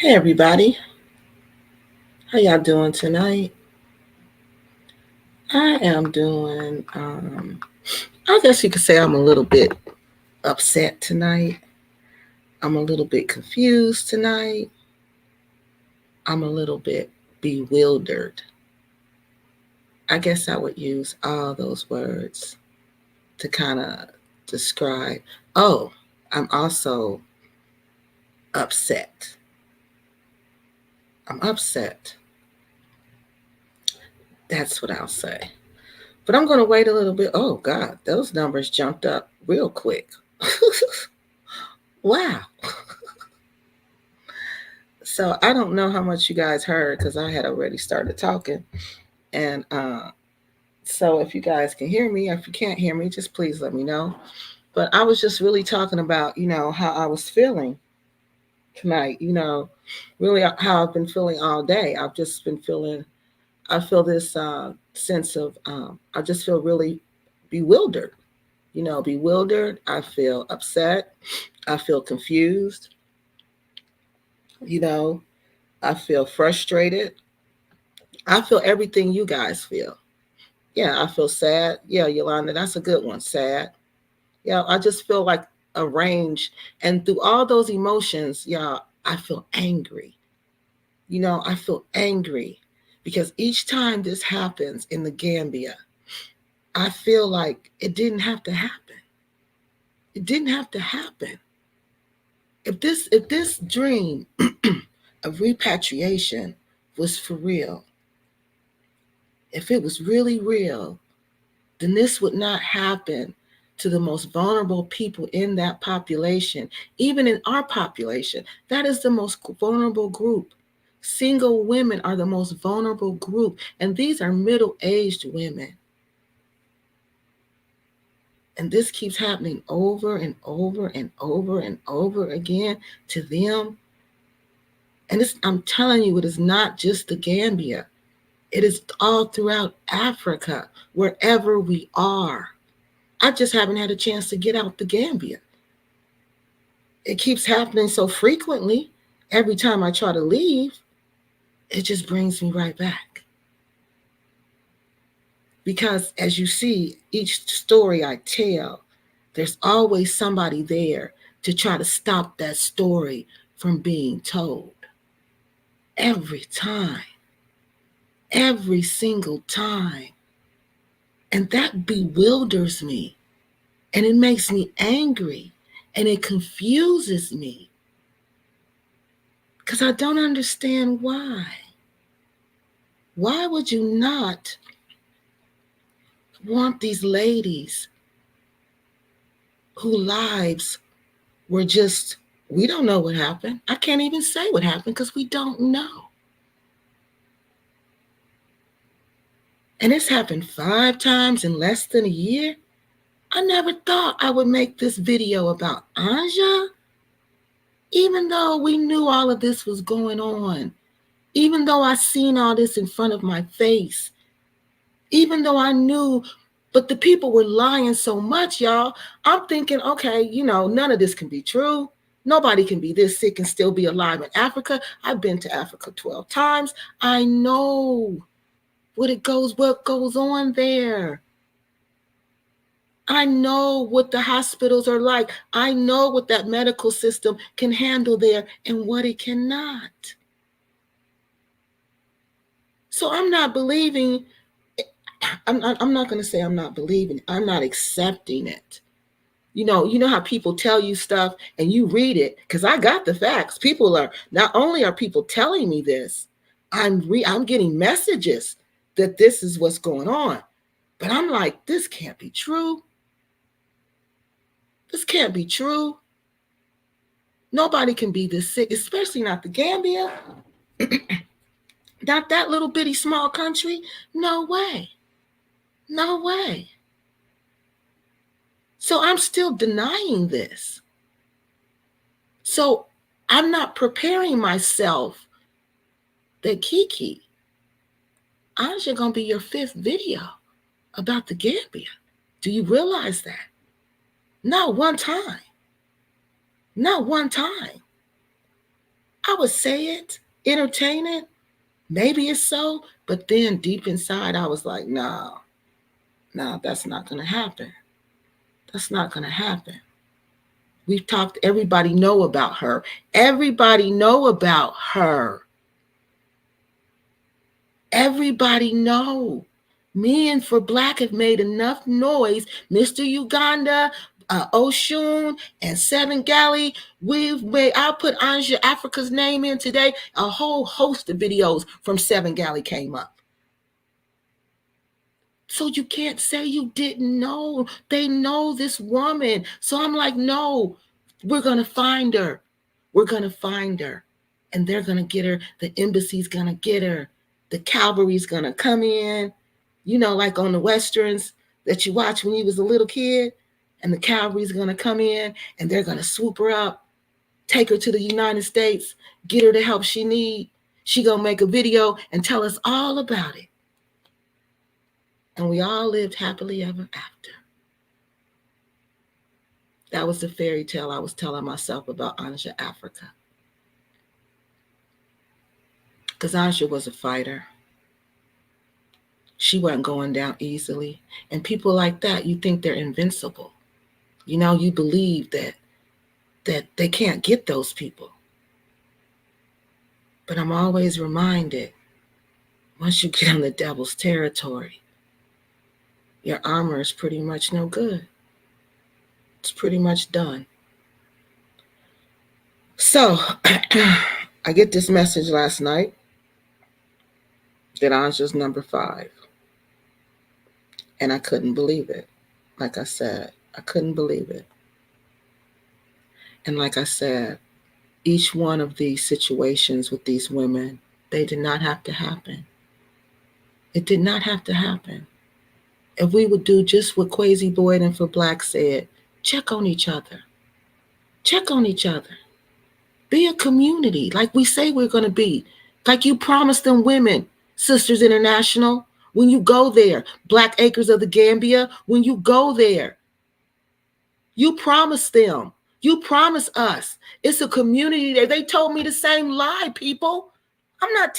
Hey everybody, how y'all doing tonight? I am doing, I guess you could say I'm a little bit upset tonight. I'm a little bit confused tonight. I'm a little bit bewildered. I guess I would use all those words to kind of describe. Oh, I'm also upset. I'm upset. That's what I'll say. But I'm going to wait a little bit. Oh, God, those numbers jumped up real quick. Wow. So I don't know how much you guys heard because I had already started talking. And so if you guys can hear me, if you can't hear me, just please let me know. But I was just really talking about, how I was feeling tonight, really how I've been feeling all day. I've just been feeling, I feel this sense of, I just feel really bewildered, bewildered. I feel upset. I feel confused, you know, I feel frustrated. I feel everything you guys feel. Yeah, I feel sad. Yeah, Yolanda, that's a good one. Sad. Yeah, I just feel like a range. And through all those emotions, yeah, I feel angry. I feel angry because each time this happens in the Gambia, I feel like it didn't have to happen. It didn't have to happen. If this dream of repatriation was for real, if it was really real, then this would not happen to the most vulnerable people in that population, even in our population. That is the most vulnerable group. Single women are the most vulnerable group, and these are middle aged women. And this keeps happening over and over and over and over again to them. And I'm telling you, it is not just the Gambia, it is all throughout Africa, wherever we are. I just haven't had a chance to get out the Gambia. It keeps happening so frequently. Every time I try to leave, it just brings me right back. Because as you see, each story I tell, there's always somebody there to try to stop that story from being told. Every time, every single time. And that bewilders me. And it makes me angry. And it confuses me. Because I don't understand why. Why would you not want these ladies whose lives were just, we don't know what happened. I can't even say what happened because we don't know. And it's happened 5 times in less than a year. I never thought I would make this video about Anja, even though we knew all of this was going on, even though I seen all this in front of my face, even though I knew, but the people were lying so much, y'all. I'm thinking, okay, none of this can be true. Nobody can be this sick and still be alive in Africa. I've been to Africa 12 times. I know what goes on there. I know what the hospitals are like. I know what that medical system can handle there and what it cannot. So I'm not believing. I'm not going to say I'm not believing. I'm not accepting it. You know how people tell you stuff and you read it because I got the facts. People are not only are people telling me this, I'm getting messages that this is what's going on. But I'm like, this can't be true. This can't be true. Nobody can be this sick, especially not the Gambia. Not that little bitty small country. No way. No way. So I'm still denying this. So I'm not preparing myself that Kiki, Anja gonna be your 5th video about the Gambia. Do you realize that? Not one time. Not one time. I would say it, entertain it. Maybe it's so, but then deep inside, I was like, no, that's not going to happen. That's not going to happen. We've talked, everybody know about her. Everybody know about her. Everybody know. Men for Black have made enough noise. Mr. Uganda, Oshun, and Seven Galley. We've made, I'll put Anja Afreeca's name in today. A whole host of videos from Seven Galley came up. So you can't say you didn't know. They know this woman. So I'm like, no, we're going to find her. We're going to find her. And they're going to get her. The embassy's going to get her. The cavalry's going to come in. You know, like on the Westerns that you watch when you was a little kid. And the cavalry's going to come in and they're going to swoop her up, take her to the United States, get her the help she need. She going to make a video and tell us all about it. And we all lived happily ever after. That was the fairy tale I was telling myself about Anja Afreeca. Because Anja was a fighter. She wasn't going down easily. And people like that, you think they're invincible. You know, you believe that they can't get those people. But I'm always reminded, once you get in the devil's territory, your armor is pretty much no good. It's pretty much done. So, I get this message last night that Anja's number 5. And I couldn't believe it. Like I said, I couldn't believe it. And like I said, each one of these situations with these women, they did not have to happen. It did not have to happen. If we would do just what Kwesi Boyd and For Black said, check on each other. Check on each other. Be a community like we say we're going to be. Like you promised them women, Sisters International, when you go there. Black Acres of the Gambia, when you go there. You promise them. You promise us. It's a community there. They told me the same lie, people. I'm not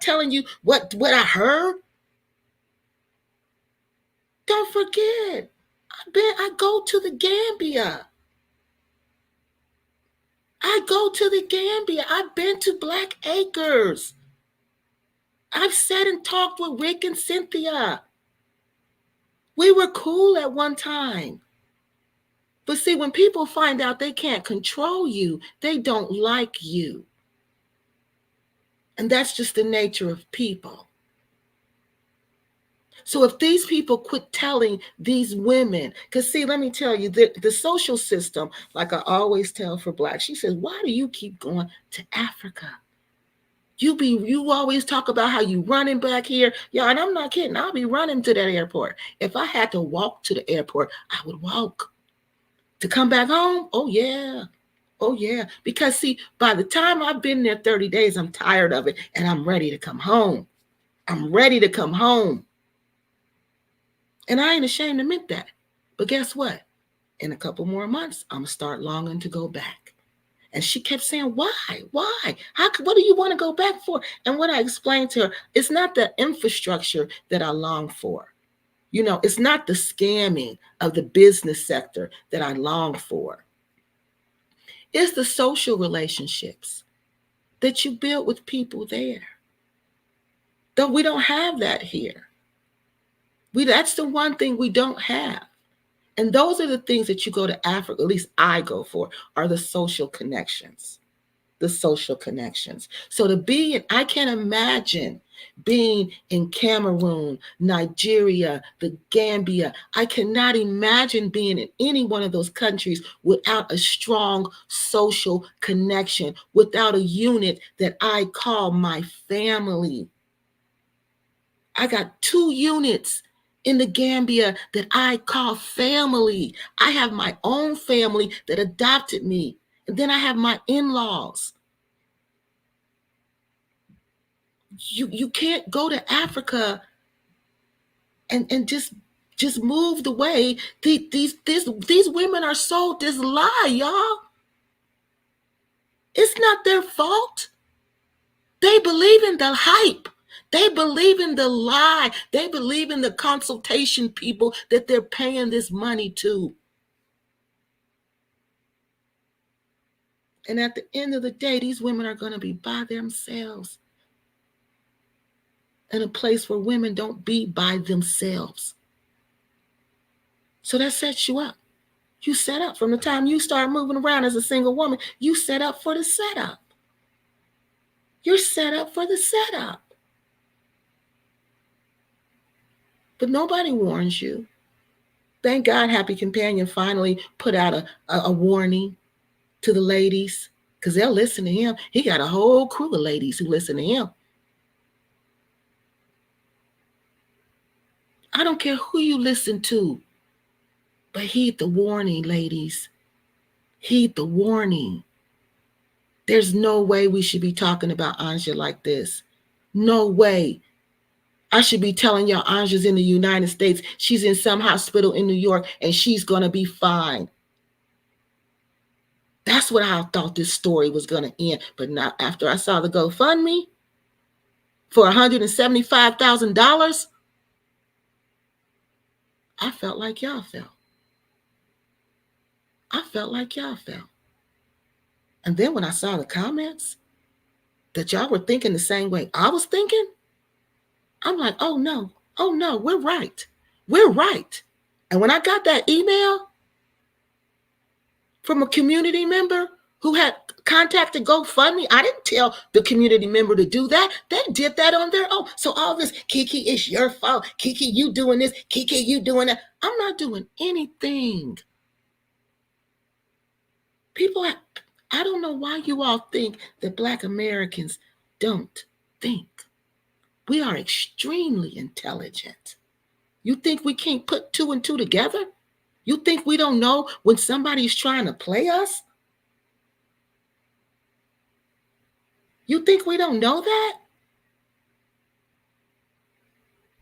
telling you what I heard. Don't forget. I go to the Gambia. I go to the Gambia. I've been to Black Acres. I've sat and talked with Rick and Cynthia. We were cool at one time. But see, when people find out they can't control you, they don't like you. And that's just the nature of people. So if these people quit telling these women, because see, let me tell you, the social system, like I always tell For Black, she says, why do you keep going to Africa? You always talk about how you running back here. Yeah, and I'm not kidding. I'll be running to that airport. If I had to walk to the airport, I would walk. To come back home? Oh, yeah. Oh, yeah. Because, see, by the time I've been there 30 days, I'm tired of it, and I'm ready to come home. I'm ready to come home. And I ain't ashamed to admit that. But guess what? In a couple more months, I'm going to start longing to go back. And she kept saying, why? Why? What do you want to go back for? And what I explained to her, it's not the infrastructure that I long for. You know, it's not the scamming of the business sector that I long for. It's the social relationships that you build with people there. Though we don't have that here. That's the one thing we don't have. And those are the things that you go to Africa, at least I go for, are the social connections. The social connections. So I can't imagine being in Cameroon, Nigeria, the Gambia. I cannot imagine being in any one of those countries without a strong social connection, without a unit that I call my family. I got 2 units in the Gambia that I call family. I have my own family that adopted me. And then I have my in-laws. You can't go to Africa and just move the way these women are sold this lie, y'all. It's not their fault. They believe in the hype. They believe in the lie. They believe in the consultation people that they're paying this money to. And at the end of the day, these women are going to be by themselves in a place where women don't be by themselves. So that sets you up. You set up from the time you start moving around as a single woman, you set up for the setup. You're set up for the setup. But nobody warns you. Thank God Happy Companion finally put out a warning to the ladies, because they'll listen to him. He got a whole crew of ladies who listen to him. I don't care who you listen to, but heed the warning, ladies. Heed the warning. There's no way we should be talking about Anja like this. No way. I should be telling y'all Anja's in the United States. She's in some hospital in New York and she's going to be fine. That's what I thought this story was going to end. But now, after I saw the GoFundMe for $175,000, I felt like y'all felt. I felt like y'all felt. And then when I saw the comments that y'all were thinking the same way I was thinking, I'm like, oh no, we're right. We're right. And when I got that email from a community member who had contacted GoFundMe, I didn't tell the community member to do that. They did that on their own. So all this, Kiki, it's your fault. Kiki, you doing this. Kiki, you doing that. I'm not doing anything. People, I don't know why you all think that Black Americans don't think. We are extremely intelligent. You think we can't put two and two together? You think we don't know when somebody's trying to play us? You think we don't know that?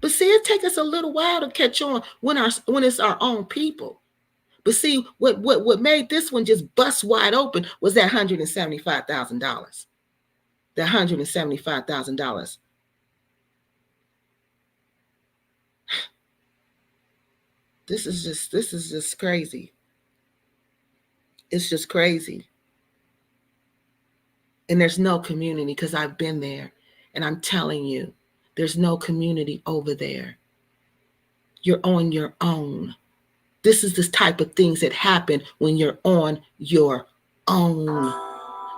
But see, it takes us a little while to catch on when it's our own people. But see, what made this one just bust wide open was that $175,000. That $175,000. This is just crazy. It's just crazy. And there's no community, because I've been there and I'm telling you, there's no community over there. You're on your own. This is the type of things that happen when you're on your own.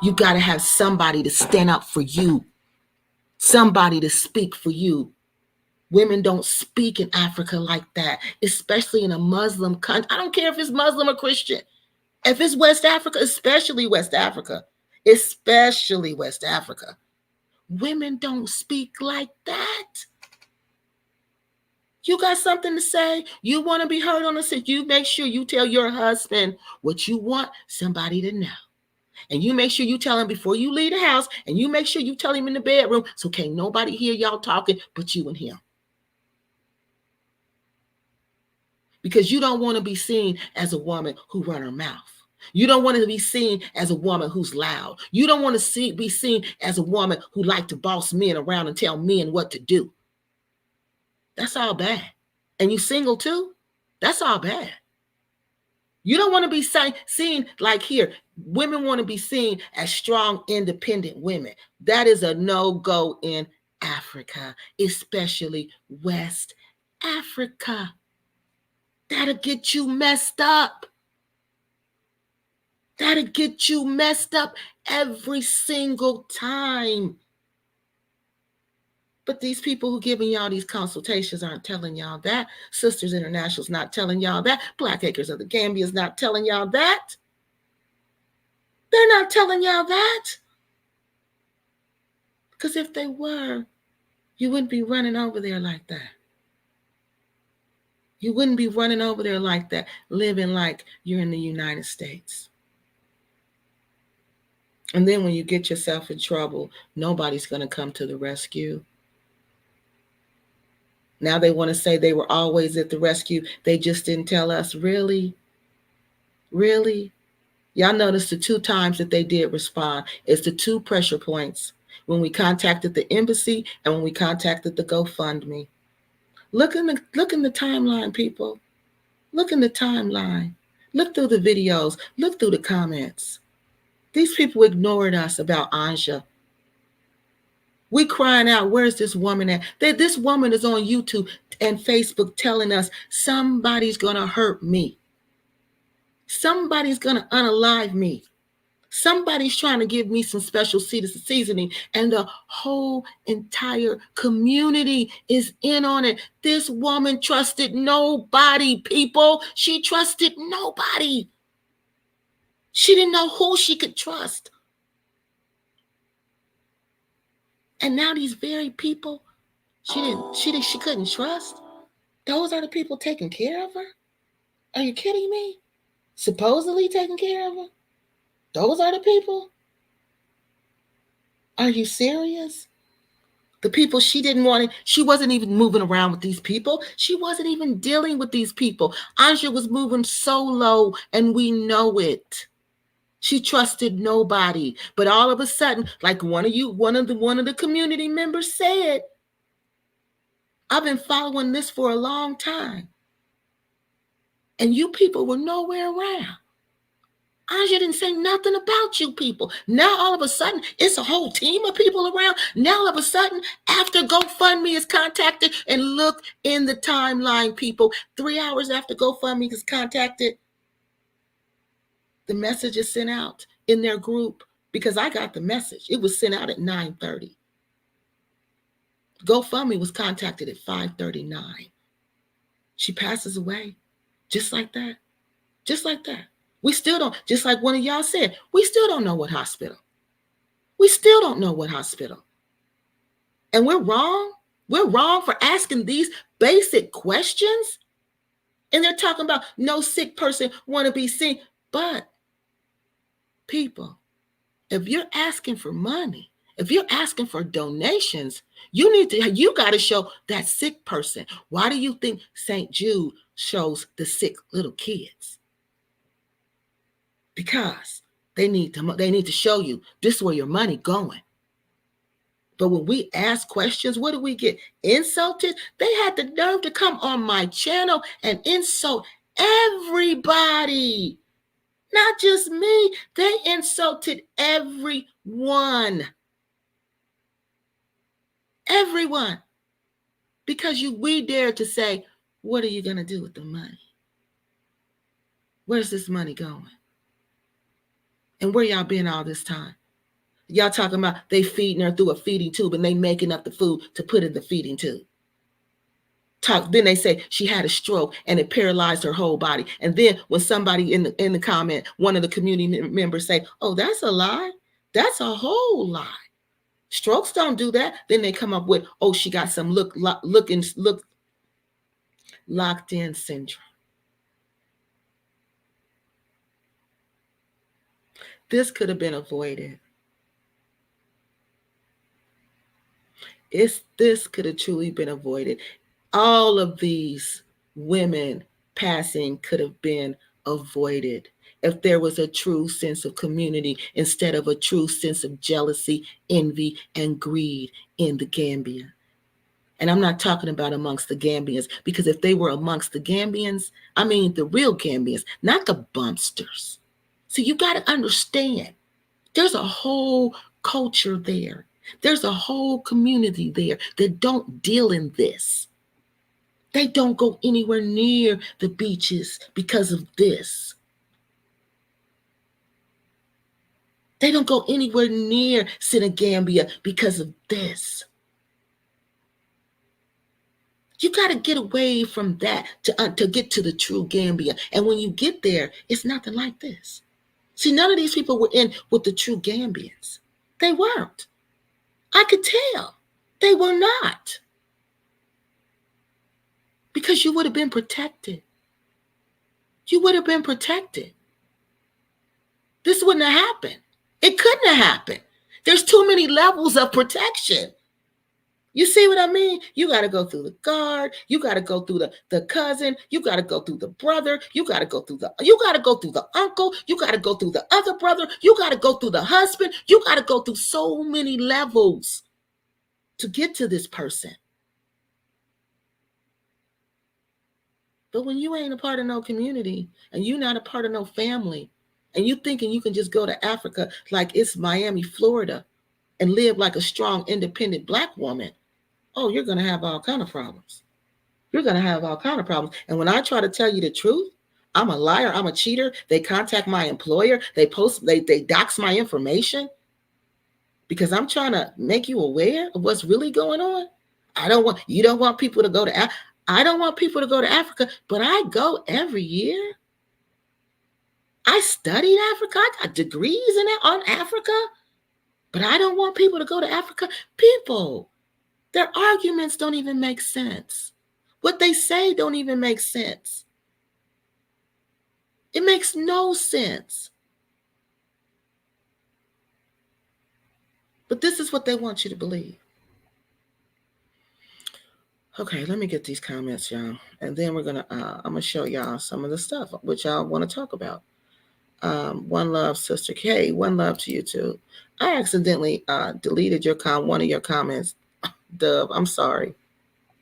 You got to have somebody to stand up for you, somebody to speak for you. Women don't speak in Africa like that, especially in a Muslim country. I don't care if it's Muslim or Christian. If it's West Africa, especially West Africa, women don't speak like that. You got something to say? You want to be heard on the set? You make sure you tell your husband what you want somebody to know. And you make sure you tell him before you leave the house, and you make sure you tell him in the bedroom, so can't nobody hear y'all talking but you and him. Because you don't want to be seen as a woman who run her mouth. You don't want to be seen as a woman who's loud. You don't want to be seen as a woman who like to boss men around and tell men what to do. That's all bad. And you single too? That's all bad. You don't want to be seen like here. Women want to be seen as strong, independent women. That is a no-go in Africa, especially West Africa. That'll get you messed up. That'll get you messed up every single time. But these people who giving y'all these consultations aren't telling y'all that. Sisters International's not telling y'all that. Black Acres of the Gambia is not telling y'all that. They're not telling y'all that. Because if they were, you wouldn't be running over there like that. You wouldn't be running over there like that, living like you're in the United States. And then when you get yourself in trouble, nobody's going to come to the rescue. Now they want to say they were always at the rescue. They just didn't tell us. Really? Really? Y'all notice the 2 times that they did respond. It's the 2 pressure points when we contacted the embassy and when we contacted the GoFundMe. Look in the timeline, people. Look in the timeline. Look through the videos. Look through the comments. These people ignored us about Anja. We crying out, where's this woman at? This woman is on YouTube and Facebook telling us somebody's going to hurt me. Somebody's going to unalive me. Somebody's trying to give me some special seasoning, and the whole entire community is in on it. This woman trusted nobody, people. She trusted nobody. She didn't know who she could trust. And now these very people she couldn't trust. Those are the people taking care of her? Are you kidding me? Supposedly taking care of her? Those are the people? Are you serious? The people she didn't want, she wasn't even moving around with these people. She wasn't even dealing with these people. Anja was moving solo, and we know it. She trusted nobody. But all of a sudden, like one of the community members said, I've been following this for a long time, and you people were nowhere around. Anja didn't say nothing about you people. Now all of a sudden, it's a whole team of people around. Now all of a sudden, after GoFundMe is contacted, and look in the timeline, people, 3 hours after GoFundMe is contacted, the message is sent out in their group, because I got the message. It was sent out at 9:30. GoFundMe was contacted at 5:39. She passes away just like that. Just like that. We still don't, just like one of y'all said, we still don't know what hospital. We still don't know what hospital. And we're wrong. We're wrong for asking these basic questions. And they're talking about no sick person want to be seen. But people, if you're asking for money, if you're asking for donations, you got to show that sick person. Why do you think St. Jude shows the sick little kids? Because they need to show you this is where your money going. But when we ask questions, what do we get? Insulted? They had the nerve to come on my channel and insult everybody. Not just me. They insulted everyone. Everyone. Because we dared to say, what are you going to do with the money? Where's this money going? And where y'all been all this time? Y'all talking about they feeding her through a feeding tube, and they making up the food to put in the feeding tube. Then they say she had a stroke and it paralyzed her whole body. And then when somebody in the comment, one of the community members say, oh, that's a lie. That's a whole lie. Strokes don't do that. Then they come up with, oh, she got some locked in syndrome. This could have been avoided. This could have truly been avoided. All of these women passing could have been avoided if there was a true sense of community instead of a true sense of jealousy, envy, and greed in the Gambia. And I'm not talking about amongst the Gambians, because if they were amongst the Gambians, I mean the real Gambians, not the bumpsters. So you got to understand, there's a whole culture there. There's a whole community there that don't deal in this. They don't go anywhere near the beaches because of this. They don't go anywhere near Senegambia because of this. You got to get away from that to get to the true Gambia. And when you get there, it's nothing like this. See, none of these people were in with the true Gambians. They weren't. I could tell. They were not. Because you would have been protected. You would have been protected. This wouldn't have happened. It couldn't have happened. There's too many levels of protection. You see what I mean? You got to go through the guard. You got to go through the cousin. You got to go through the brother. You got to go through the uncle. You got to go through the other brother. You got to go through the husband. You got to go through so many levels to get to this person. But when you ain't a part of no community and you not a part of no family, and you thinking you can just go to Africa like it's Miami, Florida, and live like a strong, independent Black woman, oh, you're going to have all kind of problems. You're going to have all kind of problems. And when I try to tell you the truth, I'm a liar, I'm a cheater. They contact my employer. They dox my information because I'm trying to make you aware of what's really going on. You don't want people to go to I don't want people to go to Africa, but I go every year. I studied Africa. I got degrees on Africa, but I don't want people to go to Africa. People, their arguments don't even make sense. What they say don't even make sense. It makes no sense. But this is what they want you to believe. Okay, let me get these comments, y'all. And then I'm going to show y'all some of the stuff which y'all want to talk about. One love, Sister K. One love to you too. I accidentally deleted one of your comments, Dub. I'm sorry.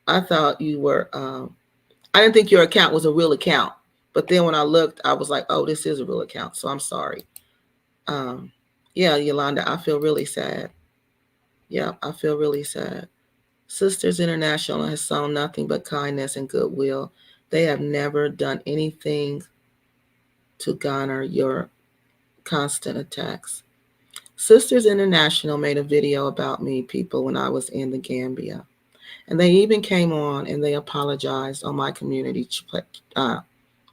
I thought you were. I didn't think your account was a real account. But then when I looked, I was like, oh, this is a real account. So I'm sorry. Yeah, Yolanda, I feel really sad. Yeah, I feel really sad. Sisters International has shown nothing but kindness and goodwill. They have never done anything to garner your constant attacks. Sisters International made a video about me, people, when I was in the Gambia. And they even came on and they apologized on my community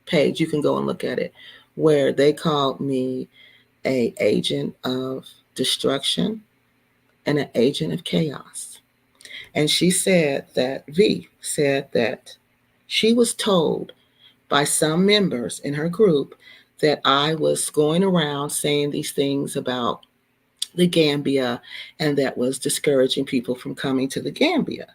page. You can go and look at it, where they called me an agent of destruction and an agent of chaos. And she said that, V said that she was told by some members in her group that I was going around saying these things about the Gambia and that was discouraging people from coming to the Gambia.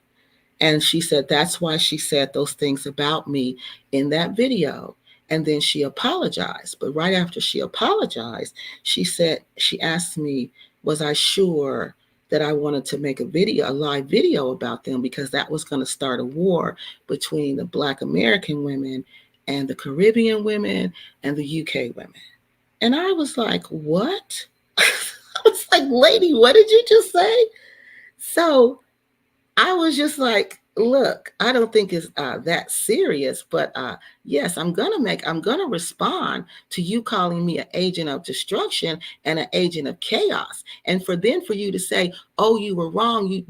And she said that's why she said those things about me in that video. And then she apologized. But right after she apologized, she asked me, was I sure that I wanted to make a live video about them, because that was going to start a war between the Black American women and the Caribbean women and the UK women. And I was like, what? I was like, lady, what did you just say? So I was just like, look, I don't think it's that serious, but yes, I'm gonna respond to you calling me an agent of destruction and an agent of chaos. And for you to say, oh, you were wrong,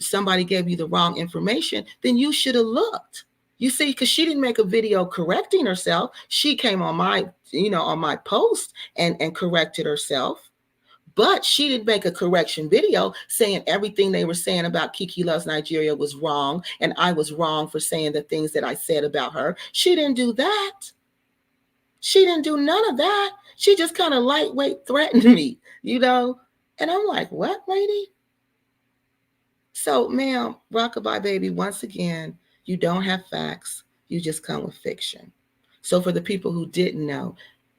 somebody gave you the wrong information, then you should have looked. You see, because she didn't make a video correcting herself. She came on my post and corrected herself. But she didn't make a correction video saying everything they were saying about Kiki Loves Nigeria was wrong, and I was wrong for saying the things that I said about her. She didn't do that. She didn't do none of that. She just kind of lightweight threatened me, And I'm like, what, lady? So, ma'am, Rockabye Baby, once again, you don't have facts. You just come with fiction. So for the people who didn't know,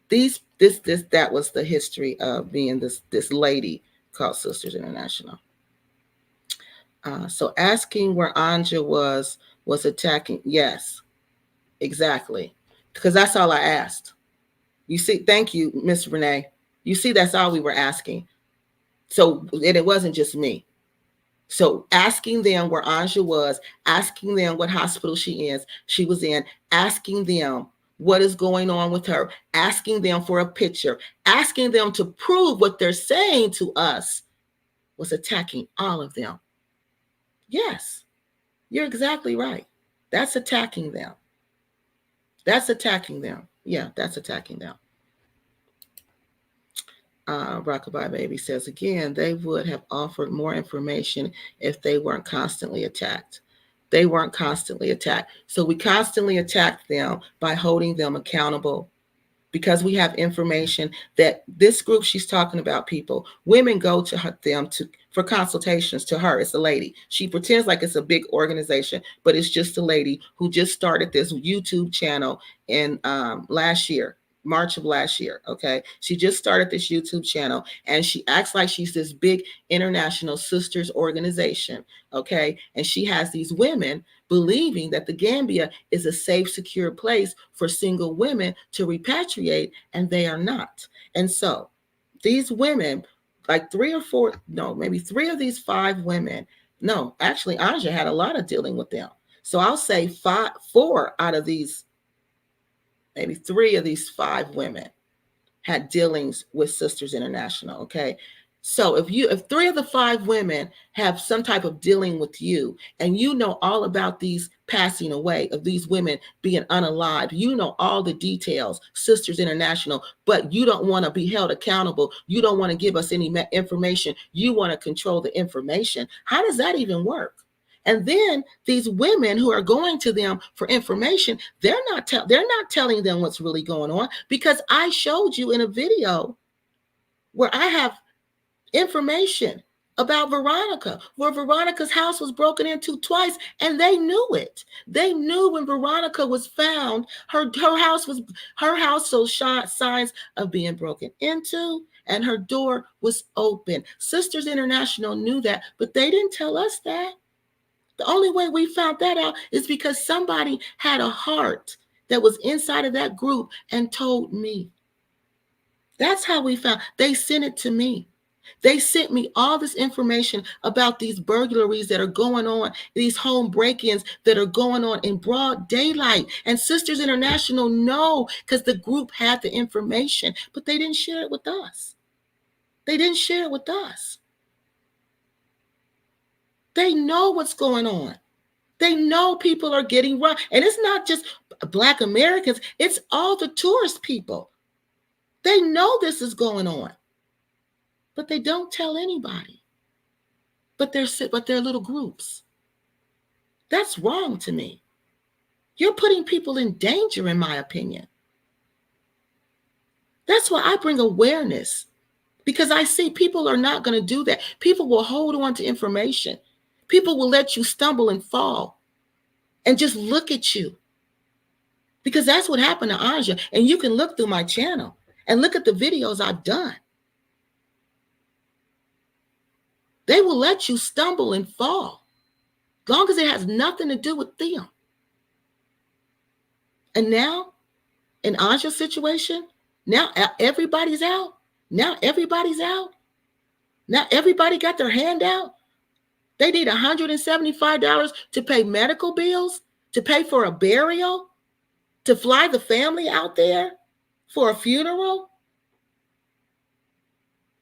that was the history of being this lady called Sisters International. So asking where Anja was attacking, yes, exactly, because that's all I asked. You see, thank you, Miss Renee. You see, that's all we were asking. So, and it wasn't just me. So asking them where Anja was, asking them what hospital she was in, asking them what is going on with her, asking them for a picture, asking them to prove what they're saying to us, was attacking all of them. Yes, you're exactly right. That's attacking them. That's attacking them. Yeah, that's attacking them. Rockabye Baby says again, they would have offered more information if they weren't constantly attacked. They weren't constantly attacked. So we constantly attacked them by holding them accountable, because we have information that this group she's talking about, people, women go to them for consultations to her. It's a lady. She pretends like it's a big organization, but it's just a lady who just started this YouTube channel in last year. March of last year. Okay. She just started this YouTube channel and she acts like she's this big international sisters organization. Okay. And she has these women believing that the Gambia is a safe, secure place for single women to repatriate, and they are not. And so these women, like three or four, no, maybe three of these five women, no, actually, Anja had a lot of dealing with them. So I'll say four out of these, maybe three of these five women had dealings with Sisters International. Okay. So if three of the five women have some type of dealing with you, and you know all about these passing away of these women being unalived, you know all the details, Sisters International, but you don't want to be held accountable. You don't want to give us any information. You want to control the information. How does that even work? And then these women who are going to them for information, they're not telling them what's really going on, because I showed you in a video where I have information about Veronica, where Veronica's house was broken into twice, and they knew it. They knew when Veronica was found, her house showed signs of being broken into, and her door was open. Sisters International knew that, but they didn't tell us that. The only way we found that out is because somebody had a heart that was inside of that group and told me. That's how we found. They sent it to me. They sent me all this information about these burglaries that are going on, these home break-ins that are going on in broad daylight. And Sisters International know, because the group had the information, but they didn't share it with us. They didn't share it with us. They know what's going on. They know people are getting robbed. And it's not just Black Americans, it's all the tourist people. They know this is going on, but they don't tell anybody. But they're little groups. That's wrong to me. You're putting people in danger, in my opinion. That's why I bring awareness, because I see people are not going to do that. People will hold on to information. People will let you stumble and fall and just look at you, because that's what happened to Anja. And you can look through my channel and look at the videos I've done. They will let you stumble and fall, as long as it has nothing to do with them. And now, in Anja's situation, now everybody's out. Now everybody's out. Now everybody got their hand out. They need $175 to pay medical bills, to pay for a burial, to fly the family out there for a funeral.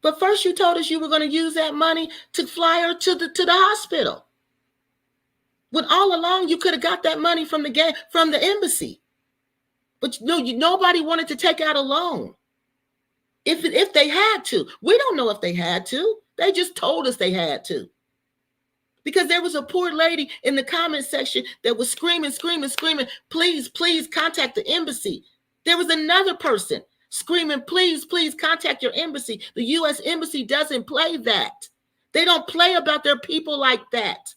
But first you told us you were going to use that money to fly her to the hospital, when all along you could have got that money from the embassy. But nobody wanted to take out a loan. If they had to. We don't know if they had to. They just told us they had to. Because there was a poor lady in the comment section that was screaming, please, please contact the embassy. There was another person screaming, please, please contact your embassy. The U.S. Embassy doesn't play that. They don't play about their people like that.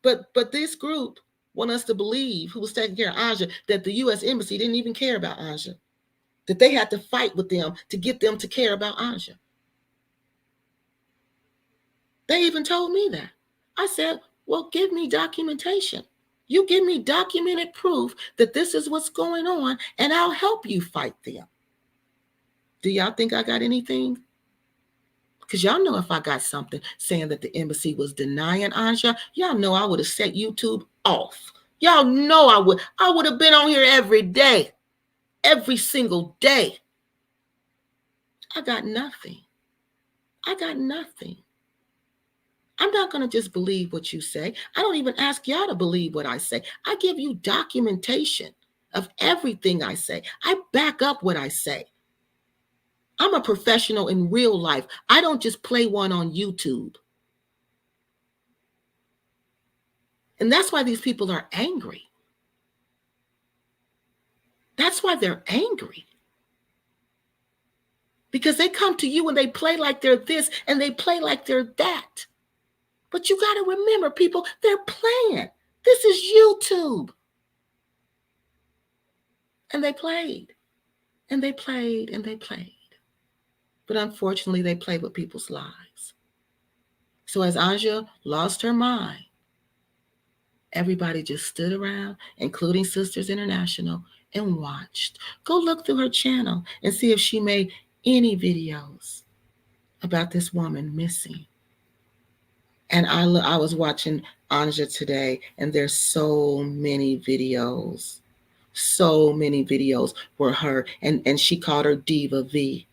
But this group want us to believe, who was taking care of Anja, that the U.S. Embassy didn't even care about Anja, that they had to fight with them to get them to care about Anja. They even told me that. I said, well, give me documentation. You give me documented proof that this is what's going on, and I'll help you fight them. Do y'all think I got anything? Because y'all know if I got something saying that the embassy was denying Anja, y'all know I would have set YouTube off. Y'all know I would. I would have been on here every day, every single day. I got nothing. I got nothing. I'm not going to just believe what you say. I don't even ask y'all to believe what I say. I give you documentation of everything I say. I back up what I say. I'm a professional in real life. I don't just play one on YouTube. And that's why these people are angry. That's why they're angry. Because they come to you and they play like they're this and they play like they're that. But you got to remember, people, they're playing. This is YouTube. And they played. And they played and they played. But unfortunately, they play with people's lives. So as Anja lost her mind, everybody just stood around, including Sisters International, and watched. Go look through her channel and see if she made any videos about this woman missing. And I was watching Anja today, and there's so many videos where her, and she called her Diva V.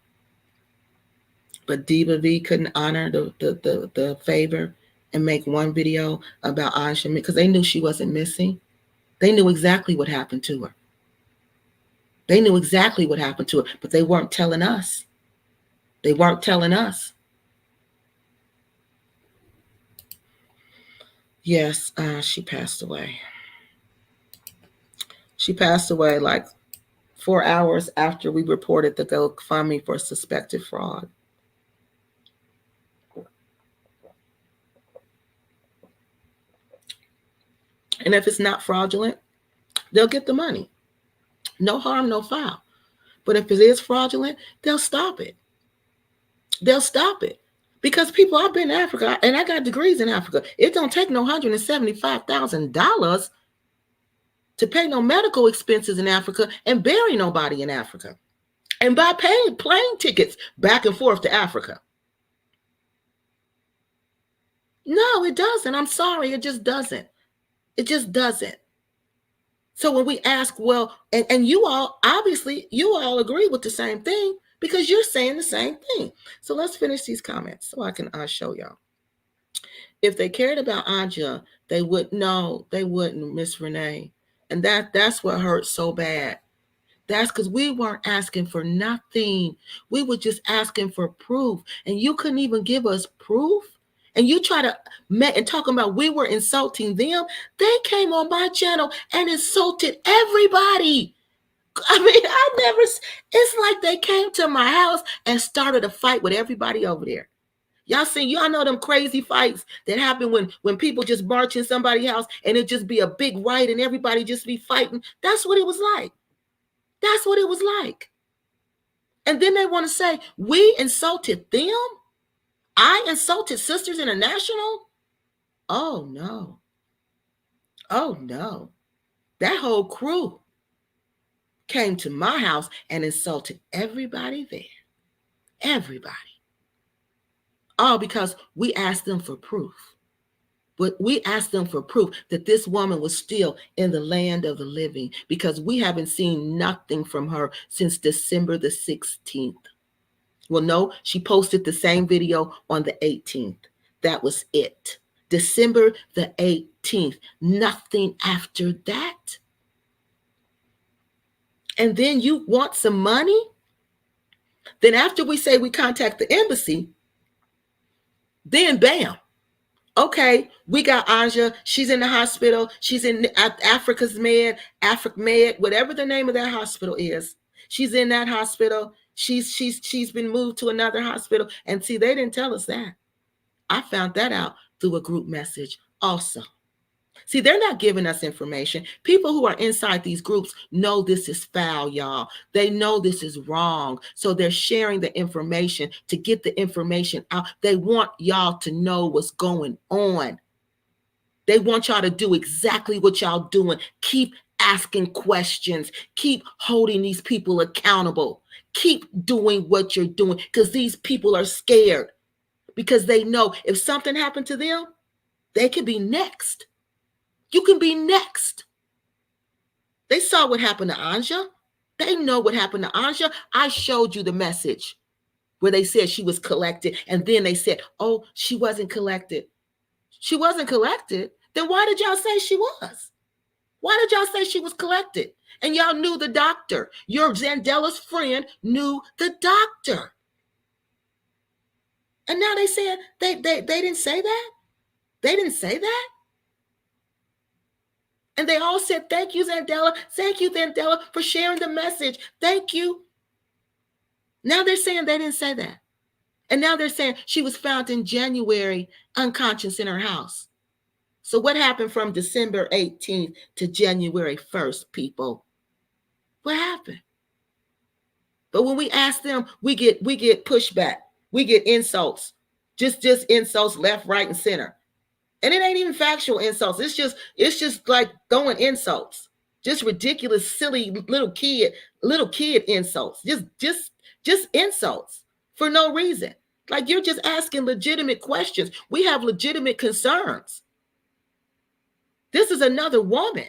But Diva V couldn't honor the favor and make one video about Anja because they knew she wasn't missing. They knew exactly what happened to her. They knew exactly what happened to her, but they weren't telling us. They weren't telling us. Yes, she passed away. She passed away like 4 hours after we reported the GoFundMe for suspected fraud. And if it's not fraudulent, they'll get the money. No harm, no foul. But if it is fraudulent, they'll stop it. They'll stop it. Because people, I've been in Africa and I got degrees in Africa. It don't take no $175,000 to pay no medical expenses in Africa and bury nobody in Africa. And buy plane tickets back and forth to Africa. No, it doesn't. I'm sorry. It just doesn't. It just doesn't. So when we ask, well, and you all, obviously, you all agree with the same thing because you're saying the same thing. So let's finish these comments so I can show y'all. If they cared about Anja, they wouldn't, Miss Renee. And that's what hurts so bad. That's because we weren't asking for nothing. We were just asking for proof. And you couldn't even give us proof. And you try to and talking about we were insulting them. They came on my channel and insulted everybody. I mean, it's like they came to my house and started a fight with everybody over there. Y'all know them crazy fights that happen when people just march in somebody's house and it just be a big riot and everybody just be fighting. That's what it was like. That's what it was like. And then they want to say, we insulted them? I insulted Sisters International? Oh, no. Oh, no. That whole crew came to my house and insulted everybody there. Everybody. All because we asked them for proof. But we asked them for proof that this woman was still in the land of the living because we haven't seen nothing from her since December the 16th. Well, no, she posted the same video on the 18th. That was it. December the 18th. Nothing after that. And then you want some money? Then after we say we contact the embassy, then bam. Okay, we got Anja. She's in the hospital. She's in Africa's Med, Africa Med, whatever the name of that hospital is. She's in that hospital. She's been moved to another hospital. And see, they didn't tell us that. I found that out through a group message also. See, they're not giving us information. People who are inside these groups know this is foul, y'all. They know this is wrong. So they're sharing the information to get the information out. They want y'all to know what's going on. They want y'all to do exactly what y'all doing. Keep asking questions. Keep holding these people accountable. Keep doing what you're doing because these people are scared because they know if something happened to them, they could be next. You can be next. They saw what happened to Anja. They know what happened to Anja. I showed you the message where they said she was collected. And then they said, oh, she wasn't collected. She wasn't collected. Then why did y'all say she was? Why did y'all say she was collected? And y'all knew the doctor. Your Zandella's friend knew the doctor. And now they said they didn't say that? They didn't say that? And they all said, thank you, Zandela. Thank you, Zandela, for sharing the message. Thank you. Now they're saying they didn't say that. And now they're saying she was found in January unconscious in her house. So what happened from December 18th to January 1st, people? What happened? But when we ask them, we get pushback. We get insults. Just insults left, right, and center. And it ain't even factual insults. It's just like throwing insults. Just ridiculous, silly little kid insults. Just insults for no reason. Like, you're just asking legitimate questions. We have legitimate concerns. This is another woman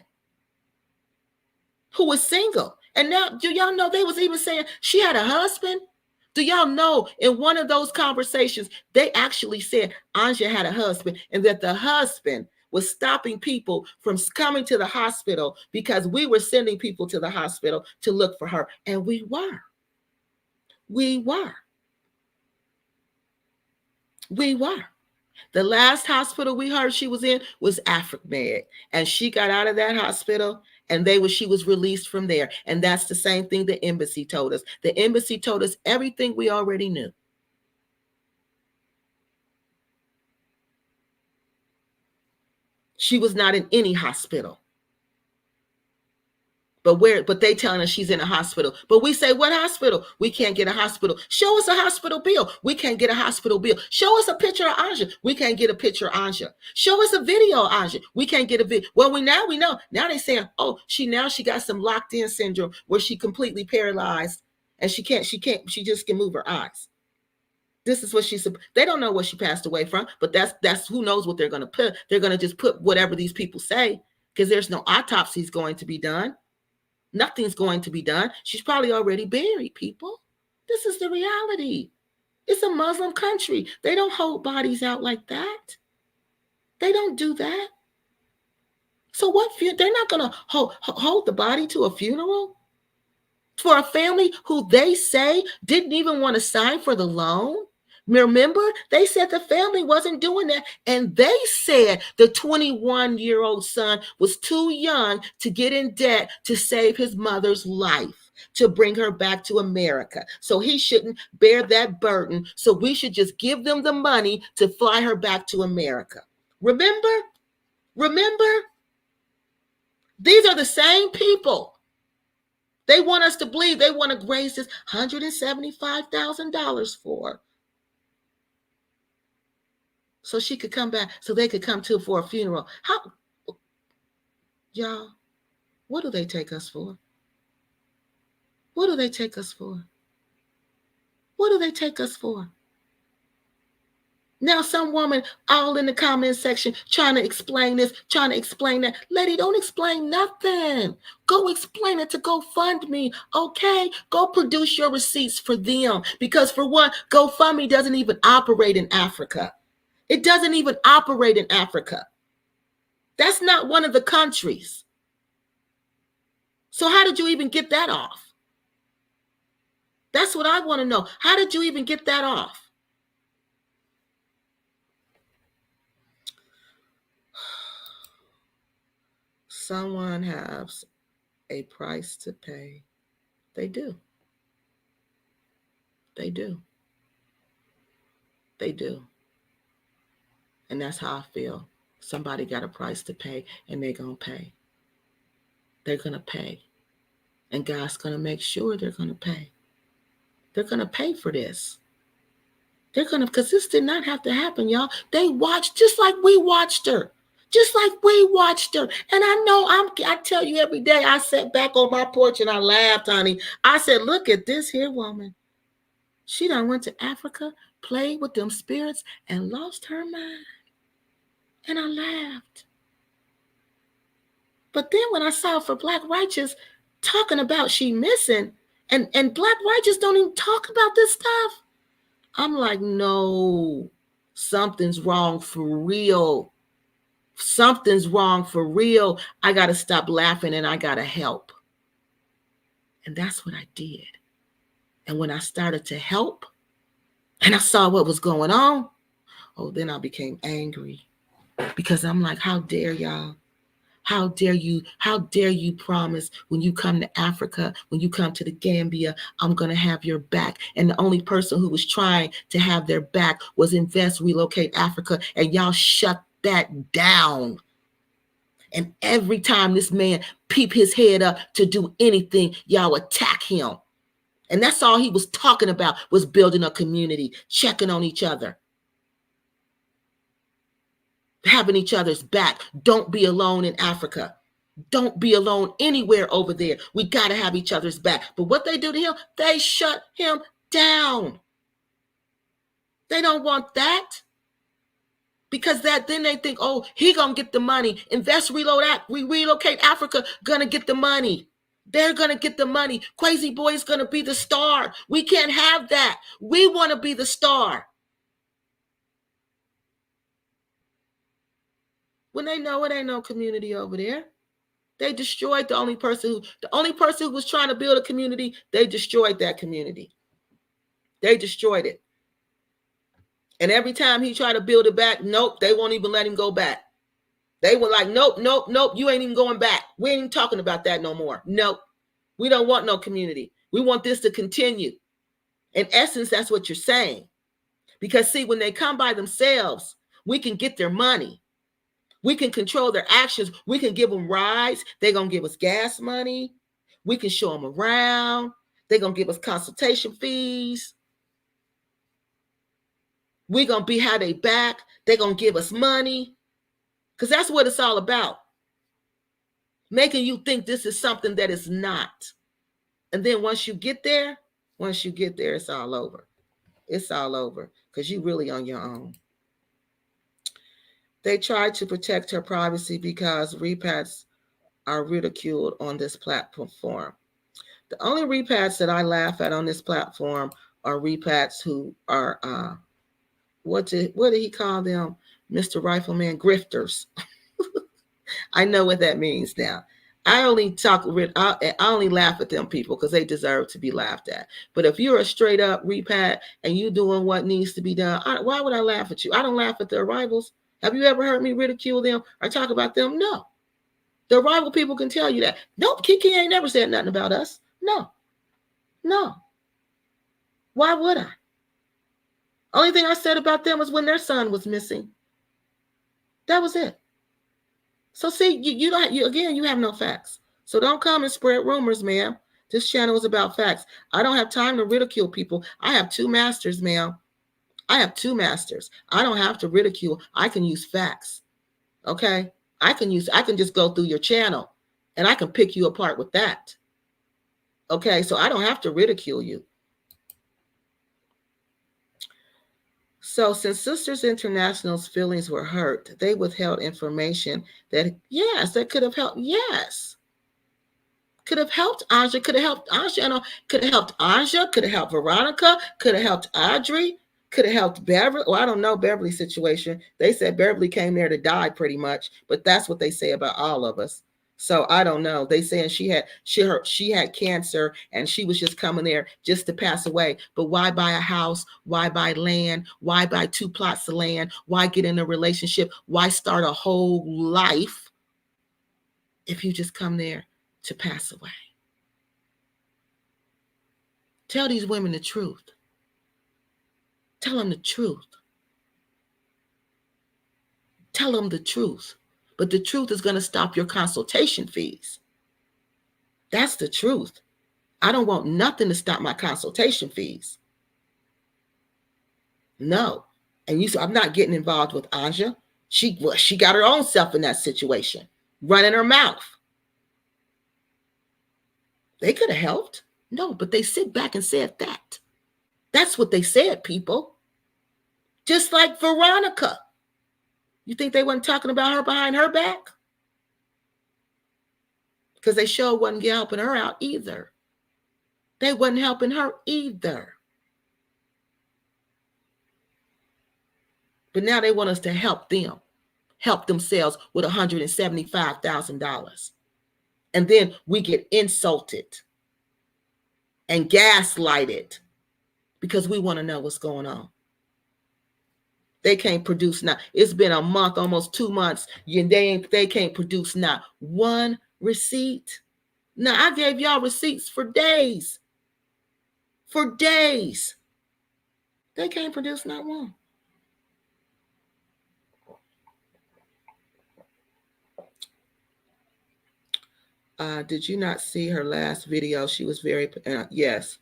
who was single. And now, do y'all know they was even saying she had a husband? Do y'all know in one of those conversations, they actually said Anja had a husband and that the husband was stopping people from coming to the hospital because we were sending people to the hospital to look for her. And we were. The last hospital we heard she was in was AfriCmed, and she got out of that hospital and she was released from there. And that's the same thing the embassy told us. The embassy told us everything we already knew. She was not in any hospital. But they telling us she's in a hospital. But we say, what hospital? We can't get a hospital. Show us a hospital bill. We can't get a hospital bill. Show us a picture of Anja. We can't get a picture of Anja. Show us a video of Anja. We can't get a video. Well, we know. Now they saying, oh, she got some locked in syndrome where she completely paralyzed and she just can move her eyes. This is what they don't know what she passed away from, but that's who knows what they're going to put. They're going to just put whatever these people say because there's no autopsies going to be done. Nothing's going to be done. She's probably already buried, people. This is the reality. It's a Muslim country. They don't hold bodies out like that. They don't do that. So they're not going to hold the body to a funeral for a family who they say didn't even want to sign for the loan. Remember, they said the family wasn't doing that. And they said the 21-year-old son was too young to get in debt to save his mother's life, to bring her back to America. So he shouldn't bear that burden. So we should just give them the money to fly her back to America. Remember? These are the same people. They want us to believe they want to raise this $175,000 for. So she could come back, so they could come for a funeral. How, y'all, what do they take us for? What do they take us for? What do they take us for? Now some woman all in the comment section trying to explain this, trying to explain that. Lady, don't explain nothing. Go explain it to GoFundMe, okay? Go produce your receipts for them. Because for one, GoFundMe doesn't even operate in Africa. It doesn't even operate in Africa. That's not one of the countries. So how did you even get that off? That's what I want to know. How did you even get that off? Someone has a price to pay. They do. They do. They do. And that's how I feel. Somebody got a price to pay, and they're going to pay. They're going to pay. And God's going to make sure they're going to pay. They're going to pay for this. They're going to, because this did not have to happen, y'all. They watched just like we watched her. Just like we watched her. And I know I tell you every day, I sat back on my porch and I laughed, honey. I said, look at this here woman. She done went to Africa, played with them spirits, and lost her mind. And I laughed. But then when I saw for Black Righteous talking about she missing, and Black Righteous don't even talk about this stuff, I'm like, no, something's wrong for real. Something's wrong for real. I got to stop laughing and I got to help. And that's what I did. And when I started to help and I saw what was going on, then I became angry because I'm like, how dare y'all? How dare you promise when you come to Africa, when you come to the Gambia, I'm going to have your back. And the only person who was trying to have their back was Invest, Relocate Africa. And y'all shut that down. And every time this man peep his head up to do anything, y'all attack him. And that's all he was talking about, was building a community, checking on each other, having each other's back. Don't be alone in Africa. Don't be alone anywhere over there. We got to have each other's back. But what they do to him, they shut him down. They don't want that. Because then they think, oh, he gonna get the money. Invest, relocate Africa, gonna get the money. They're gonna get the money. Crazy Boy's gonna be the star. We can't have that. We want to be the star. When they know it ain't no community over there. They destroyed the only person who was trying to build a community. They destroyed that community. They destroyed it. And every time he tried to build it back, nope, they won't even let him go back. They were like, nope, you ain't even going back. We ain't even talking about that no more. Nope, we don't want no community. We want this to continue. In essence, that's what you're saying. Because see, when they come by themselves, we can get their money. We can control their actions. We can give them rides. They're going to give us gas money. We can show them around. They're going to give us consultation fees. We're going to have their back. They're going to give us money. Because that's what it's all about. Making you think this is something that is not. And then once you get there, it's all over. It's all over. Because you're really on your own. They tried to protect her privacy because repats are ridiculed on this platform. The only repats that I laugh at on this platform are repats who are, what did he call them? Mr. Rifleman, grifters. I know what that means now. I only laugh at them people because they deserve to be laughed at. But if you're a straight up repat and you doing what needs to be done, why would I laugh at you? I don't laugh at the arrivals. Have you ever heard me ridicule them or talk about them? No. The arrival people can tell you that. Nope, Kiki ain't never said nothing about us. No. Why would I? Only thing I said about them was when their son was missing. That was it. So see, you have no facts. So don't come and spread rumors, ma'am. This channel is about facts. I don't have time to ridicule people. I have 2 masters, ma'am. I have 2 masters. I don't have to ridicule. I can use facts. Okay? I can just go through your channel and I can pick you apart with that. Okay? So I don't have to ridicule you. So since Sisters International's feelings were hurt, they withheld information that could have helped. Yes. Could have helped Anja, could have helped Anja, could have helped Anja, could have helped Veronica, could have helped Audrey, could have helped Beverly. Well, I don't know Beverly's situation. They said Beverly came there to die pretty much, but that's what they say about all of us. So I don't know. They saying she had cancer and she was just coming there just to pass away. But why buy a house? Why buy land? Why buy 2 plots of land? Why get in a relationship? Why start a whole life if you just come there to pass away? Tell these women the truth. Tell them the truth. Tell them the truth. But the truth is going to stop your consultation fees. That's the truth. I don't want nothing to stop my consultation fees. No. And I'm not getting involved with Anja. She got her own self in that situation, running her mouth. They could have helped. No, but they sit back and said that. That's what they said, people. Just like Veronica. You think they weren't talking about her behind her back? Because they sure wasn't helping her out either. They wasn't helping her either. But now they want us to help themselves with $175,000. And then we get insulted and gaslighted because we want to know what's going on. They can't produce now. It's been a month, almost 2 months. They can't produce not one receipt. Now I gave y'all receipts for days. For days. They can't produce not one. Did you not see her last video? She was very, yes.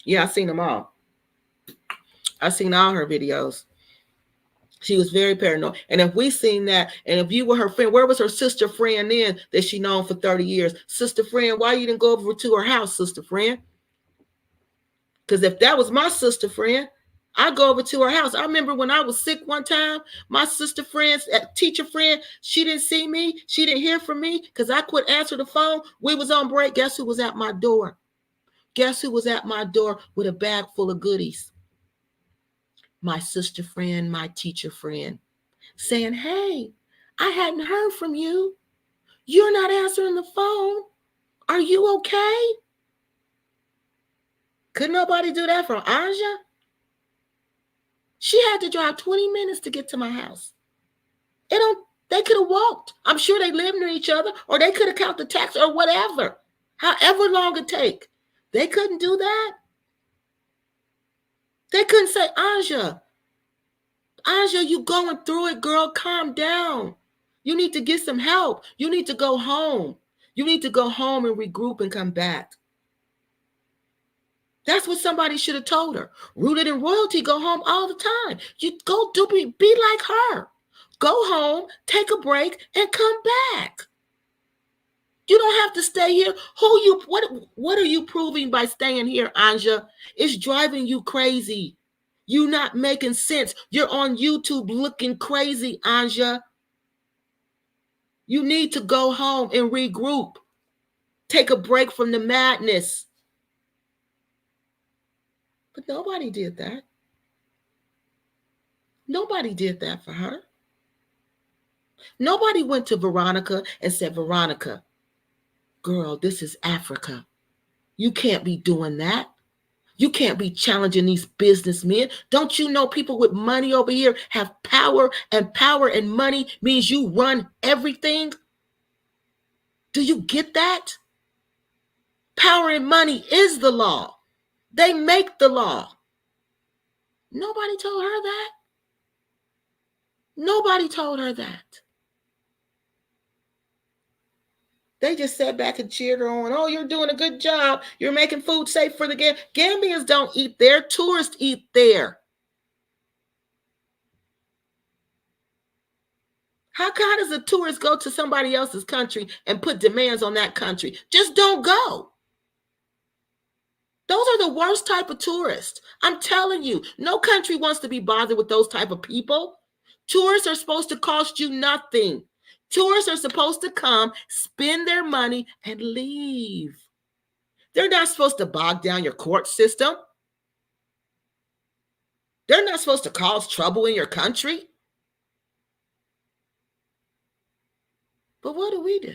Yeah, I seen them all. I seen all her videos. She was very paranoid. And if we seen that, and if you were her friend, where was her sister friend then that she known for 30 years? Sister friend, why you didn't go over to her house, sister friend? Because if that was my sister friend, I'd go over to her house. I remember when I was sick one time, my sister friend, teacher friend, she didn't see me. She didn't hear from me because I quit answering the phone. We was on break. Guess who was at my door? Guess who was at my door with a bag full of goodies? My sister friend, my teacher friend, saying, hey, I hadn't heard from you. You're not answering the phone. Are you okay? Could nobody do that for Anja? She had to drive 20 minutes to get to my house. They could have walked. I'm sure they lived near each other, or they could have counted the taxi or whatever. However long it take. They couldn't do that. They couldn't say, Anja, you going through it, girl. Calm down. You need to get some help. You need to go home. You need to go home and regroup and come back. That's what somebody should have told her. Rooted in royalty, go home all the time. You go be like her. Go home, take a break, and come back. You don't have to stay here. What are you proving by staying here, Anja? It's driving you crazy. You're not making sense. You're on YouTube looking crazy, Anja. You need to go home and regroup. Take a break from the madness. But nobody did that. Nobody did that for her. Nobody went to Veronica and said, Veronica, girl, this is Africa. You can't be doing that. You can't be challenging these businessmen. Don't you know people with money over here have power, and power and money means you run everything? Do you get that? Power and money is the law. They make the law. Nobody told her that. Nobody told her that. They just sat back and cheered her on. Oh, you're doing a good job. You're making food safe for the Gambians. Don't eat there. Tourists eat there. How does a tourist go to somebody else's country and put demands on that country? Just don't go. Those are the worst type of tourists. I'm telling you, no country wants to be bothered with those type of people. Tourists are supposed to cost you nothing. Tourists are supposed to come, spend their money, and leave. They're not supposed to bog down your court system. They're not supposed to cause trouble in your country. But what do?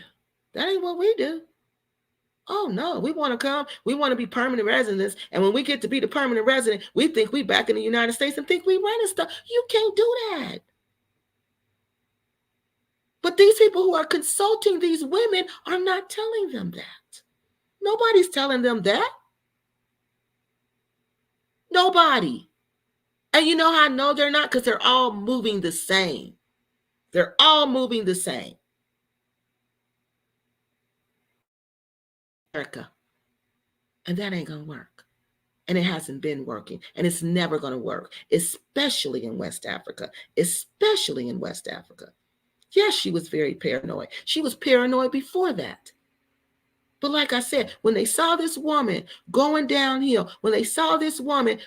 That ain't what we do. Oh, no, we want to come. We want to be permanent residents. And when we get to be the permanent resident, we think we back in the United States and think we running stuff. You can't do that. But these people who are consulting these women are not telling them that. Nobody's telling them that. Nobody. And you know how I know they're not? Because they're all moving the same. They're all moving the same. America. And that ain't going to work. And it hasn't been working. And it's never going to work, especially in West Africa. Especially in West Africa. Yes, she was very paranoid. She was paranoid before that. But like I said, when they saw this woman going downhill, when they saw this woman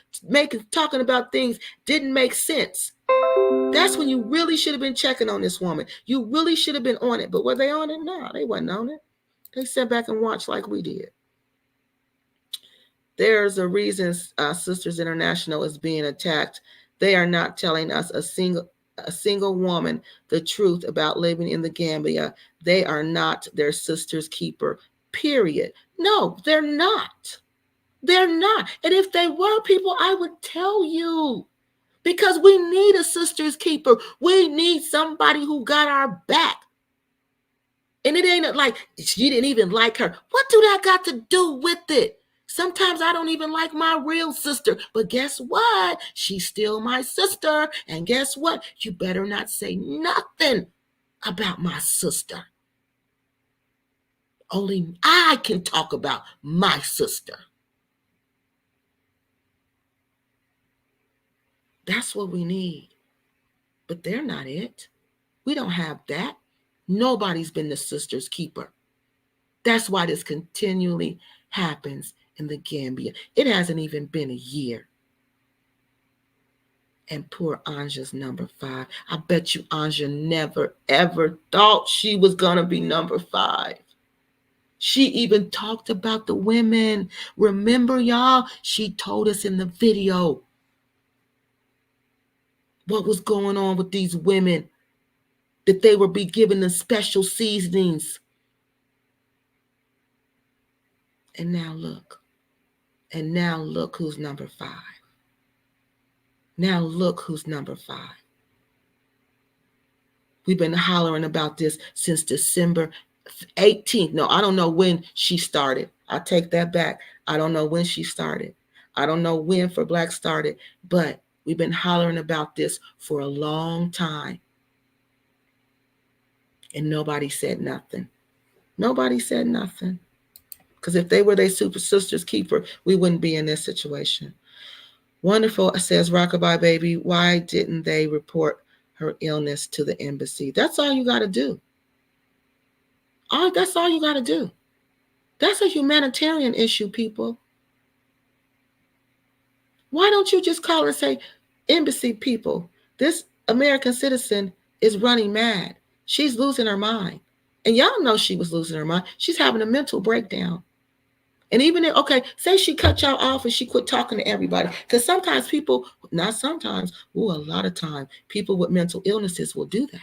talking about things didn't make sense, that's when you really should have been checking on this woman. You really should have been on it. But were they on it? No, they wasn't on it. They sat back and watched like we did. There's a reason Sisters International is being attacked. They are not telling us a single woman the truth about living in the Gambia. They are not their sister's keeper, period. No, they're not. They're not. And if they were, people, I would tell you. Because we need a sister's keeper. We need somebody who got our back. And it ain't like she didn't even like her. What do that got to do with it? Sometimes I don't even like my real sister. But guess what? She's still my sister. And guess what? You better not say nothing about my sister. Only I can talk about my sister. That's what we need. But they're not it. We don't have that. Nobody's been the sister's keeper. That's why this continually happens in the Gambia. It hasn't even been a year. And poor Anja's number 5. I bet you Anja never, ever thought she was going to be number 5. She even talked about the women. Remember, y'all? She told us in the video what was going on with these women, that they would be given the special seasonings. And now look. And now look who's number 5. Now look who's number 5. We've been hollering about this since December 18th. No, I don't know when she started. I take that back. I don't know when she started. I don't know when For Black started, but we've been hollering about this for a long time. And nobody said nothing. Nobody said nothing. Because if they were their super sister's keeper, we wouldn't be in this situation. Wonderful, says Rockabye Baby. Why didn't they report her illness to the embassy? That's all you got to do. That's all you got to do. That's a humanitarian issue, people. Why don't you just call and say, embassy people, this American citizen is running mad. She's losing her mind. And y'all know she was losing her mind. She's having a mental breakdown. And even if, okay, say she cut y'all off and she quit talking to everybody. Because sometimes people, not sometimes, a lot of time, people with mental illnesses will do that.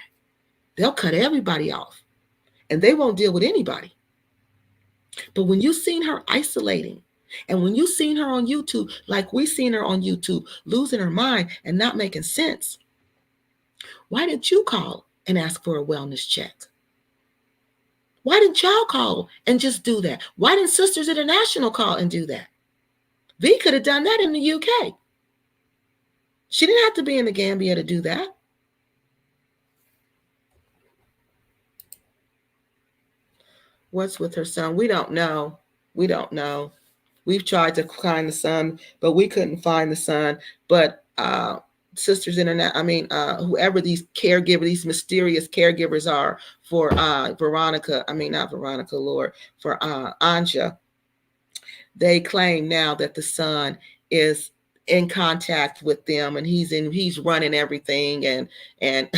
They'll cut everybody off. And they won't deal with anybody. But when you seen her isolating, and when you seen her on YouTube, like we seen her on YouTube, losing her mind and not making sense, why didn't you call and ask for a wellness check? Why didn't y'all call and just do that? Why didn't Sisters International call and do that? V could have done that in the UK. She didn't have to be in the Gambia to do that. What's with her son? We don't know. We don't know. We've tried to find the son, but we couldn't find the son. But Sisters Internet, whoever these caregivers, these mysterious caregivers are for Veronica, not Veronica, Lord, for Anja, they claim now that the son is in contact with them and he's running everything. And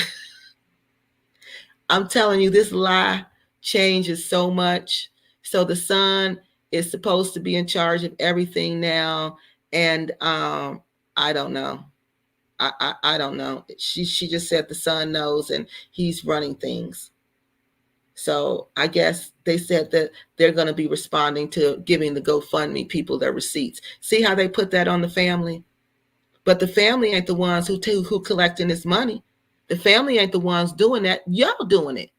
I'm telling you, this lie changes so much. So the son is supposed to be in charge of everything now. And I don't know. I don't know. She just said the son knows and he's running things. So I guess they said that they're going to be responding to giving the GoFundMe people their receipts. See how they put that on the family? But the family ain't the ones who collecting this money. The family ain't the ones doing that. Y'all doing it.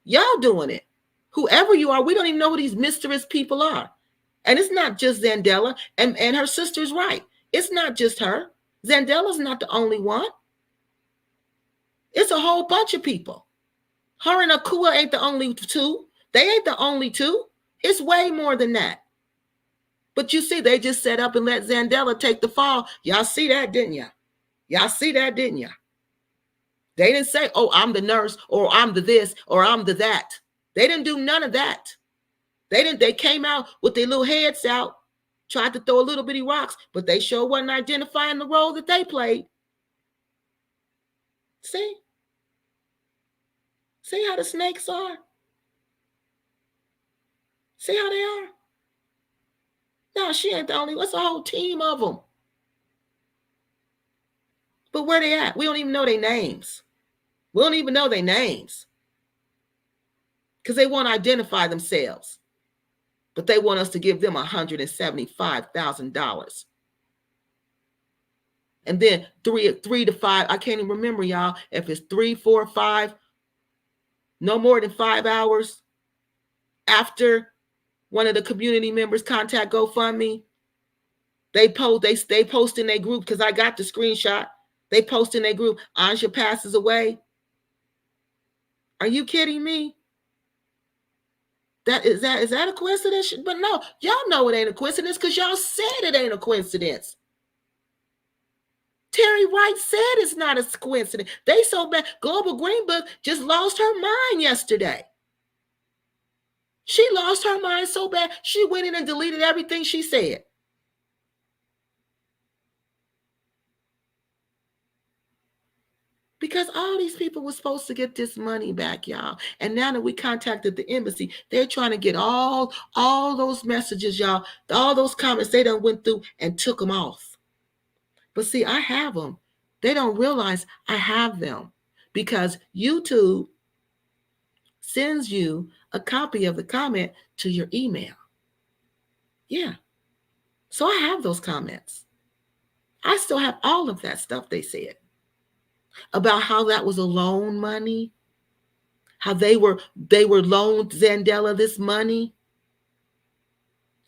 Y'all doing it. Whoever you are, we don't even know who these mysterious people are. And it's not just Zandela. And her sister's right. It's not just her. Zandela's not the only one. It's a whole bunch of people. Her and Akua ain't the only two. They ain't the only two. It's way more than that. But you see, they just set up and let Zandela take the fall. Y'all see that, didn't you? Y'all see that, didn't you? They didn't say, oh, I'm the nurse, or I'm the this, or I'm the that. They didn't do none of that. They came out with their little heads out, tried to throw a little bitty rocks, but they sure wasn't identifying the role that they played. See? See how the snakes are? See how they are? No, she ain't the only one. It's a whole team of them. But where they at? We don't even know their names. We don't even know their names. Because they want to identify themselves. But they want us to give them $175,000. And then three to five, I can't even remember, y'all, if it's 3, 4, 5, no more than 5 hours after one of the community members contact GoFundMe, they post in their group, because I got the screenshot. They post in their group, Anja passes away. Are you kidding me? Is that a coincidence? But no, y'all know it ain't a coincidence, because y'all said it ain't a coincidence. Terry White said it's not a coincidence. They so bad. Global Green Book just lost her mind yesterday. She lost her mind so bad, she went in and deleted everything she said. Because all these people were supposed to get this money back, y'all. And now that we contacted the embassy, they're trying to get all those messages, y'all, all those comments they done went through and took them off. But see, I have them. They don't realize I have them, because YouTube sends you a copy of the comment to your email. Yeah. So I have those comments. I still have all of that stuff they said about how that was a loan money, how they were loaned Zandela this money,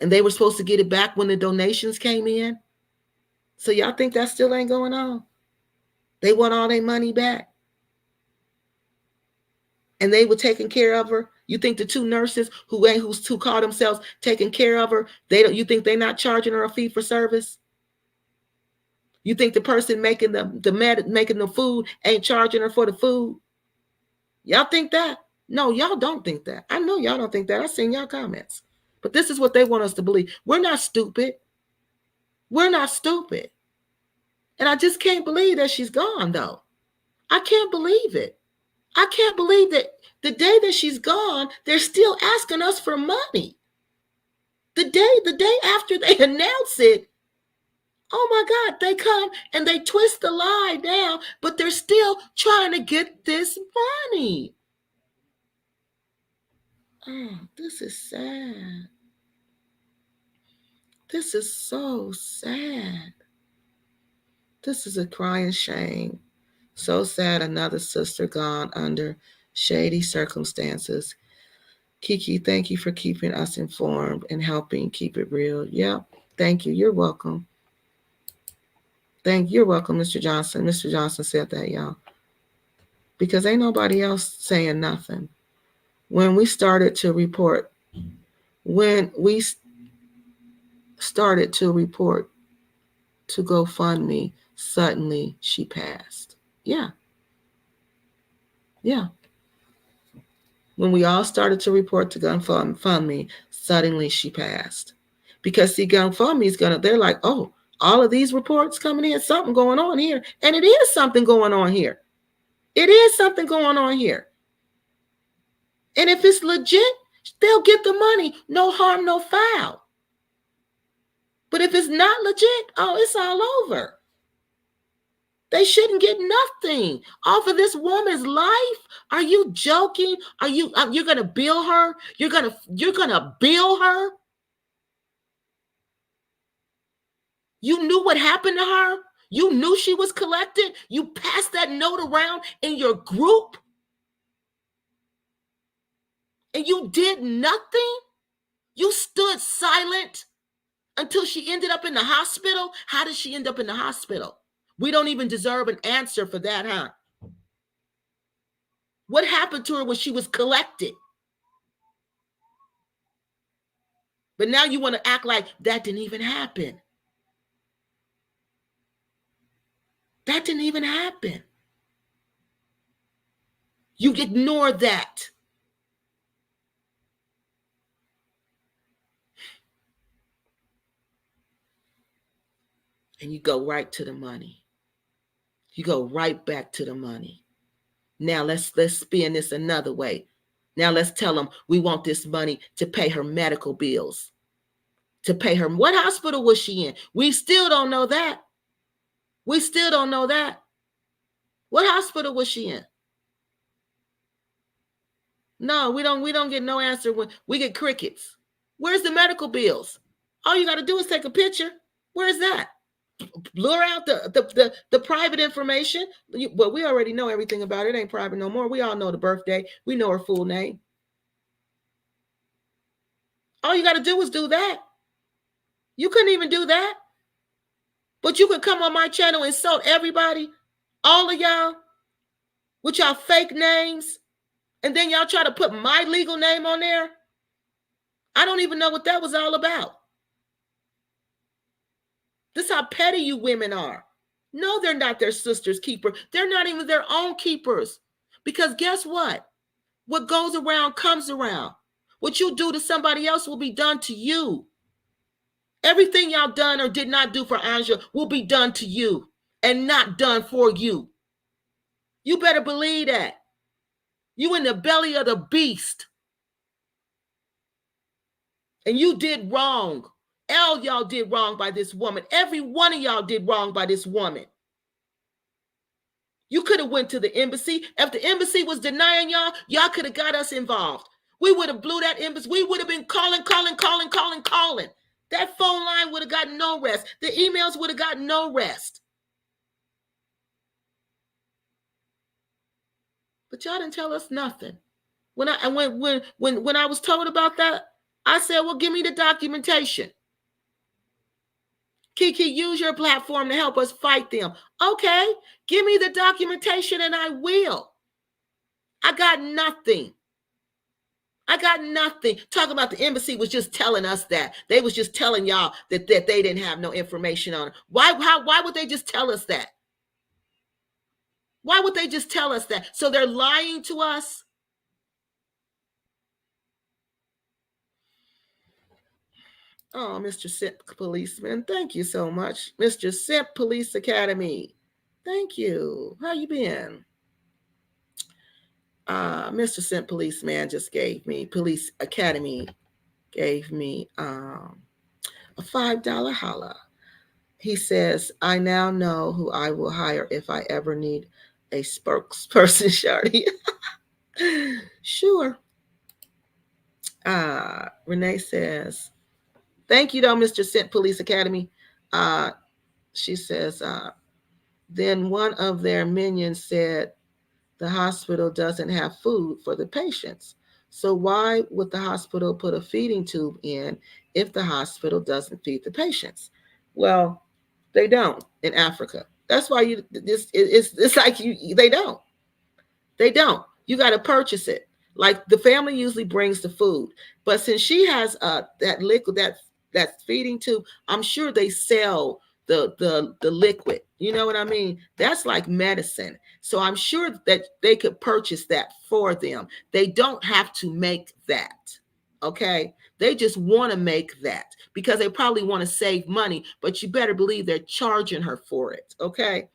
and they were supposed to get it back when the donations came in. So y'all think that still ain't going on? They want all their money back, and they were taking care of her. You think the 2 nurses who call themselves taking care of her, you think they're not charging her a fee for service? You think the person making the food ain't charging her for the food? Y'all think that? No, y'all don't think that. I know y'all don't think that. I've seen y'all comments. But this is what they want us to believe. We're not stupid. We're not stupid. And I just can't believe that she's gone, though. I can't believe it. I can't believe that the day that she's gone, they're still asking us for money. The day after they announce it, oh my God, they come and they twist the lie down, but they're still trying to get this money. Oh, this is sad. This is so sad. This is a crying shame. So sad, another sister gone under shady circumstances. Kiki, thank you for keeping us informed and helping keep it real. Yeah, thank you. You're welcome. You're welcome, Mr. Johnson. Mr. Johnson said that, y'all. Because ain't nobody else saying nothing. When we started to report to GoFundMe, suddenly she passed. Yeah. Yeah. When we all started to report to GoFundMe, suddenly she passed. Because see, GoFundMe is they're like, oh, all of these reports coming in, something going on here. And it is something going on here. It is something going on here. And if it's legit, they'll get the money. No harm, no foul. But if it's not legit, oh, it's all over. They shouldn't get nothing off of this woman's life. Are you joking? You're going to bill her? You're going to bill her? You knew what happened to her? You knew she was collected? You passed that note around in your group? And you did nothing? You stood silent until she ended up in the hospital? How did she end up in the hospital? We don't even deserve an answer for that, huh? What happened to her when she was collected? But now you want to act like that didn't even happen. That didn't even happen. You ignore that. And you go right to the money. You go right back to the money. Now let's spin this another way. Now let's tell them we want this money to pay her medical bills. To pay her. What hospital was she in? We still don't know that. We still don't know that. What hospital was she in? No, we don't get no answer when we get crickets. Where's the medical bills? All you got to do is take a picture. Where's that? blur out the private information. But we already know everything about it. It ain't private no more. We all know the birthday. We know her full name. All you got to do is do that. You couldn't even do that. But you could come on my channel and insult everybody, all of y'all, with y'all fake names, and then y'all try to put my legal name on there. I don't even know what that was all about. This is how petty you women are. No, they're not their sister's keeper. They're not even their own keepers. Because guess what? What goes around comes around. What you do to somebody else will be done to you. Everything y'all done or did not do for Anja will be done to you and not done for you. You better believe that. You in the belly of the beast. And you did wrong. All y'all did wrong by this woman. Every one of y'all did wrong by this woman. You could have went to the embassy. If the embassy was denying y'all, y'all could have got us involved. We would have blew that embassy. We would have been calling. That phone line would have gotten no rest. The emails would have gotten no rest. But y'all didn't tell us nothing. When I was told about that, I said, well, give me the documentation. Kiki, use your platform to help us fight them. Okay, give me the documentation and I will. I got nothing. Talking about the embassy was just telling us that. They was just telling y'all that they didn't have no information on it. Why would they just tell us that? Why would they just tell us that? So they're lying to us? Oh, Mr. Simp Policeman, thank you so much. Mr. Simp Police Academy, thank you. How you been? Mr. Simp Policeman just gave me, Police Academy gave me a $5 holla. He says, I now know who I will hire if I ever need a spokesperson, Shardy. Sure. Renee says, thank you, though, Mr. Simp Police Academy. She says, then one of their minions said the hospital doesn't have food for the patients. So why would the hospital put a feeding tube in if the hospital doesn't feed the patients? Well, they don't in Africa. That's why it's like they don't. They don't. You got to purchase it. Like the family usually brings the food, but since she has that liquid, that feeding tube, I'm sure they sell the liquid. You know what I mean? That's like medicine. So I'm sure that they could purchase that for them. They don't have to make that. Okay? They just want to make that because they probably want to save money, but you better believe they're charging her for it. Okay?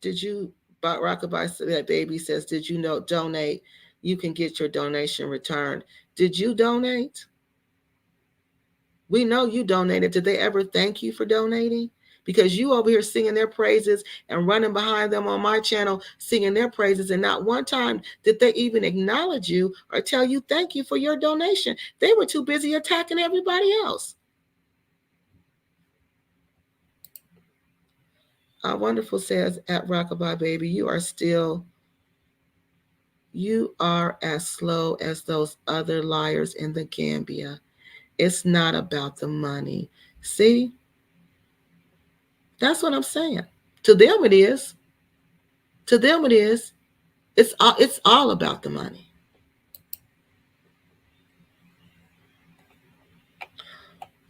Did you, Rockabye, that baby says, did you know donate? You can get your donation returned. Did you donate? We know you donated. Did they ever thank you for donating? Because you over here singing their praises and running behind them on my channel, singing their praises, and not one time did they even acknowledge you or tell you thank you for your donation. They were too busy attacking everybody else. Wonderful says, at Rockabye Baby, you are as slow as those other liars in the Gambia. It's not about the money. See? That's what I'm saying. To them it is. To them it is. It's all about the money.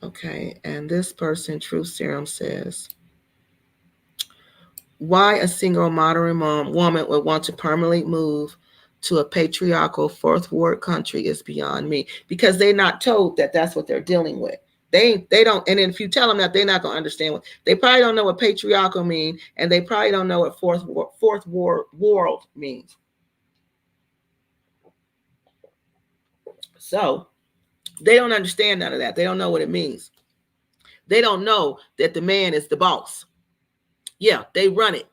Okay, and this person, Truth Serum, says, why a single modern woman would want to permanently move to a patriarchal fourth world country is beyond me, because they're not told that that's what they're dealing with. They don't, and if you tell them that, they're not going to understand what, they probably don't know what patriarchal means, and they probably don't know what fourth world means. So they don't understand none of that. They don't know what it means. They don't know that the man is the boss. Yeah, they run it.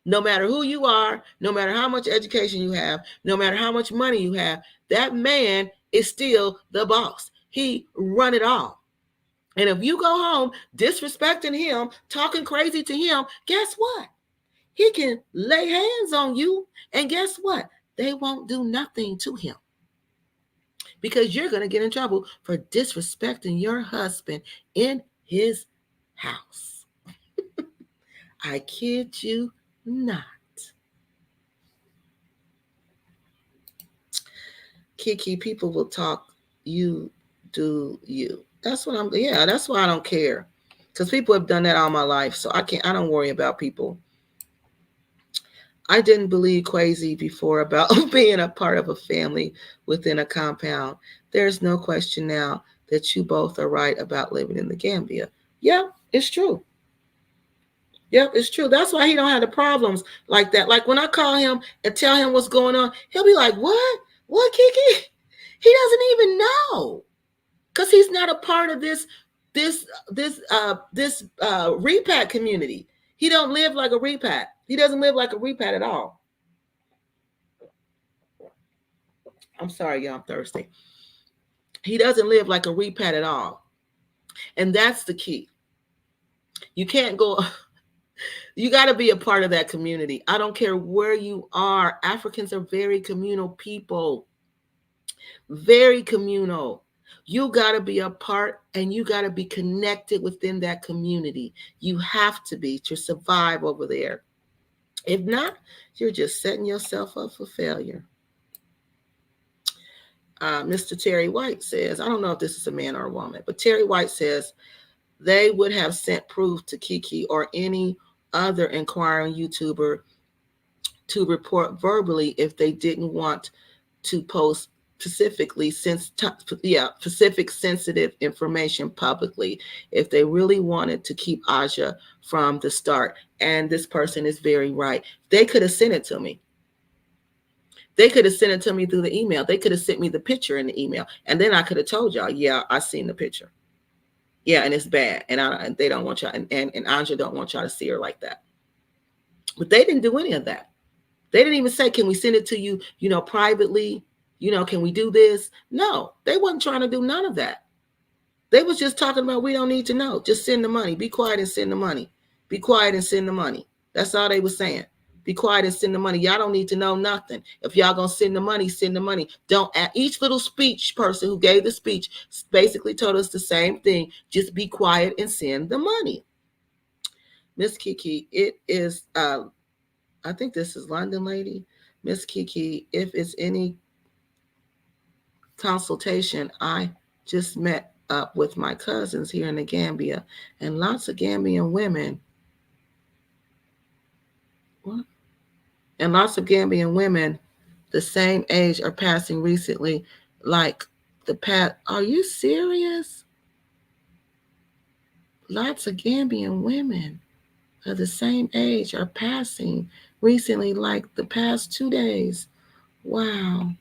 No matter who you are, no matter how much education you have, no matter how much money you have, that man is still the boss. He run it all. And if you go home disrespecting him, talking crazy to him, guess what? He can lay hands on you, and guess what? They won't do nothing to him because you're going to get in trouble for disrespecting your husband in his house. I kid you not. Kiki, people will talk, you do you. That's what I'm, yeah, that's why I don't care. Because people have done that all my life. So I don't worry about people. I didn't believe crazy before about being a part of a family within a compound. There's no question now that you both are right about living in the Gambia. Yeah, it's true. Yep, it's true. That's why he don't have the problems like that. Like when I call him and tell him what's going on, he'll be like, "What? What, Kiki?" He doesn't even know because he's not a part of this repat community. He don't live like a repat. He doesn't live like a repat at all. I'm sorry, y'all. I'm thirsty. He doesn't live like a repat at all, and that's the key. You can't go. You got to be a part of that community. I don't care where you are. Africans are very communal people. Very communal. You got to be a part and you got to be connected within that community. You have to be to survive over there. If not, you're just setting yourself up for failure. Mr. Terry White says, I don't know if this is a man or a woman, but Terry White says they would have sent proof to Kiki or any other inquiring YouTuber to report verbally if they didn't want to post specific sensitive information publicly, if they really wanted to keep Aja from the start. And this person is very right. They could have sent it to me. They could have sent it to me through the email. They could have sent me the picture in the email, and then I could have told y'all, yeah, I seen the picture. Yeah, and it's bad, and they don't want y'all, and Anja don't want y'all to see her like that. But they didn't do any of that. They didn't even say, can we send it to you, privately? Can we do this? No, they wasn't trying to do none of that. They was just talking about, we don't need to know. Just send the money. Be quiet and send the money. Be quiet and send the money. That's all they were saying. Be quiet and send the money. Y'all don't need to know nothing. If y'all gonna send the money, send the money. Don't, each little speech person who gave the speech basically told us the same thing. Just be quiet and send the money. Miss Kiki, it is, I think this is London lady. Miss Kiki, if it's any consultation, I just met up with my cousins here in the Gambia, and lots of Gambian women. What? And lots of Gambian women the same age are passing recently, like the past. Are you serious? Lots of Gambian women of the same age are passing recently, like the past 2 days. Wow.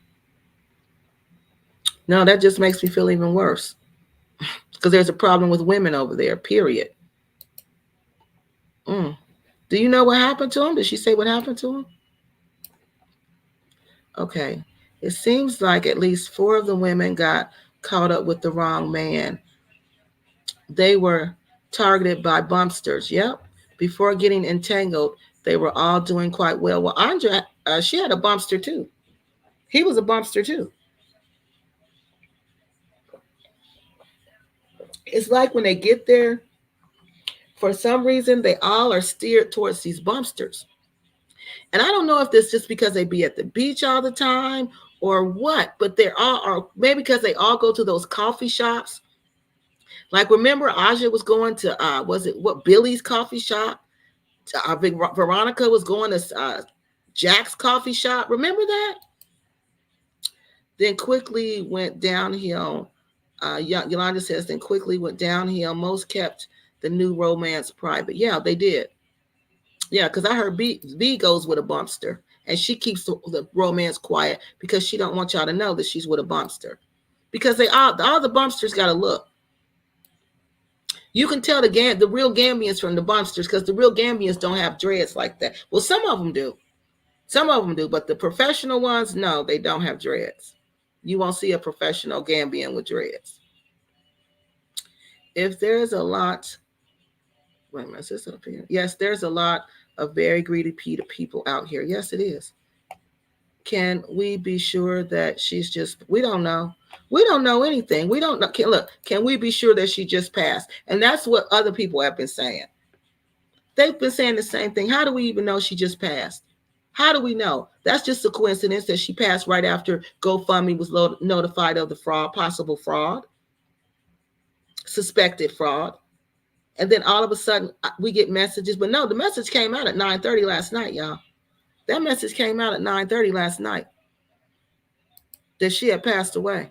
No, that just makes me feel even worse because there's a problem with women over there, period. Mm. Do you know what happened to him? Did she say what happened to him? Okay. It seems like at least 4 of the women got caught up with the wrong man. They were targeted by bumpsters. Yep. Before getting entangled, they were all doing quite well. Well, Andrea, she had a bumpster too. He was a bumpster too. It's like when they get there, for some reason, they all are steered towards these bumpsters. And I don't know if this just because they be at the beach all the time or what, but they all are, maybe because they all go to those coffee shops. Like, remember Aja was going to, was it what, Billy's coffee shop? Veronica was going to Jack's coffee shop. Remember that? Then quickly went downhill. Yolanda says, then quickly went downhill. Most kept the new romance private. Yeah, they did. Yeah, because I heard B goes with a bumpster, and she keeps the romance quiet because she don't want y'all to know that she's with a bumpster. Because they all the bumpsters got to look. You can tell the real Gambians from the bumpsters because the real Gambians don't have dreads like that. Well, some of them do. Some of them do, but the professional ones, no, they don't have dreads. You won't see a professional Gambian with dreads. if there's a lot, wait a minute, is this up here? Yes, there's a lot of very greedy people out here. Yes, it is. Can we be sure that she's just, we don't know. We don't know anything. We don't know. Look, can we be sure that she just passed? And that's what other people have been saying. They've been saying the same thing. How do we even know she just passed? How do we know? That's just a coincidence that she passed right after GoFundMe was notified of the fraud, possible fraud, suspected fraud. And then all of a sudden we get messages. But no, the message came out at 9:30 last night, y'all. That message came out at 9:30 last night that she had passed away.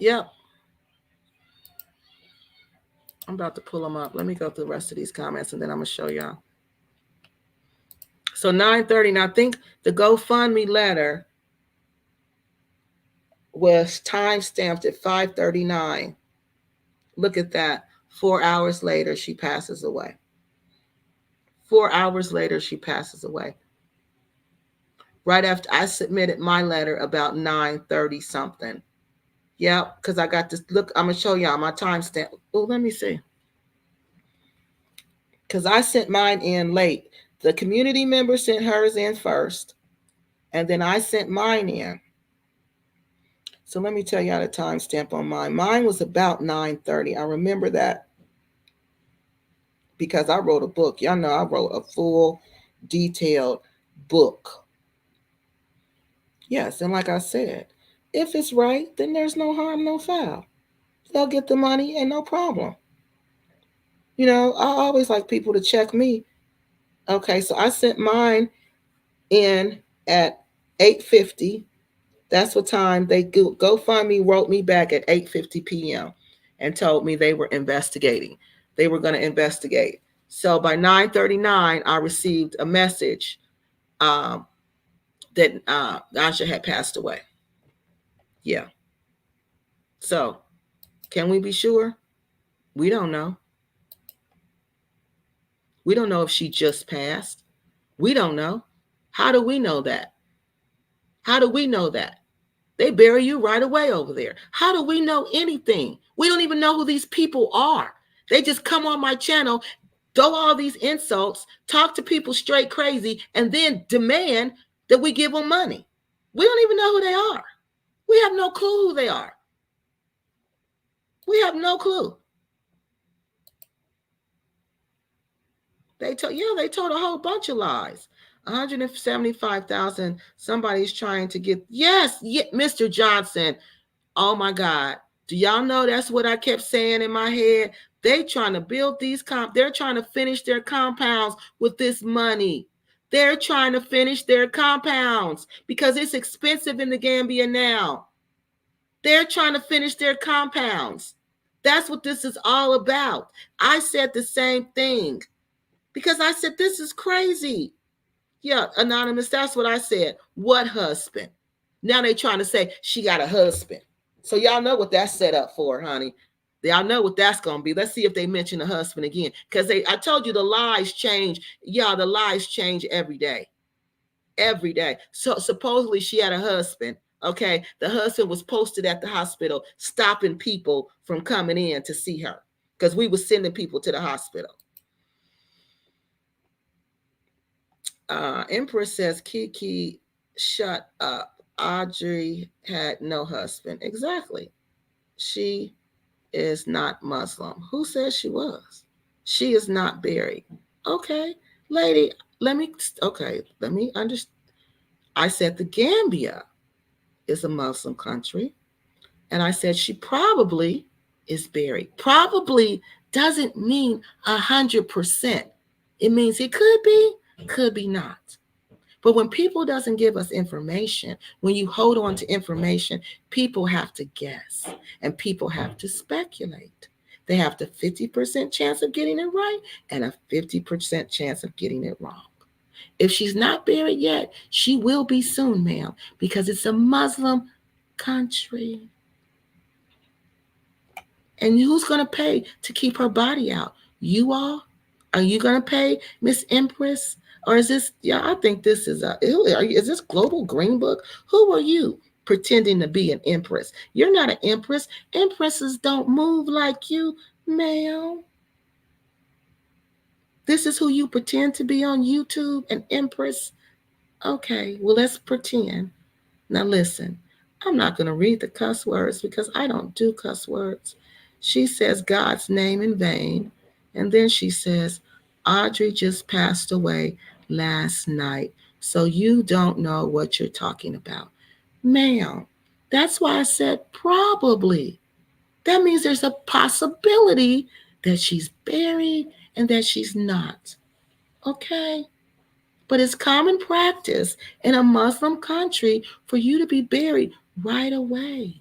Yep. I'm about to pull them up. Let me go through the rest of these comments and then I'm going to show y'all. So 9:30. Now I think the GoFundMe letter was time stamped at 5:39. Look at that. 4 hours later, she passes away. 4 hours later, she passes away. Right after I submitted my letter about 9:30 something. Yep, because I got this. Look, I'm going to show y'all my timestamp. Oh, let me see. Because I sent mine in late. The community member sent hers in first, and then I sent mine in. So let me tell y'all the timestamp on mine. Mine was about 9:30. I remember that because I wrote a book. Y'all know I wrote a full, detailed book. Yes, and like I said, if it's right, then there's no harm, no foul. They'll get the money and no problem. You know, I always like people to check me. Okay, so I sent mine in at 8:50. That's what time they GoFundMe wrote me back at 8:50 p.m. and told me they were investigating. They were going to investigate. So by 9:39, I received a message that Anja had passed away. Yeah. So can we be sure? We don't know. We don't know if she just passed. We don't know. How do we know that? How do we know that? They bury you right away over there. How do we know anything? We don't even know who these people are. They just come on my channel, throw all these insults, talk to people straight crazy, and then demand that we give them money. We don't even know who they are. We have no clue who they are. We have no clue. They told a whole bunch of lies. 175,000. Somebody's trying to get. Yes, Mr. Johnson. Oh my God. Do y'all know that's what I kept saying in my head? They trying to build these they're trying to finish their compounds with this money. They're trying to finish their compounds because it's expensive in the Gambia now. They're trying to finish their compounds. That's what this is all about. I said the same thing because I said, this is crazy. Yeah, Anonymous, that's what I said. What husband? Now they trying to say she got a husband. So y'all know what that's set up for, honey. Y'all know what that's going to be. Let's see if they mention the husband again. Because I told you the lies change. Yeah, the lies change every day. Every day. So supposedly she had a husband. Okay. The husband was posted at the hospital, stopping people from coming in to see her. Because we were sending people to the hospital. Empress says, Kiki, shut up. Audrey had no husband. Exactly. She is not Muslim. Who says she was? She is not buried. Okay, lady, let me understand. I said the Gambia is a Muslim country. And I said she probably is buried. Probably doesn't mean 100%. It means it could be not. But when people doesn't give us information, when you hold on to information, people have to guess and people have to speculate. They have the 50% chance of getting it right and a 50% chance of getting it wrong. If she's not buried yet, she will be soon, ma'am, because it's a Muslim country. And who's going to pay to keep her body out? You all? Are you going to pay, Miss Empress? Or is this, I think this is is this Global Green Book? Who are you pretending to be an empress. You're not an empress. Empresses don't move like you, ma'am. This is who you pretend to be on YouTube, an empress. Okay, well, let's pretend. Now, listen, I'm not going to read the cuss words because I don't do cuss words. She says God's name in vain. And then she says, Audrey just passed away last night. So you don't know what you're talking about. Ma'am, that's why I said probably. That means there's a possibility that she's buried and that she's not. Okay? But it's common practice in a Muslim country for you to be buried right away.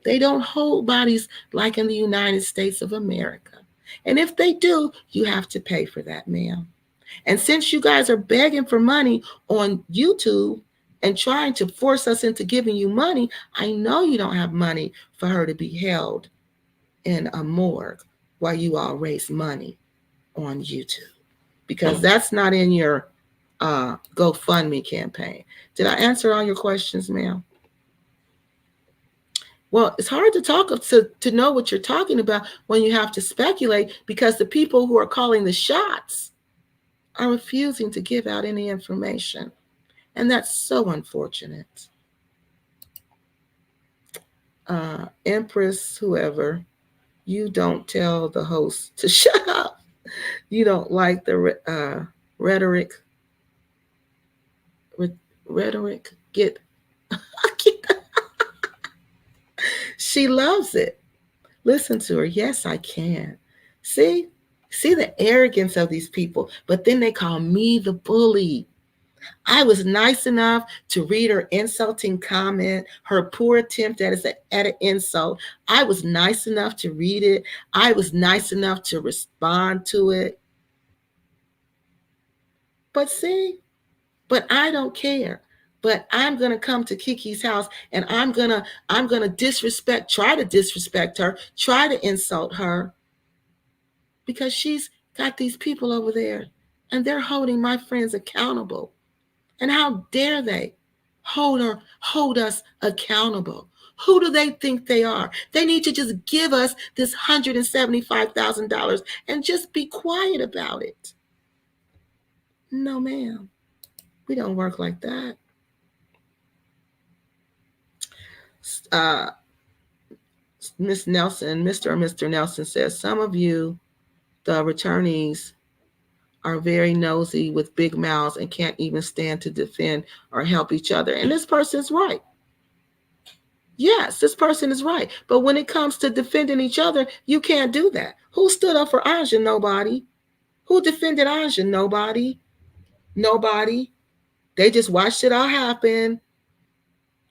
They don't hold bodies like in the United States of America. And if they do, you have to pay for that, ma'am. And since you guys are begging for money on YouTube and trying to force us into giving you money, I know you don't have money for her to be held in a morgue while you all raise money on YouTube, because that's not in your GoFundMe campaign. Did I answer all your questions, ma'am? Well, it's hard to to know what you're talking about when you have to speculate, because the people who are calling the shots are refusing to give out any information. And that's so unfortunate. Empress, whoever, you don't tell the host to shut up. You don't like the rhetoric. Rhetoric. Get. She loves it. Listen to her. Yes, I can. See? See the arrogance of these people. But then they call me the bully. I was nice enough to read her insulting comment, her poor attempt at an insult. I was nice enough to read it. I was nice enough to respond to it. But see, but I don't care. But I'm gonna come to Kiki's house and I'm gonna try to disrespect her, try to insult her, because she's got these people over there and they're holding my friends accountable. And how dare they hold us accountable? Who do they think they are? They need to just give us this $175,000 and just be quiet about it. No, ma'am. We don't work like that. Miss Nelson, Mr. Nelson says, some of you, the returnees, are very nosy with big mouths and can't even stand to defend or help each other. And this person's right. Yes, this person is right. But when it comes to defending each other, you can't do that. Who stood up for Anja? Nobody. Who defended Anja? Nobody. Nobody. They just watched it all happen.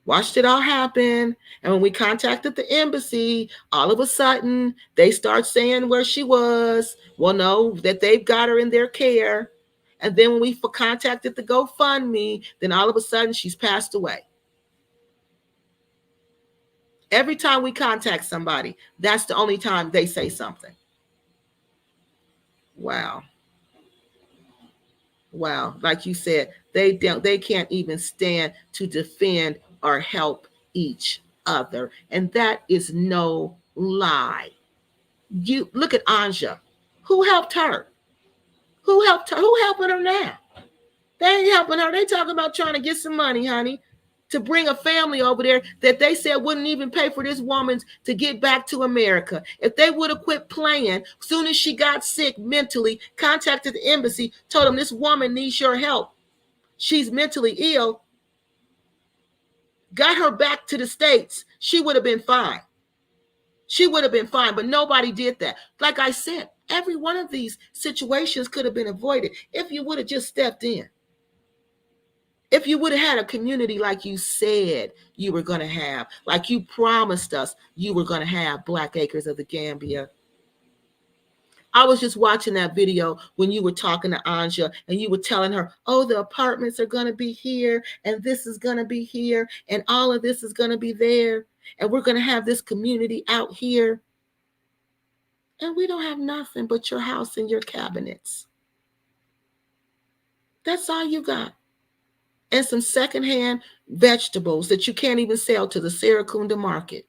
Watched it all happen. And when we contacted the embassy, all of a sudden, they start saying where she was. Well, no, that they've got her in their care. And then when we contacted the GoFundMe, then all of a sudden she's passed away. Every time we contact somebody, that's the only time they say something. Wow. Wow. Like you said, they can't even stand to defend or help each other. And that is no lie. You look at Anja. Who helped her? Who helped her? Who helping her now? They ain't helping her. They talking about trying to get some money, honey, to bring a family over there that they said wouldn't even pay for this woman to get back to America. If they would have quit playing, soon as she got sick mentally, contacted the embassy, told them this woman needs your help. She's mentally ill. Got her back to the States, she would have been fine. She would have been fine, but nobody did that. Like I said, every one of these situations could have been avoided if you would have just stepped in. If you would have had a community like you said you were going to have, like you promised us you were going to have, Black Acres of the Gambia. I was just watching that video when you were talking to Anja and you were telling her, oh, the apartments are going to be here and this is going to be here and all of this is going to be there and we're going to have this community out here. And we don't have nothing but your house and your cabinets. That's all you got. and some secondhand vegetables that you can't even sell to the Serakunda market.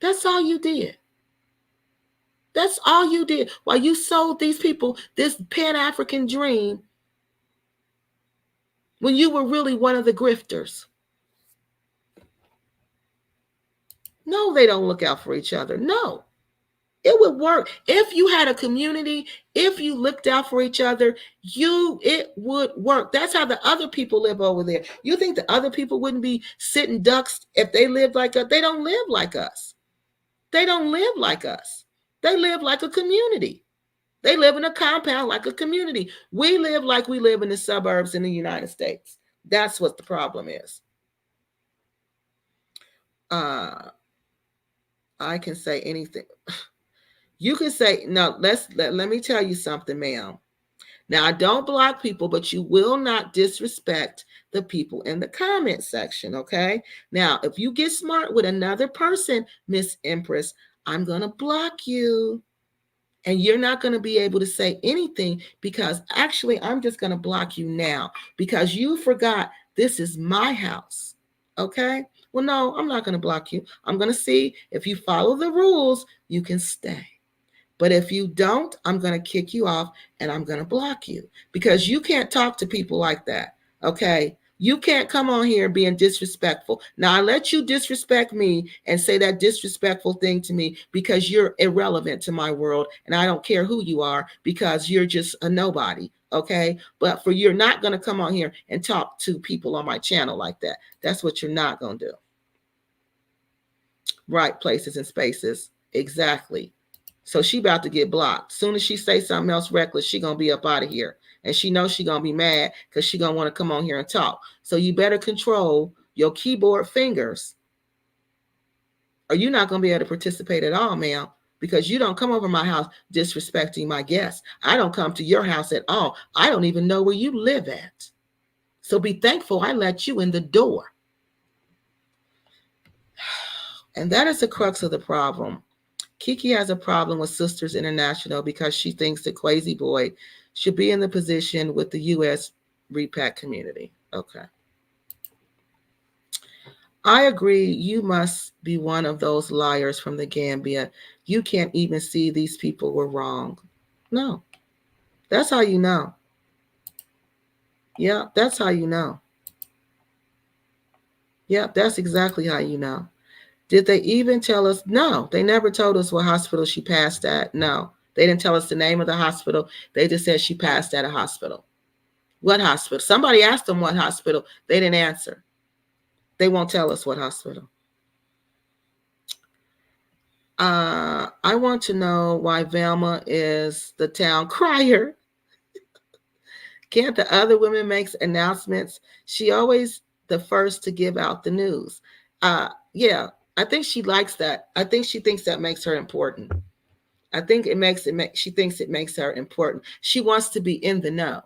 That's all you did. That's all you did. While you sold these people this Pan-African dream when you were really one of the grifters. No, they don't look out for each other. No. It would work if you had a community, if you looked out for each other, it would work. That's how the other people live over there. You think the other people wouldn't be sitting ducks if they lived like us? They don't live like us. They don't live like us. They live like a community. They live in a compound like a community. We live like we live in the suburbs in the United States. That's what the problem is. I can say anything. You can say, no, let me tell you something, ma'am. Now, I don't block people, but you will not disrespect the people in the comment section, okay? Now, if you get smart with another person, Miss Empress, I'm going to block you. And you're not going to be able to say anything because actually I'm just going to block you now because you forgot this is my house, okay? Well, no, I'm not going to block you. I'm going to see if you follow the rules, you can stay. But if you don't, I'm going to kick you off and I'm going to block you because you can't talk to people like that. Okay. You can't come on here being disrespectful. Now, I let you disrespect me and say that disrespectful thing to me because you're irrelevant to my world. And I don't care who you are because you're just a nobody. Okay. But you're not going to come on here and talk to people on my channel like that. That's what you're not going to do. Right places and spaces. Exactly. So she about to get blocked. Soon as she say something else reckless, she going to be up out of here. And she knows she going to be mad because she going to want to come on here and talk. So you better control your keyboard fingers or you're not going to be able to participate at all, ma'am, because you don't come over my house disrespecting my guests. I don't come to your house at all. I don't even know where you live at. So be thankful I let you in the door. And that is the crux of the problem. Kiki has a problem with Sisters International because she thinks that Crazy Boy should be in the position with the U.S. repack community. Okay. I agree. You must be one of those liars from the Gambia. You can't even see these people were wrong. No. That's how you know. Yeah, that's how you know. Yeah, that's exactly how you know. Did they even tell us? No, they never told us what hospital she passed at. No, they didn't tell us the name of the hospital. They just said she passed at a hospital. What hospital? Somebody asked them what hospital. They didn't answer. They won't tell us what hospital. I want to know why Velma is the town crier. Can't the other women make announcements? She always the first to give out the news. Yeah, I think she likes that. I think she thinks that makes her important. I think she thinks it makes her important. She wants to be in the know.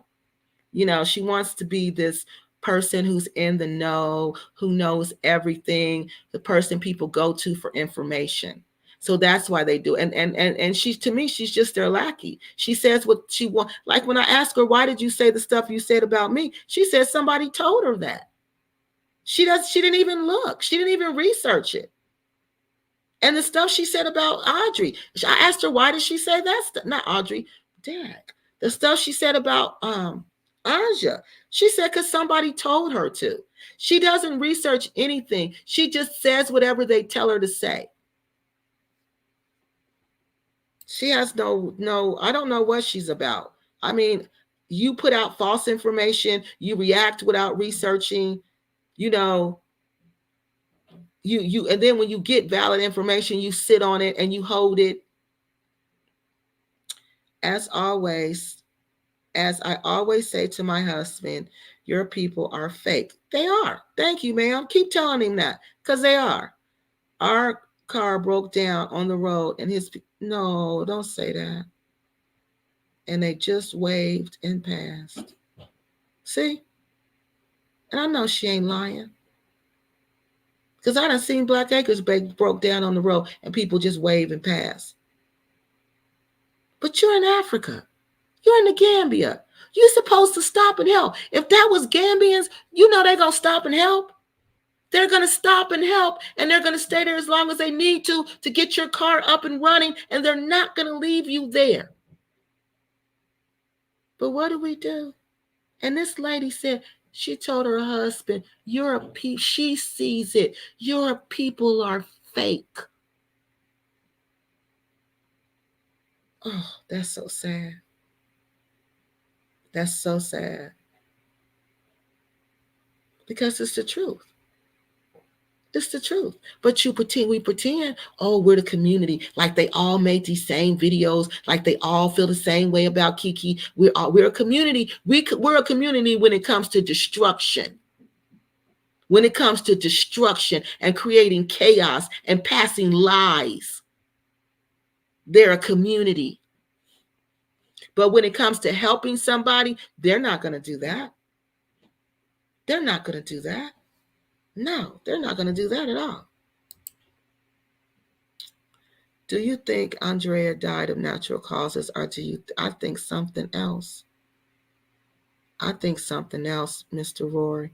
You know, she wants to be this person who's in the know, who knows everything, the person people go to for information. So that's why they do. And she's, to me, she's just their lackey. She says what she wants. Like when I ask her, why did you say the stuff you said about me? She says somebody told her that. She didn't even look. She didn't even research it. And the stuff she said about Audrey, I asked her, why did she say that stuff? Not Audrey, Dad. The stuff she said about Anja, she said because somebody told her to. She doesn't research anything. She just says whatever they tell her to say. She has no, I don't know what she's about. I mean, you put out false information, you react without researching, you know, you and then when you get valid information, you sit on it and you hold it. As always, as I always say to my husband, your people are fake. They are. Thank you, ma'am. Keep telling him that because they are. Our car broke down on the road and no, don't say that. And they just waved and passed. See? And I know she ain't lying. Because I done seen Black Acres broke down on the road and people just wave and pass. But you're in Africa. You're in the Gambia. You're supposed to stop and help. If that was Gambians, they're going to stop and help. They're going to stop and help, and they're going to stay there as long as they need to get your car up and running, and they're not going to leave you there. But what do? And this lady said, she told her husband, she sees it. Your people are fake. Oh, that's so sad. That's so sad. Because it's the truth. It's the truth. But we pretend, oh, we're the community. Like they all made these same videos. Like they all feel the same way about Kiki. We're a community. We're a community when it comes to destruction. When it comes to destruction and creating chaos and passing lies. They're a community. But when it comes to helping somebody, they're not going to do that. They're not going to do that. No, they're not going to do that at all. Do you think Andrea died of natural causes, or I think something else. I think something else, Mr. Rory.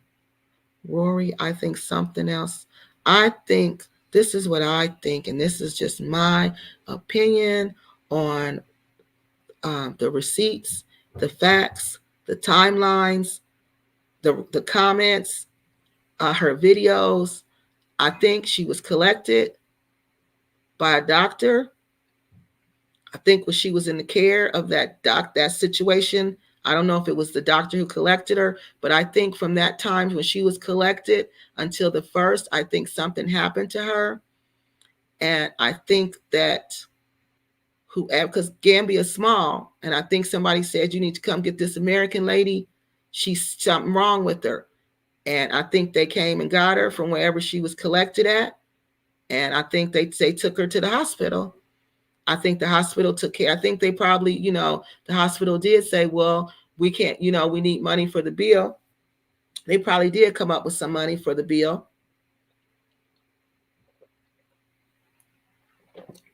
Rory, I think something else. I think this is what I think, and this is just my opinion on the receipts, the facts, the timelines, the comments, her videos. I think she was collected by a doctor. I think when she was in the care of that situation, I don't know if it was the doctor who collected her, but I think from that time when she was collected until the first, I think something happened to her. And I think that whoever, because Gambia is small, and I think somebody said, you need to come get this American lady. She's something wrong with her. And I think they came and got her from wherever she was collected at. And I think they took her to the hospital. I think the hospital took care. I think they probably, the hospital did say, well, we can't, we need money for the bill. They probably did come up with some money for the bill.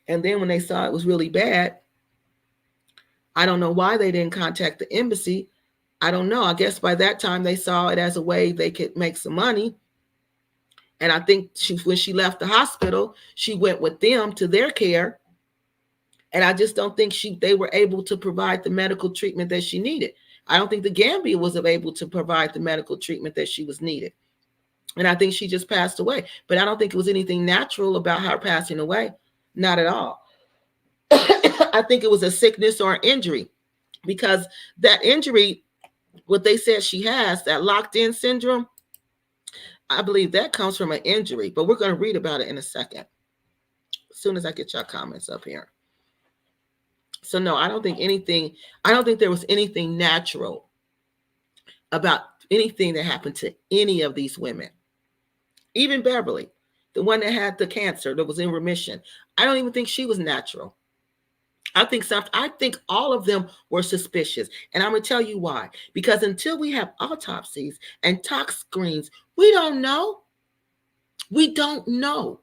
And then when they saw it was really bad, I don't know why they didn't contact the embassy. I don't know. I guess by that time they saw it as a way they could make some money. And I think when she left the hospital, she went with them to their care. And I just don't think they were able to provide the medical treatment that she needed. I don't think the Gambia was able to provide the medical treatment that she was needed. And I think she just passed away. But I don't think it was anything natural about her passing away. Not at all. I think it was a sickness or an injury, because that injury, what they said she has, that locked-in syndrome, I believe that comes from an injury. But we're going to read about it in a second, as soon as I get your comments up here. So no, I don't think there was anything natural about anything that happened to any of these women. Even Beverly, the one that had the cancer that was in remission, I don't even think she was natural. I think all of them were suspicious. And I'm going to tell you why. Because until we have autopsies and tox screens, we don't know. We don't know.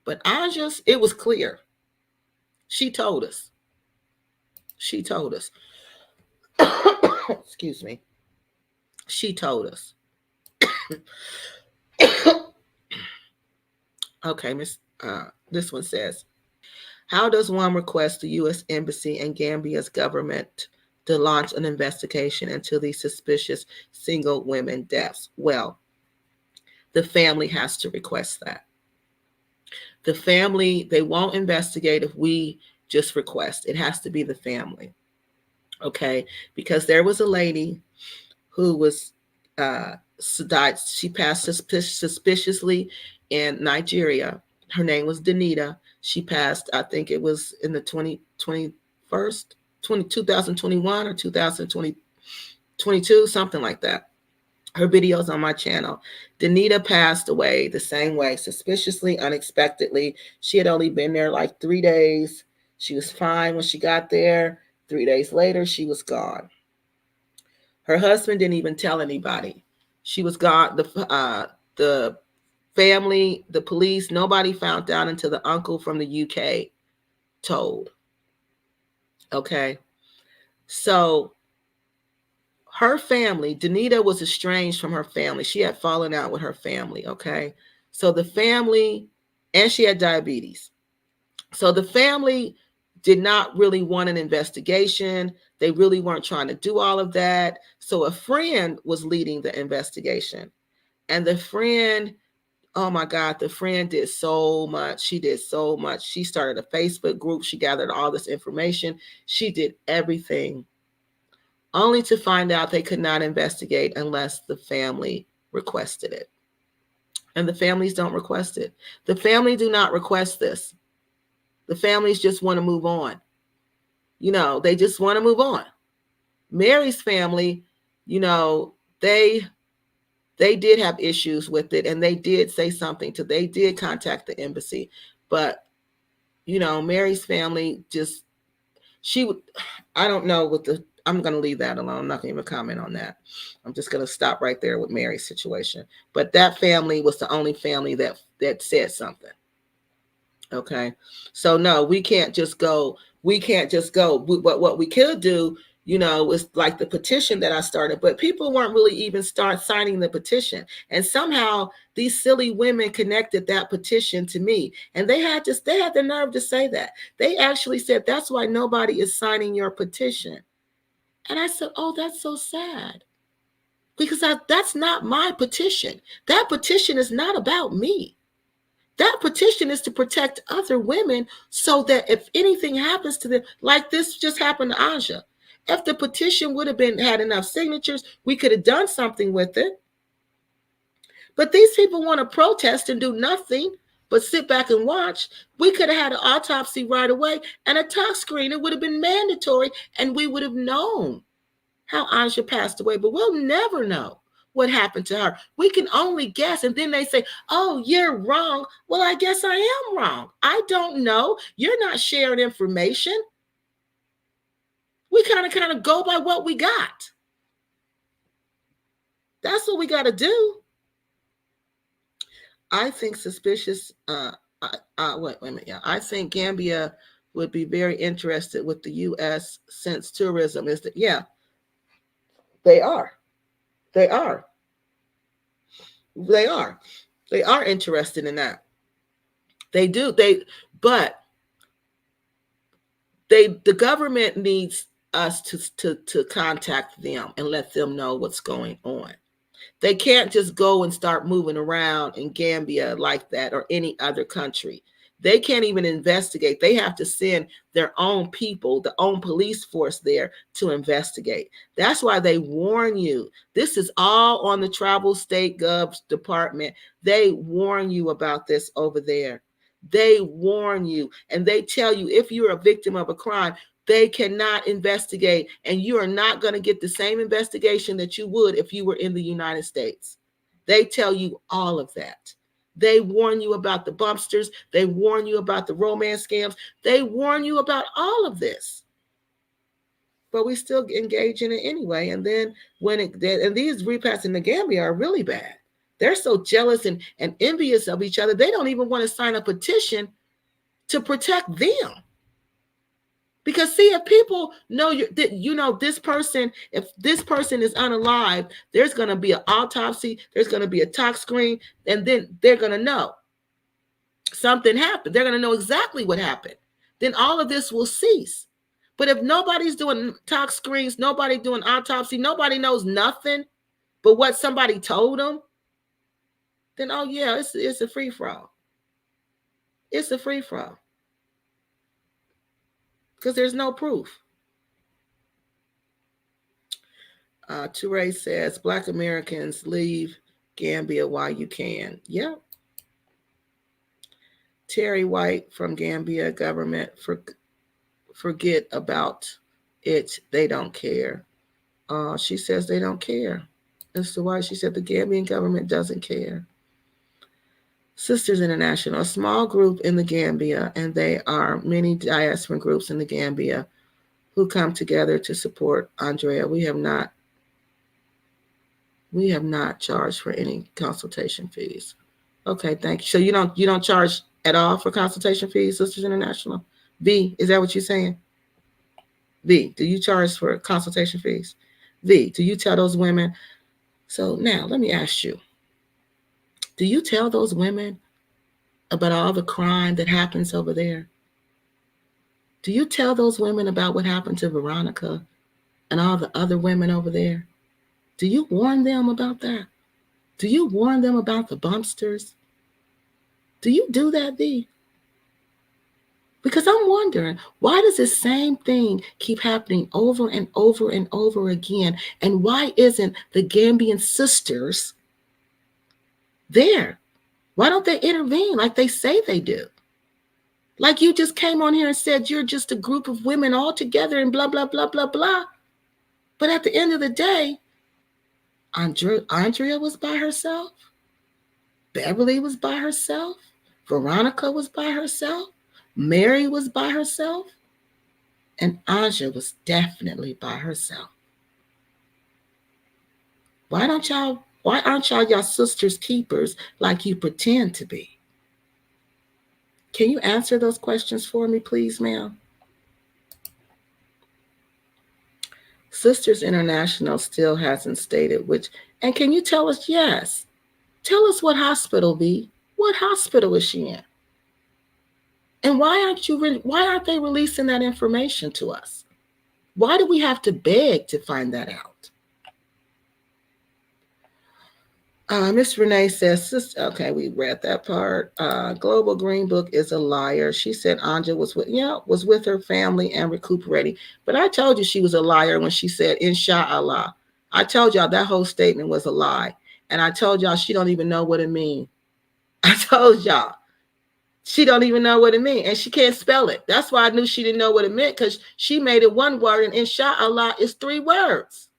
But Anja's, it was clear. She told us. She told us. Excuse me. She told us. Okay, this one says, how does one request the U.S. Embassy and Gambia's government to launch an investigation into these suspicious single women deaths? Well, the family has to request that. The family, they won't investigate if we just request. It has to be the family. Okay? Because there was a lady who was died. She passed suspiciously in Nigeria. Her name was Danita. She passed, I think it was in the 2021 or 2022, something like that. Her video's on my channel. Danita passed away the same way, suspiciously, unexpectedly. She had only been there like 3 days. She was fine when she got there. 3 days later, she was gone. Her husband didn't even tell anybody. She was gone. The family, the police, nobody found out until the uncle from the UK told. Okay. So her family, Danita was estranged from her family. She had fallen out with her family, okay? So the family, and she had diabetes. So the family did not really want an investigation. They really weren't trying to do all of that. So a friend was leading the investigation. And the friend, oh my God, the friend did so much. She did so much. She started a Facebook group. She gathered all this information. She did everything, only to find out they could not investigate unless the family requested it. And the families don't request it. The family do not request this. The families just want to move on. They just want to move on. Mary's family, they did have issues with it, and they did say something they did contact the embassy. But, Mary's family just, I don't know I'm going to leave that alone. I'm not going to even comment on that. I'm just going to stop right there with Mary's situation. But that family was the only family that said something. Okay. So no, we can't just go. What we could do, is like the petition that I started, but people weren't really even start signing the petition. And somehow these silly women connected that petition to me. And they had the nerve to say that. They actually said, that's why nobody is signing your petition. And I said, oh, that's so sad. Because that's not my petition. That petition is not about me. That petition is to protect other women so that if anything happens to them, like this just happened to Anja, if the petition would have had enough signatures, we could have done something with it. But these people want to protest and do nothing but sit back and watch. We could have had an autopsy right away and a tox screen. It would have been mandatory, and we would have known how Anja passed away. But we'll never know what happened to her. We can only guess. And then they say, oh, you're wrong. Well, I guess I am wrong. I don't know. You're not sharing information. We kind of go by what we got. That's what we got to do. I think suspicious. Wait a minute. Yeah, I think Gambia would be very interested with the U.S. since tourism is yeah, they are. They are. They are. They are interested in that. They do. But the government needs us to contact them and let them know what's going on. They can't just go and start moving around in Gambia like that or any other country. They can't even investigate. They have to send their own people, the own police force there to investigate. That's why they warn you. This is all on the Travel State Gov's department. They warn you about this over there. They warn you, and they tell you if you're a victim of a crime, they cannot investigate, and you are not going to get the same investigation that you would if you were in the United States. They tell you all of that. They warn you about the bumpsters. They warn you about the romance scams. They warn you about all of this. But we still engage in it anyway. And then and these repats in the Gambia are really bad. They're so jealous and envious of each other. They don't even want to sign a petition to protect them. Because see, if people know this person, if this person is unalive, there's going to be an autopsy, there's going to be a tox screen, and then they're going to know something happened. They're going to know exactly what happened. Then all of this will cease. But if nobody's doing tox screens, nobody doing autopsy, nobody knows nothing but what somebody told them, then oh yeah, it's a free-for-all. It's a free-for-all. Because there's no proof. Toure says, Black Americans leave Gambia while you can. Yep. Terry White from Gambia government, forget about it. They don't care. She says they don't care. As to why she said the Gambian government doesn't care. Sisters International, a small group in the Gambia, and they are many diaspora groups in the Gambia who come together to support Andrea. We have not charged for any consultation fees. Okay, thank you. So you don't charge at all for consultation fees, Sisters International? V, is that what you're saying? V, do you charge for consultation fees? V, do you tell those women? So now let me ask you, do you tell those women about all the crime that happens over there? Do you tell those women about what happened to Veronica and all the other women over there? Do you warn them about that? Do you warn them about the bumpsters? Do you do that, V? Because I'm wondering, why does the same thing keep happening over and over and over again? And why isn't the Gambian sisters there? Why don't they intervene like they say they do? Like you just came on here and said you're just a group of women all together and blah, blah, blah, blah, blah. But at the end of the day, Andrea was by herself. Beverly was by herself. Veronica was by herself. Mary was by herself. And Anja was definitely by herself. Why aren't y'all sisters keepers like you pretend to be? Can you answer those questions for me, please, ma'am? Sisters International still hasn't stated which. And can you tell us? Yes. Tell us what hospital, B. What hospital is she in? And why aren't they releasing that information to us? Why do we have to beg to find that out? Miss Renee says, okay, we read that part. Global Green Book is a liar. She said Anja was with her family and recuperating. But I told you she was a liar when she said, Inshallah. I told y'all that whole statement was a lie. And I told y'all she don't even know what it means. I told y'all. She don't even know what it means. And she can't spell it. That's why I knew she didn't know what it meant, because she made it one word, and Inshallah is 3 words.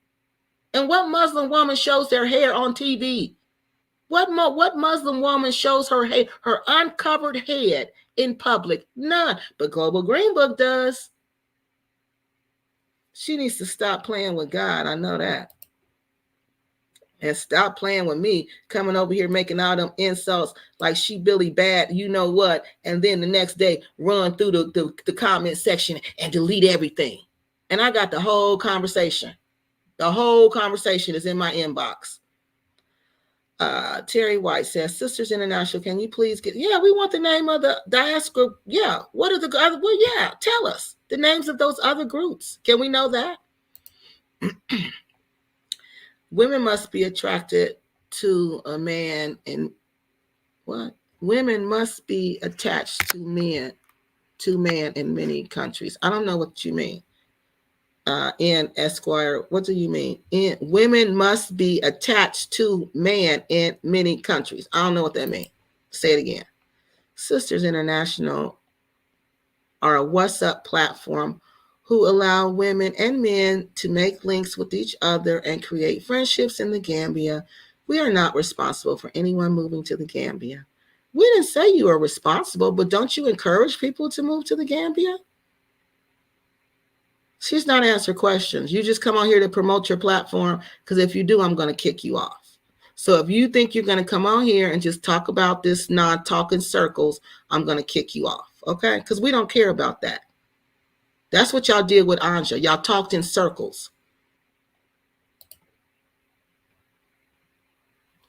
And what Muslim woman shows their hair on TV? What Muslim woman shows her uncovered head in public? None. But Global Green Book does. She needs to stop playing with God. I know that. And stop playing with me, coming over here making all them insults like she Billy Bad, you know what, and then the next day run through the comment section and delete everything. And I got the whole conversation. The whole conversation is in my inbox. Terry White says, Sisters International, can you please we want the name of the diaspora. Yeah. What are the other? Well, yeah, tell us the names of those other groups. Can we know that? Women must be attracted to a man in what? Women must be attached to man in many countries. I don't know what you mean. In Esquire, what do you mean? Women must be attached to man in many countries. I don't know what that means. Say it again. Sisters International are a WhatsApp platform who allow women and men to make links with each other and create friendships in the Gambia. We are not responsible for anyone moving to the Gambia. We didn't say you are responsible, but don't you encourage people to move to the Gambia? She's not answering questions. You just come on here to promote your platform, because if you do, I'm going to kick you off. So if you think you're going to come on here and just talk about this non-talking circles, I'm going to kick you off, okay? Because we don't care about that. That's what y'all did with Anja. Y'all talked in circles.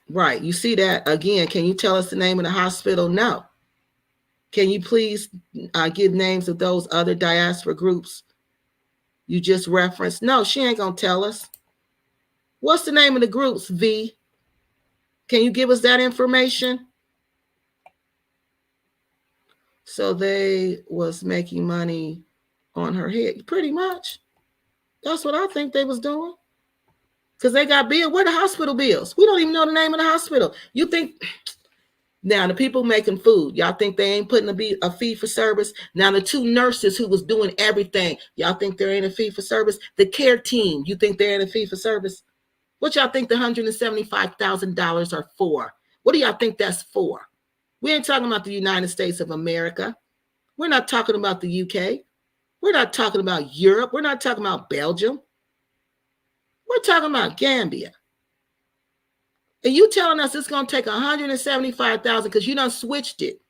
Right. You see that? Again, can you tell us the name of the hospital? No. Can you please give names of those other diaspora groups you just referenced? No, she ain't going to tell us. What's the name of the groups, V? Can you give us that information? So they was making money on her head. Pretty much. That's what I think they was doing. Because they got bills. Where the hospital bills? We don't even know the name of the hospital. You think... Now, the people making food, y'all think they ain't putting a fee for service? Now, the 2 nurses who was doing everything, y'all think there ain't a fee for service? The care team, you think they're in a fee for service? What y'all think the $175,000 are for? What do y'all think that's for? We ain't talking about the United States of America. We're not talking about the UK. We're not talking about Europe. We're not talking about Belgium. We're talking about Gambia. And you telling us it's going to take $175,000 because you done switched it.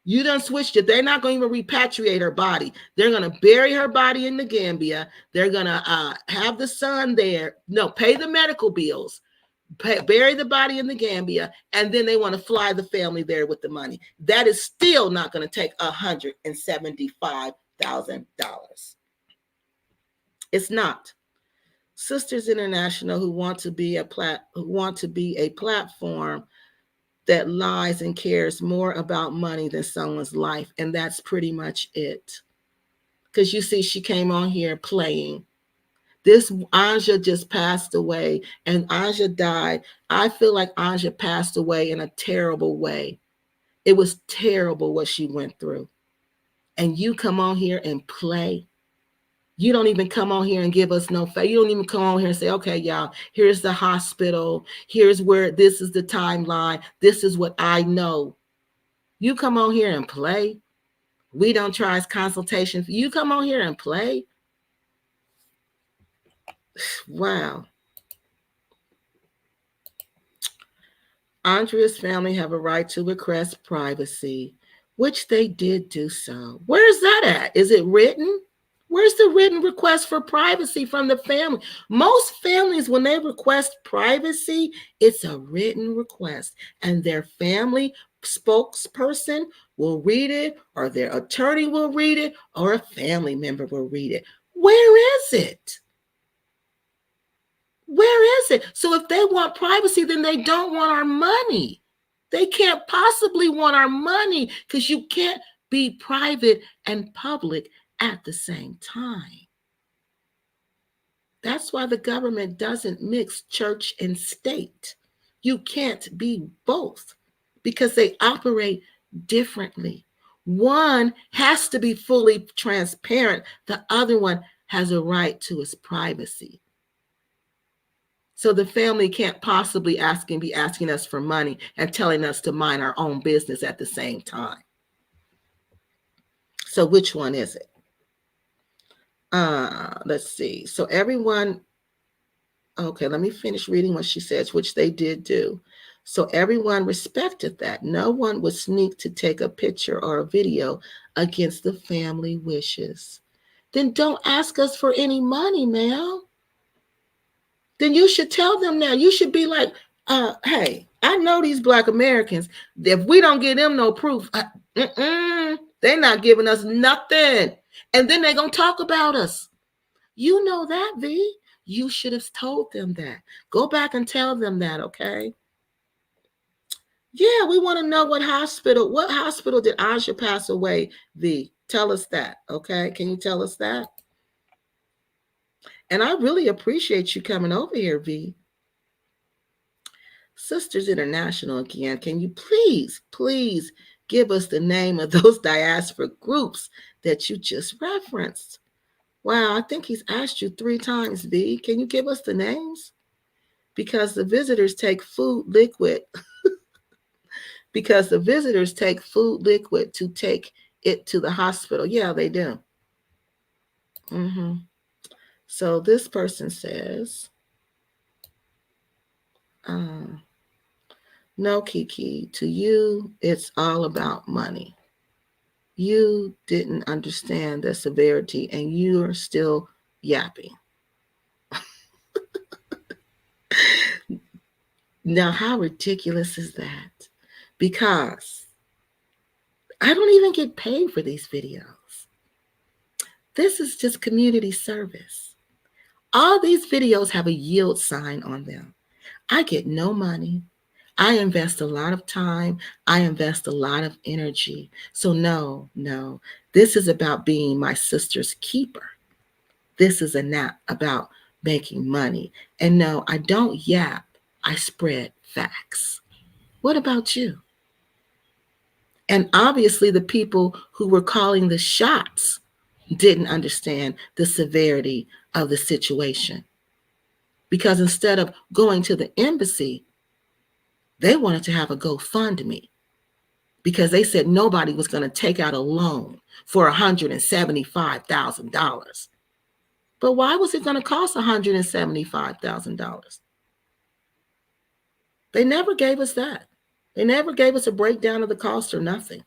You done switched it. They're not going to even repatriate her body. They're going to bury her body in the Gambia. They're going to have the son there. No, pay the medical bills, bury the body in the Gambia, and then they want to fly the family there with the money. That is still not going to take $175,000. It's not. Sisters International, who want to be a platform that lies and cares more about money than someone's life. And that's pretty much it. Because you see, she came on here playing. This Anja just passed away, and Anja died. I feel like Anja passed away in a terrible way. It was terrible what she went through. And you come on here and play. You don't even come on here and give us no faith. You don't even come on here and say, okay, y'all, here's the hospital. Here's where this is the timeline. This is what I know. You come on here and play. We don't try as consultation. You come on here and play. Wow. Andrea's family have a right to request privacy, which they did do so. Where's that at? Is it written? Where's the written request for privacy from the family? Most families, when they request privacy, it's a written request, and their family spokesperson will read it, or their attorney will read it, or a family member will read it. Where is it? Where is it? So if they want privacy, then they don't want our money. They can't possibly want our money, because you can't be private and public at the same time. That's why the government doesn't mix church and state. You can't be both, because they operate differently. One has to be fully transparent. The other one has a right to its privacy. So the family can't possibly be asking us for money and telling us to mind our own business at the same time. So which one is it? Let's see. So everyone, okay, let me finish reading what she says, which they did do. So everyone respected that. No one would sneak to take a picture or a video against the family wishes. Then don't ask us for any money, ma'am. Then you should tell them now. You should be like, hey, I know these Black Americans. If we don't give them no proof, they're not giving us nothing. And then they're going to talk about us. You know that, V. You should have told them that. Go back and tell them that, okay? Yeah, we want to know what hospital did Anja pass away, V? Tell us that, okay? Can you tell us that? And I really appreciate you coming over here, V. Sisters International again, can you please give us the name of those diaspora groups that you just referenced? Wow, I think he's asked you 3 times, V. Can you give us the names? Because the visitors take food liquid. Because the visitors take food liquid to take it to the hospital. Yeah, they do. So this person says, no, Kiki, to you, it's all about money. You didn't understand the severity and you're still yapping. Now, how ridiculous is that? Because I don't even get paid for these videos. This is just community service. All these videos have a yield sign on them. I get no money. I invest a lot of time. I invest a lot of energy. So no, this is about being my sister's keeper. This is not about making money. And no, I don't yap. I spread facts. What about you? And obviously the people who were calling the shots didn't understand the severity of the situation. Because instead of going to the embassy, they wanted to have a GoFundMe, because they said nobody was going to take out a loan for $175,000. But why was it going to cost $175,000? They never gave us that. They never gave us a breakdown of the cost or nothing.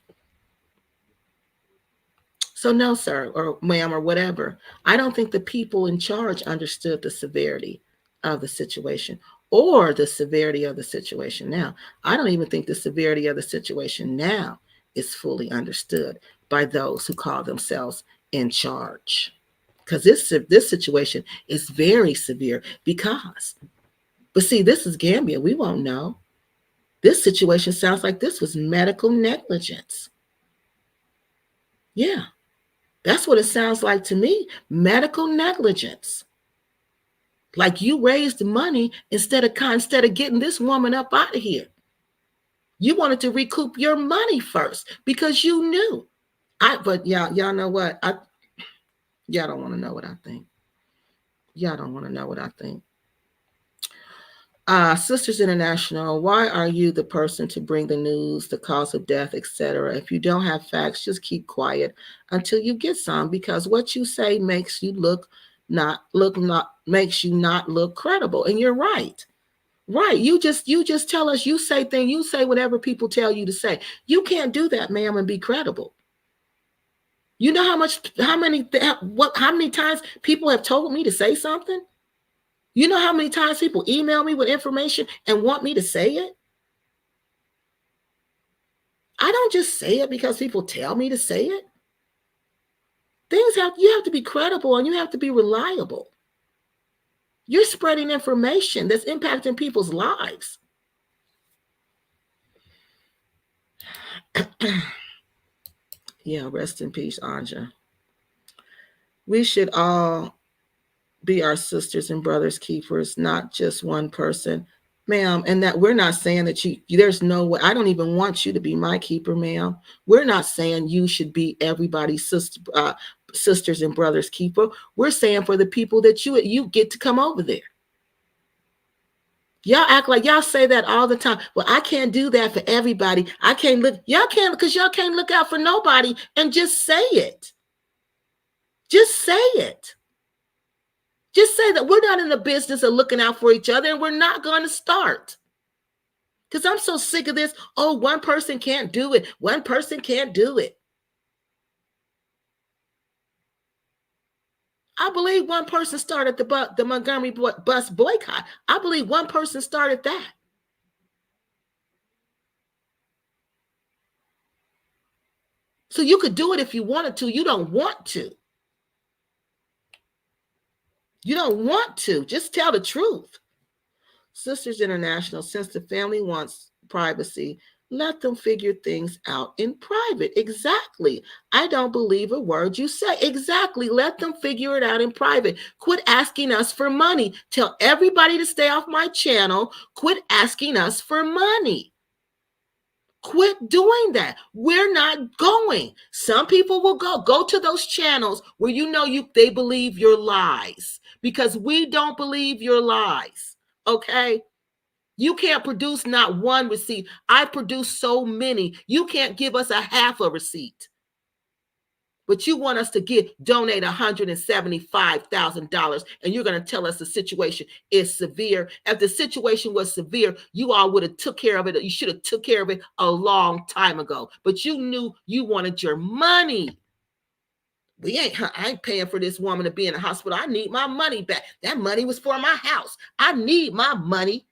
So no, sir, or ma'am, or whatever. I don't think the people in charge understood the severity of the situation or the severity of the situation now. I don't even think the severity of the situation now is fully understood by those who call themselves in charge. Because this situation is very severe because, but see, this is Gambia. We won't know. This situation sounds like this was medical negligence. Yeah, that's what it sounds like to me. Medical negligence. Like you raised money instead of getting this woman up out of here. You wanted to recoup your money first because you knew. But y'all know what? Y'all don't want to know what I think. Y'all don't want to know what I think. Sisters International, why are you the person to bring the news, the cause of death, etc.? If you don't have facts, just keep quiet until you get some, because what you say makes you makes you not look credible. And you're right. Right. You just tell us, you say things, you say whatever people tell you to say. You can't do that, ma'am, and be credible. You know how many times people have told me to say something? You know how many times people email me with information and want me to say it? I don't just say it because people tell me to say it. You have to be credible and you have to be reliable. You're spreading information that's impacting people's lives. Yeah, rest in peace, Anja. We should all be our sisters and brothers keepers, not just one person, ma'am. And that we're not saying that there's no way. I don't even want you to be my keeper, ma'am. We're not saying you should be everybody's sisters and brothers keeper. We're saying for the people that you get to come over there. Y'all act like y'all say that all the time. Well, I can't do that for everybody. I can't look. Y'all can't, because y'all can't look out for nobody and just say it. Just say it. Just say that we're not in the business of looking out for each other, and we're not going to start. Because I'm so sick of this. Oh, one person can't do it. One person can't do it. I believe one person started the Montgomery bus boycott. I believe one person started that. So you could do it if you wanted to. You don't want to. You don't want to. Just tell the truth. Sisters International, since the family wants privacy, let them figure things out in private. Exactly. I don't believe a word you say. Exactly. Let them figure it out in private. Quit asking us for money. Tell everybody to stay off my channel. Quit asking us for money. Quit doing that. We're not going. Some people will go to those channels where they believe your lies, because we don't believe your lies. Okay? You can't produce not one receipt. I produce so many. You can't give us a half a receipt. But you want us to donate $175,000, and you're going to tell us the situation is severe. If the situation was severe, you all would have took care of it. You should have took care of it a long time ago. But you knew you wanted your money. I ain't paying for this woman to be in the hospital. I need my money back. That money was for my house. I need my money.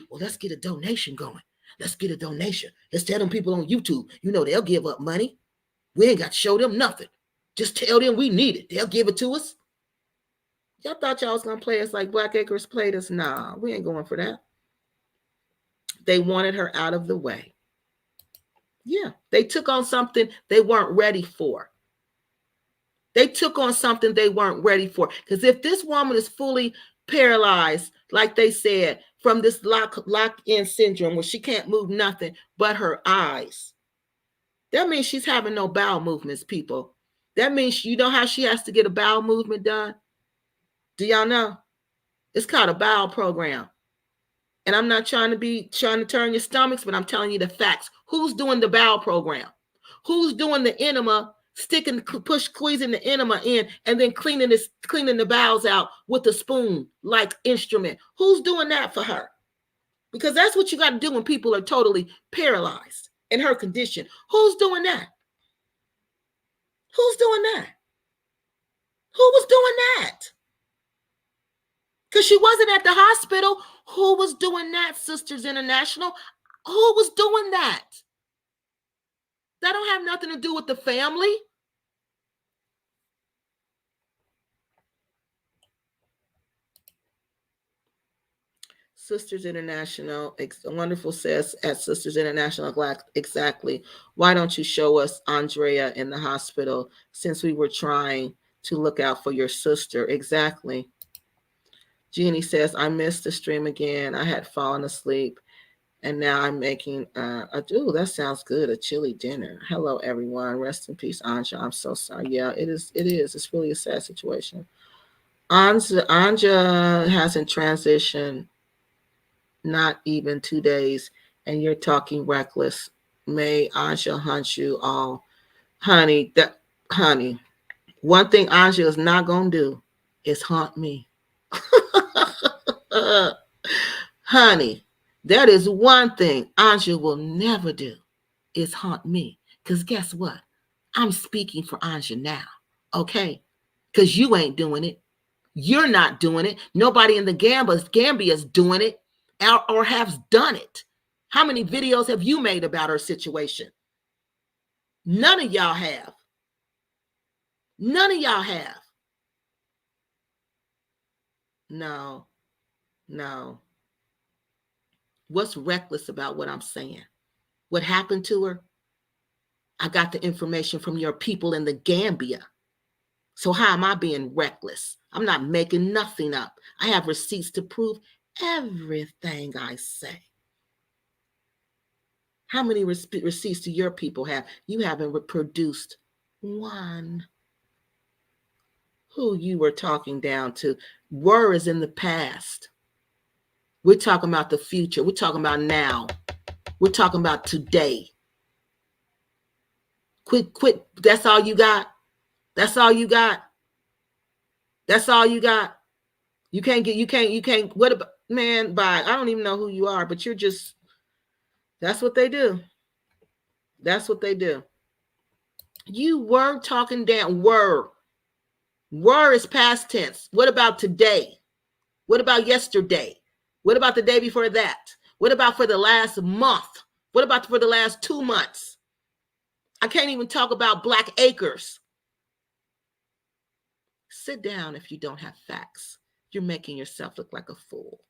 Let's get a donation going. Let's get a donation. Let's tell them people on YouTube, they'll give up money. We ain't got to show them nothing. Just tell them we need it. They'll give it to us. Y'all thought y'all was going to play us like Black Acres played us? Nah, we ain't going for that. They wanted her out of the way. Yeah, they took on something they weren't ready for. Because if this woman is fully paralyzed, like they said, from this lock-in syndrome where she can't move nothing but her eyes, that means she's having no bowel movements, people. That means, you know how she has to get a bowel movement done? Do y'all know? It's called a bowel program. And I'm not trying to turn your stomachs, but I'm telling you the facts. Who's doing the bowel program? Who's doing the enema, squeezing the enema in, and then cleaning the bowels out with a spoon-like instrument? Who's doing that for her? Because that's what you got to do when people are totally paralyzed in her condition. Who's doing that? Who's doing that? Who was doing that? Because she wasn't at the hospital. Who was doing that, Sisters International? Who was doing that? That don't have nothing to do with the family. Sisters International, wonderful says at Sisters International, exactly. Why don't you show us Andrea in the hospital since we were trying to look out for your sister? Exactly. Jeannie says, I missed the stream again. I had fallen asleep and now I'm making, that sounds good, a chili dinner. Hello, everyone. Rest in peace, Anja. I'm so sorry. Yeah, it is. It's really a sad situation. Anja hasn't transitioned not even 2 days, and you're talking reckless. May Anja hunt you all. Honey, one thing Anja is not going to do is haunt me. Honey, that is one thing Anja will never do is haunt me. Because guess what? I'm speaking for Anja now, okay? Because you ain't doing it. You're not doing it. Nobody in the Gambia is doing it or has done it. How many videos have you made about her situation? None of y'all have. None of y'all have. No. What's reckless about what I'm saying? What happened to her? I got the information from your people in the Gambia. So how am I being reckless? I'm not making nothing up. I have receipts to prove everything I say. How many receipts do your people have? You haven't produced one. Who you were talking down to? Were is in the past. We're talking about the future. We're talking about now. We're talking about today. Quit. That's all you got? That's all you got? That's all you got? You can't. What about, man, bye. I don't even know who you are, but you're just, that's what they do. That's what they do. You were talking down. Were is past tense. What about today? What about yesterday? What about the day before that? What about for the last month? What about for the last 2 months? I can't even talk about Black Acres. Sit down if you don't have facts. You're making yourself look like a fool.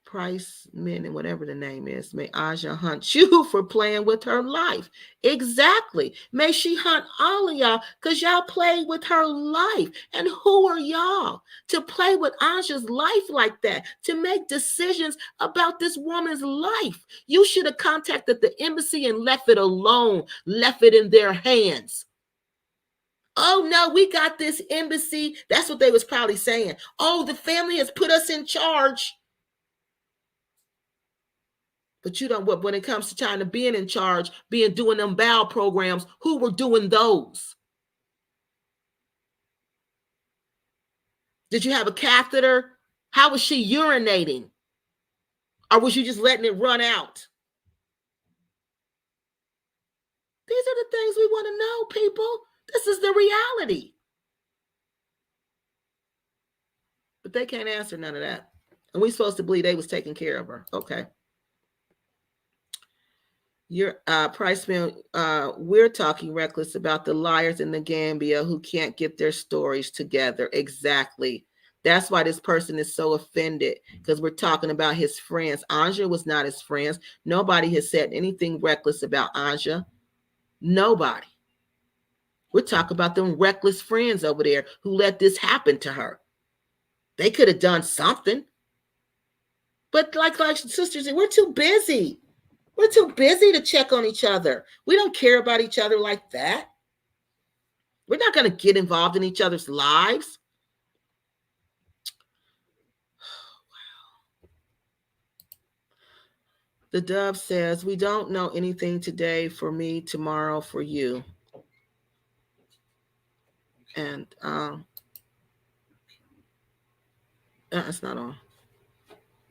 Price, men, and whatever the name is. May Aja hunt you for playing with her life. Exactly. May she hunt all of y'all because y'all play with her life. And who are y'all to play with Aja's life like that? To make decisions about this woman's life? You should have contacted the embassy and left it alone. Left it in their hands. Oh no, we got this embassy. That's what they was probably saying. Oh, the family has put us in charge. But you don't, when it comes to China being in charge, doing them bowel programs, who were doing those? Did you have a catheter? How was she urinating? Or was you just letting it run out? These are the things we want to know, people. This is the reality. But they can't answer none of that. And we supposed to believe they was taking care of her. Okay. Your Price Man, we're talking reckless about the liars in the Gambia who can't get their stories together. Exactly. That's why this person is so offended, because we're talking about his friends. Anja was not his friends. Nobody has said anything reckless about Anja. Nobody. We're talking about them reckless friends over there who let this happen to her. They could have done something. But like sisters, we're too busy. We're too busy to check on each other. We don't care about each other like that. We're not going to get involved in each other's lives. Wow. The Dove says, we don't know anything today for me, tomorrow for you. And it's not on.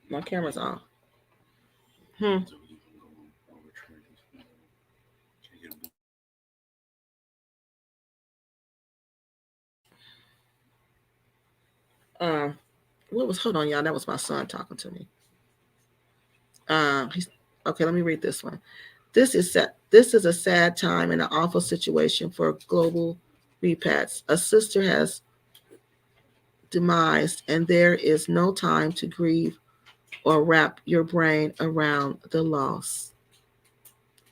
My camera's on. Um, what was? Hold on, y'all. That was my son talking to me. He's okay. Let me read this one. This is a sad time and an awful situation for global repats. A sister has demised, and there is no time to grieve or wrap your brain around the loss.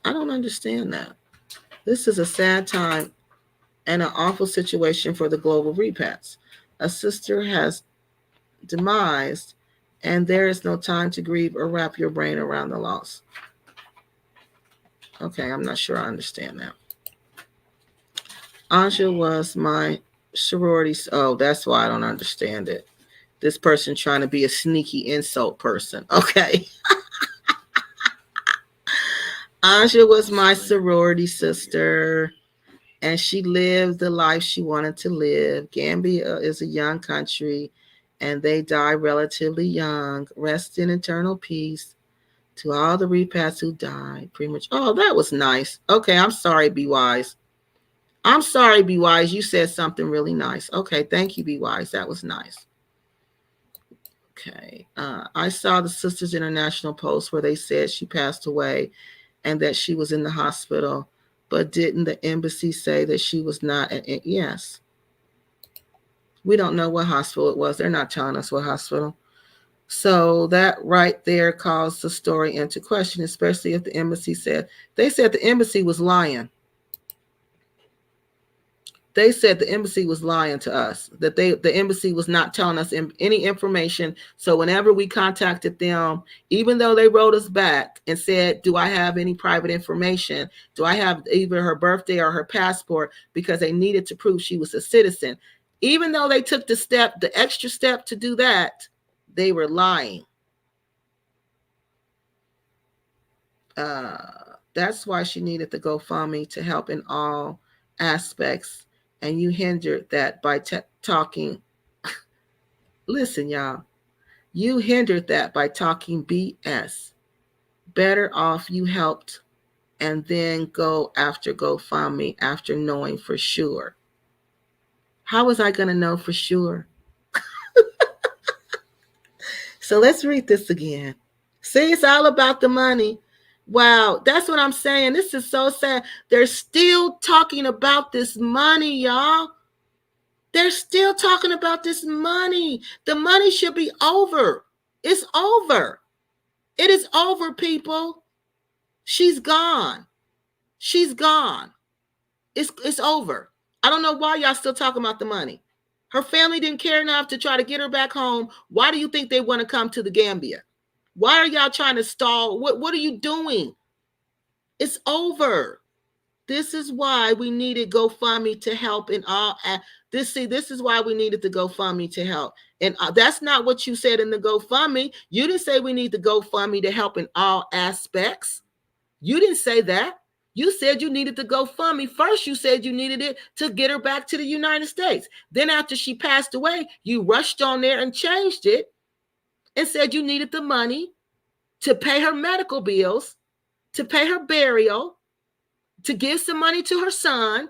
I don't understand that. This is a sad time and an awful situation for the global repats. A sister has demised, and there is no time to grieve or wrap your brain around the loss. Okay, I'm not sure I understand that. Anja was my sorority. Oh, that's why I don't understand it. This person trying to be a sneaky insult person. Okay. Anja was my sorority sister, and she lived the life she wanted to live. Gambia is a young country, and they die relatively young. Rest in eternal peace to all the repats who died premature. Oh, that was nice. Okay, I'm sorry, Be Wise. I'm sorry, Be Wise. You said something really nice. Okay, thank you, Be Wise. That was nice. Okay. I saw the Sisters International post where they said she passed away and that she was in the hospital, but didn't the embassy say that she was not? Yes. We don't know what hospital it was. They're not telling us what hospital. So that right there calls the story into question, especially if the embassy said, they said the embassy was lying. They said the embassy was lying to us, that the embassy was not telling us any information. So whenever we contacted them, even though they wrote us back and said, do I have any private information? Do I have either her birthday or her passport? Because they needed to prove she was a citizen. Even though they took the extra step to do that, they were lying. That's why she needed the GoFundMe to help in all aspects. And you hindered that by talking. Listen, y'all, you hindered that by talking BS. Better off you helped and then go after GoFundMe after knowing for sure. How was I going to know for sure? So let's read this again. See, it's all about the money. Wow, that's what I'm saying. This is so sad. They're still talking about this money, y'all. They're still talking about this money. The money should be over. It's over. It is over, people. She's gone. She's gone. It's over. I don't know why y'all still talking about the money. Her family didn't care enough to try to get her back home. Why do you think they want to come to the Gambia? Why are y'all trying to stall? What are you doing? It's over. This is why we needed GoFundMe to help in all. This is why we needed the GoFundMe to help. And that's not what you said in the GoFundMe. You didn't say we need the GoFundMe to help in all aspects. You didn't say that. You said you needed the GoFundMe. First, you said you needed it to get her back to the United States. Then after she passed away, you rushed on there and changed it and said you needed the money to pay her medical bills, to pay her burial, to give some money to her son,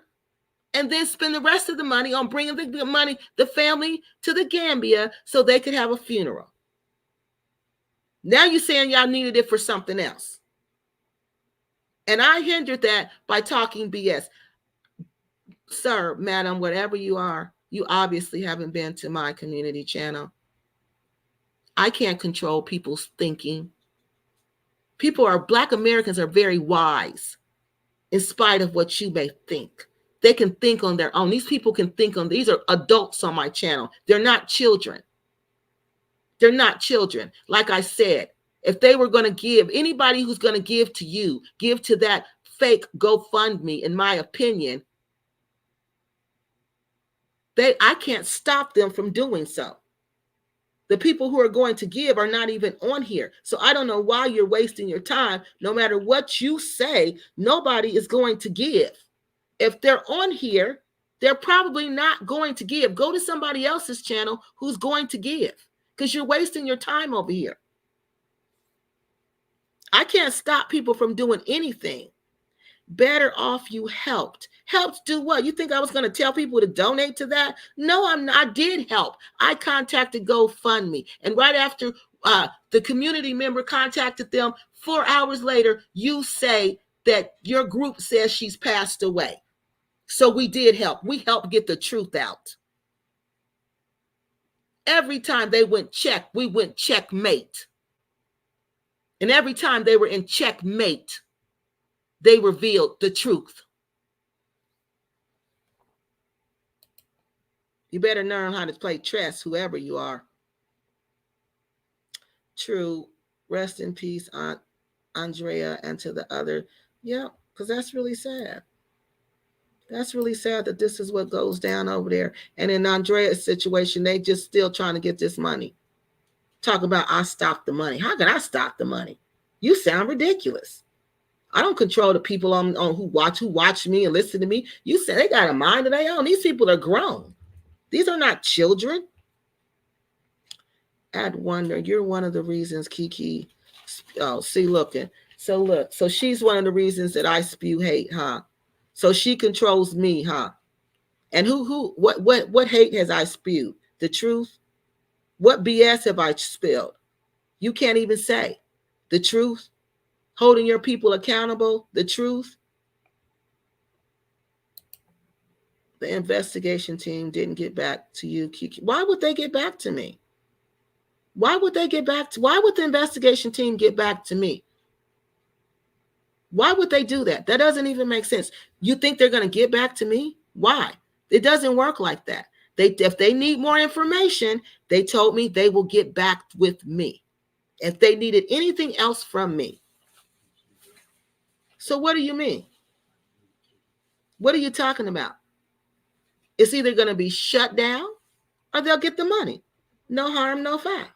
and then spend the rest of the money on bringing the family to the Gambia so they could have a funeral. Now you're saying y'all needed it for something else. And I hindered that by talking BS. Sir, madam, whatever you are, you obviously haven't been to my community channel. I can't control people's thinking. Black Americans are very wise in spite of what you may think. They can think on their own. These people can think on, these are adults on my channel. They're not children. They're not children. Like I said, if they were going to give, anybody who's going to give to you, give to that fake GoFundMe, in my opinion, I can't stop them from doing so. The people who are going to give are not even on here. So I don't know why you're wasting your time. No matter what you say, nobody is going to give. If they're on here, they're probably not going to give. Go to somebody else's channel who's going to give, because you're wasting your time over here. I can't stop people from doing anything. Better off you helped. Helped do what? You think I was going to tell people to donate to that? No, I'm not. I did help. I contacted GoFundMe. And right after the community member contacted them, 4 hours later, you say that your group says she's passed away. So we did help. We helped get the truth out. Every time they went check, we went checkmate. And every time they were in checkmate, they revealed the truth. You better learn how to play chess, whoever you are. True. Rest in peace, Aunt Andrea, and to the other. Yeah, because that's really sad. That's really sad that this is what goes down over there. And in Andrea's situation, they just still trying to get this money. Talk about I stopped the money. How can I stop the money? You sound ridiculous. I don't control the people on who watch me and listen to me. You say they got a mind of their own. These people are grown. These are not children. I'd wonder, you're one of the reasons, Kiki. Oh, see, looking. So look, so she's one of the reasons that I spew hate, huh? So she controls me, huh? And what hate has I spewed? The truth? What BS have I spilled? You can't even say the truth. Holding your people accountable, the truth. The investigation team didn't get back to you, Kiki. Why would they get back to me? Why would the investigation team get back to me? Why would they do that? That doesn't even make sense. You think they're going to get back to me? Why? It doesn't work like that. If they need more information, they told me they will get back with me if they needed anything else from me. So what do you mean? What are you talking about? It's either going to be shut down or they'll get the money. No harm, no foul.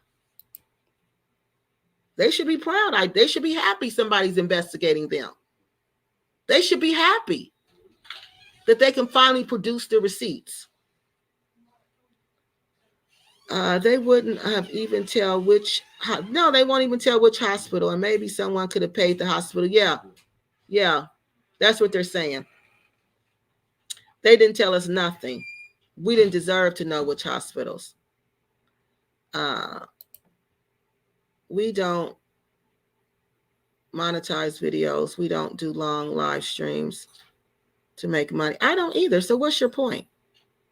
They should be proud. They should be happy somebody's investigating them. They should be happy that they can finally produce the receipts. They wouldn't have even tell which. No, they won't even tell which hospital. And maybe someone could have paid the hospital. Yeah, that's what they're saying. They didn't tell us nothing. We didn't deserve to know which hospitals. We don't monetize videos. We don't do long live streams to make money. I don't either. So what's your point?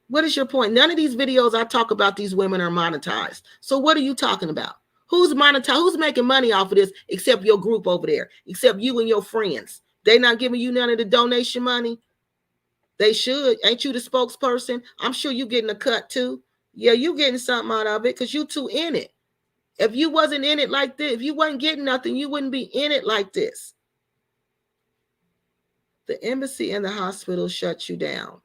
What is your point? None of these videos I talk about these women are monetized. So what are you talking about? Who's monetized? Who's making money off of this except your group over there? Except you and your friends. They're not giving you none of the donation money? They should. Ain't you the spokesperson? I'm sure you getting a cut too. Yeah, you getting something out of it because you two in it. If you wasn't in it like this, if you wasn't getting nothing, you wouldn't be in it like this. The embassy and the hospital shut you down.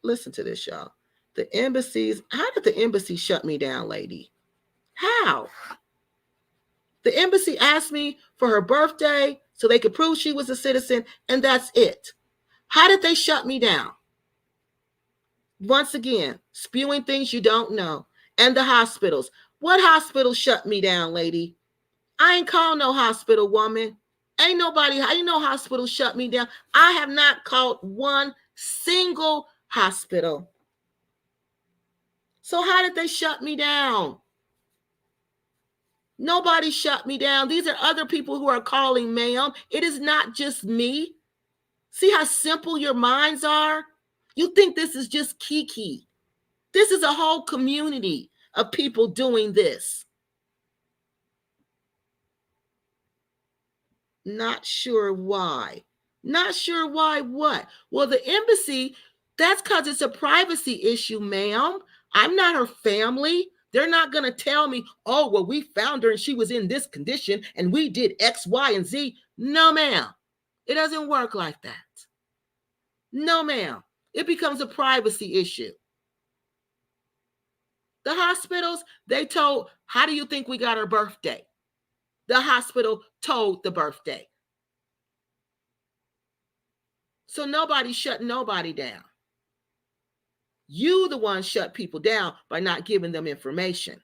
Listen to this, y'all. The embassies, how did the embassy shut me down, lady? How? The embassy asked me for her birthday so they could prove she was a citizen, and that's it. How did they shut me down? Once again, spewing things you don't know. And the hospitals. What hospital shut me down, lady? I ain't called no hospital, woman. Ain't no hospital shut me down. I have not called one single hospital. So how did they shut me down? Nobody shut me down. These are other people who are calling, ma'am. It is not just me. See how simple your minds are? You think this is just Kiki. This is a whole community of people doing this. Not sure why. Not sure why what? Well, the embassy, that's because it's a privacy issue, ma'am. I'm not her family. They're not going to tell me, oh, well, we found her and she was in this condition and we did X, Y, and Z. No, ma'am. It doesn't work like that. No, ma'am. It becomes a privacy issue. The hospitals, they told, how do you think we got her birthday? The hospital told the birthday. So nobody shut nobody down. You the one shut people down by not giving them information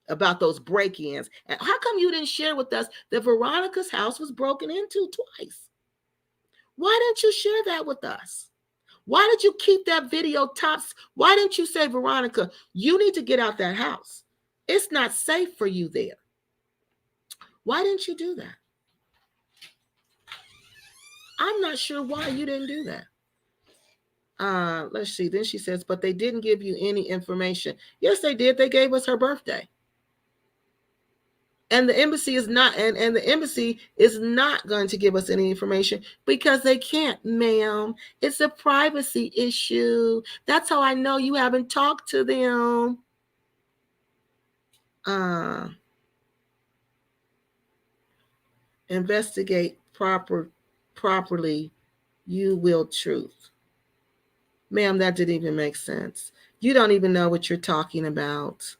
about those break-ins. And how come you didn't share with us that Veronica's house was broken into twice? Why didn't you share that with us? Why did you keep that video tops? Why didn't you say, Veronica, you need to get out that house? It's not safe for you there. Why didn't you do that? I'm not sure why you didn't do that. Let's see. Then she says, but they didn't give you any information. Yes, they did. They gave us her birthday. And the embassy is not, and the embassy is not going to give us any information because they can't, ma'am. It's a privacy issue. That's how I know you haven't talked to them. Investigate properly. You will truth. Ma'am, that didn't even make sense. You don't even know what you're talking about.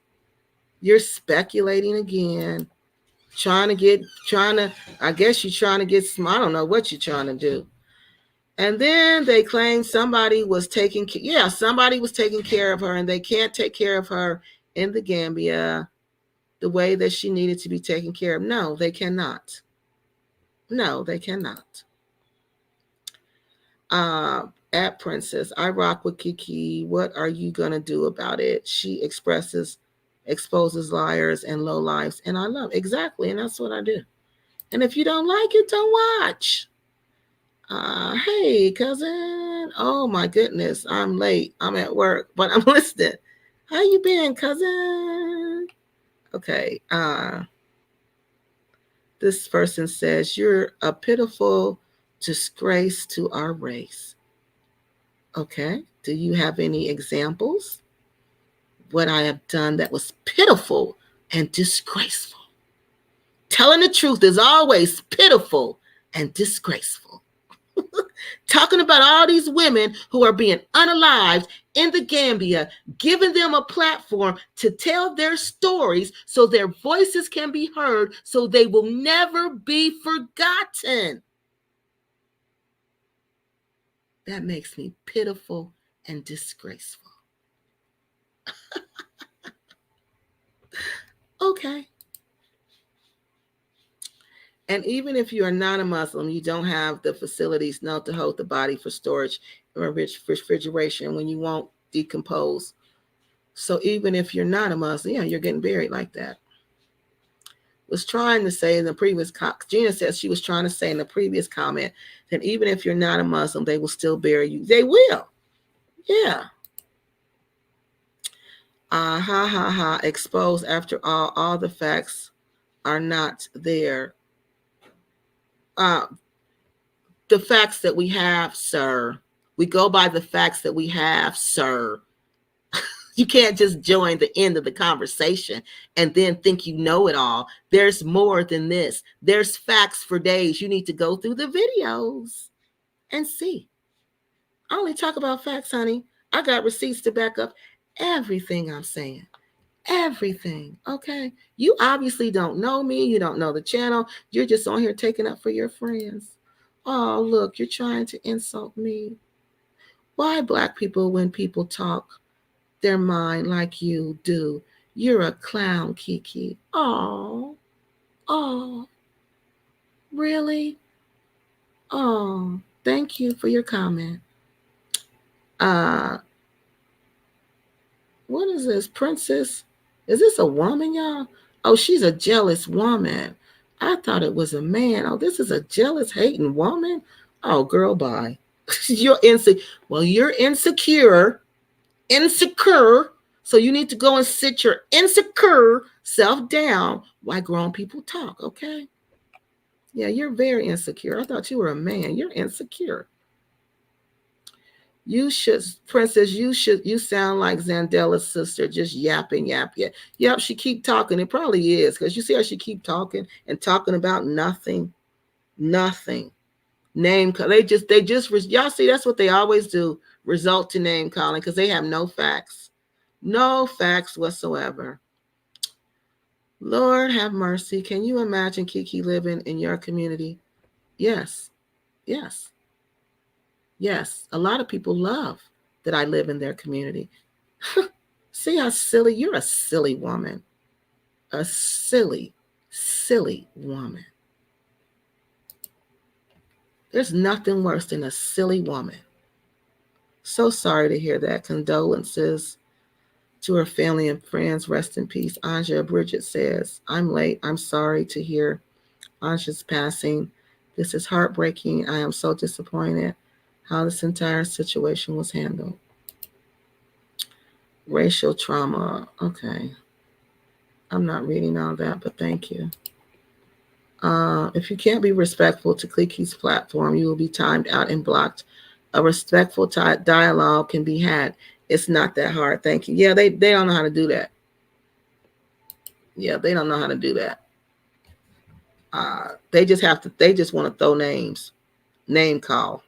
You're speculating again. I guess you're trying to get smart. I don't know what you're trying to do. And then they claim somebody was taking care of her, and they can't take care of her in the Gambia the way that she needed to be taken care of. No, they cannot. No, they cannot. At Princess, I rock with Kiki. What are you gonna do about it? She exposes liars and low lives, and I love exactly, and that's what I do. And if you don't like it, don't watch. Hey, cousin. Oh my goodness, I'm late. I'm at work, but I'm listening. How you been, cousin? Okay. This person says you're a pitiful disgrace to our race. Okay. Do you have any examples? What I have done that was pitiful and disgraceful. Telling the truth is always pitiful and disgraceful. Talking about all these women who are being unalived in the Gambia, giving them a platform to tell their stories so their voices can be heard, so they will never be forgotten. That makes me pitiful and disgraceful. Okay. And even if you are not a Muslim, you don't have the facilities now to hold the body for storage or refrigeration when you won't decompose. So even if you're not a Muslim, yeah, you're getting buried like that. Was trying to say in the previous, Gina says she was trying to say in the previous comment that even if you're not a Muslim, they will still bury you. They will. Yeah. Exposed after all the facts are not there. The facts that we have, sir. We go by the facts that we have, sir. You can't just join the end of the conversation and then think you know it all. There's more than this. There's facts for days. You need to go through the videos and see. I only talk about facts, honey. I got receipts to back up everything I'm saying. Everything. Okay. You obviously don't know me. You don't know the channel. You're just on here taking up for your friends. Oh, look, you're trying to insult me. Why Black people, when people talk their mind like you do, you're a clown, Kiki. Oh, really? Oh, thank you for your comment. What is this, Princess? Is this a woman, y'all? Oh, she's a jealous woman. I thought it was a man. Oh, this is a jealous, hating woman. Oh, girl, bye. You're insecure. Well, you're insecure. So you need to go and sit your insecure self down while grown people talk, okay? Yeah, you're very insecure. I thought you were a man. You're insecure. You should, Princess, you sound like Zandela's sister, just yapping. Yep, she keep talking. It probably is, because you see how she keep talking and talking about nothing. Name, they just, y'all see, that's what they always do, result to name calling, because they have no facts. No facts whatsoever. Lord have mercy. Can you imagine Kiki living in your community? Yes. A lot of people love that I live in their community. See how silly? You're a silly woman. A silly woman. There's nothing worse than a silly woman. So sorry to hear that. Condolences to her family and friends. Rest in peace. Anja Bridget says, I'm late. I'm sorry to hear Anja's passing. This is heartbreaking. I am so disappointed how this entire situation was handled. Racial trauma. Okay. I'm not reading all that, but thank you. If you can't be respectful to Clique's platform, you will be timed out and blocked. A respectful dialogue can be had. It's not that hard. Thank you. Yeah, they don't know how to do that. Yeah, they don't know how to do that. They just have to. They just want to throw names, name call.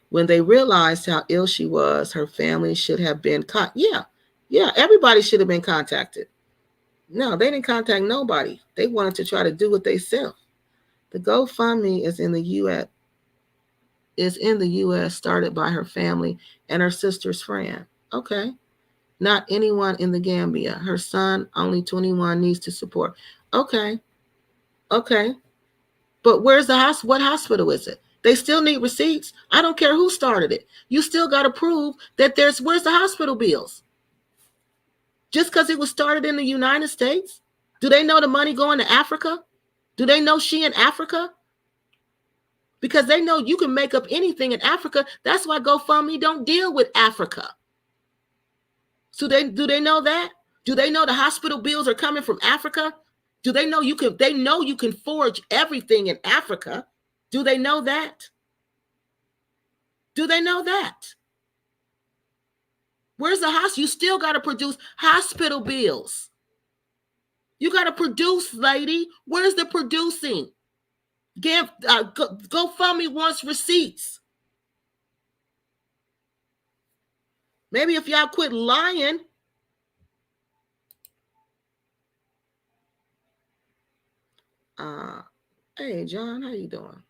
When they realized how ill she was, her family should have been yeah. Everybody should have been contacted. No, they didn't contact nobody. They wanted to try to do what they self. The GoFundMe is in the U.S. started by her family and her sister's friend. Okay. Not anyone in the Gambia. Her son, only 21, needs to support. Okay. Okay. But where's the hospital? What hospital is it? They still need receipts. I don't care who started it. You still got to prove that where's the hospital bills? Just because it was started in the United States? Do they know the money going to Africa? Do they know she in Africa? Because they know you can make up anything in Africa. That's why GoFundMe don't deal with Africa. So do they know that? Do they know the hospital bills are coming from Africa? Do they know they know you can forge everything in Africa? Do they know that? Do they know that? Where's the hospital? You still got to produce hospital bills. You got to produce, lady. Where's the producing? GoFundMe wants receipts. Maybe if y'all quit lying. Hey, John, how you doing?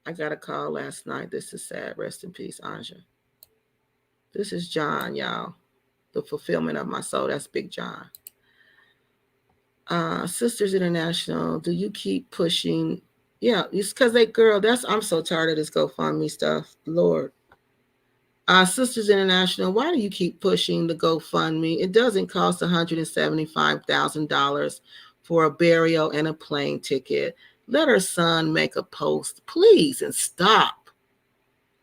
I got a call last night. This is sad. Rest in peace, Anja. This is John, y'all. The fulfillment of my soul. That's Big John. Sisters International, do you keep pushing? Yeah, it's because I'm so tired of this GoFundMe stuff. Lord. Sisters International, why do you keep pushing the GoFundMe? It doesn't cost $175,000 for a burial and a plane ticket. Let her son make a post, please, and stop.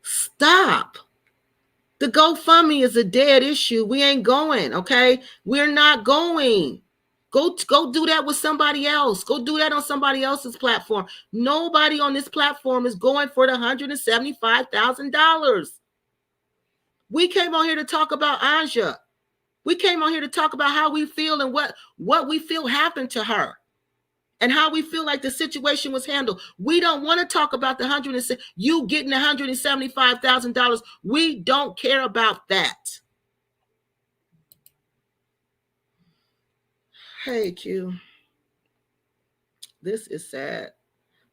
Stop. The GoFundMe is a dead issue. We ain't going, okay? We're not going. Go do that with somebody else. Go do that on somebody else's platform. Nobody on this platform is going for the $175,000. We came on here to talk about Anja. We came on here to talk about how we feel and what we feel happened to her and how we feel like the situation was handled. We don't want to talk about you getting $175,000. We don't care about that. Hey, Q. This is sad.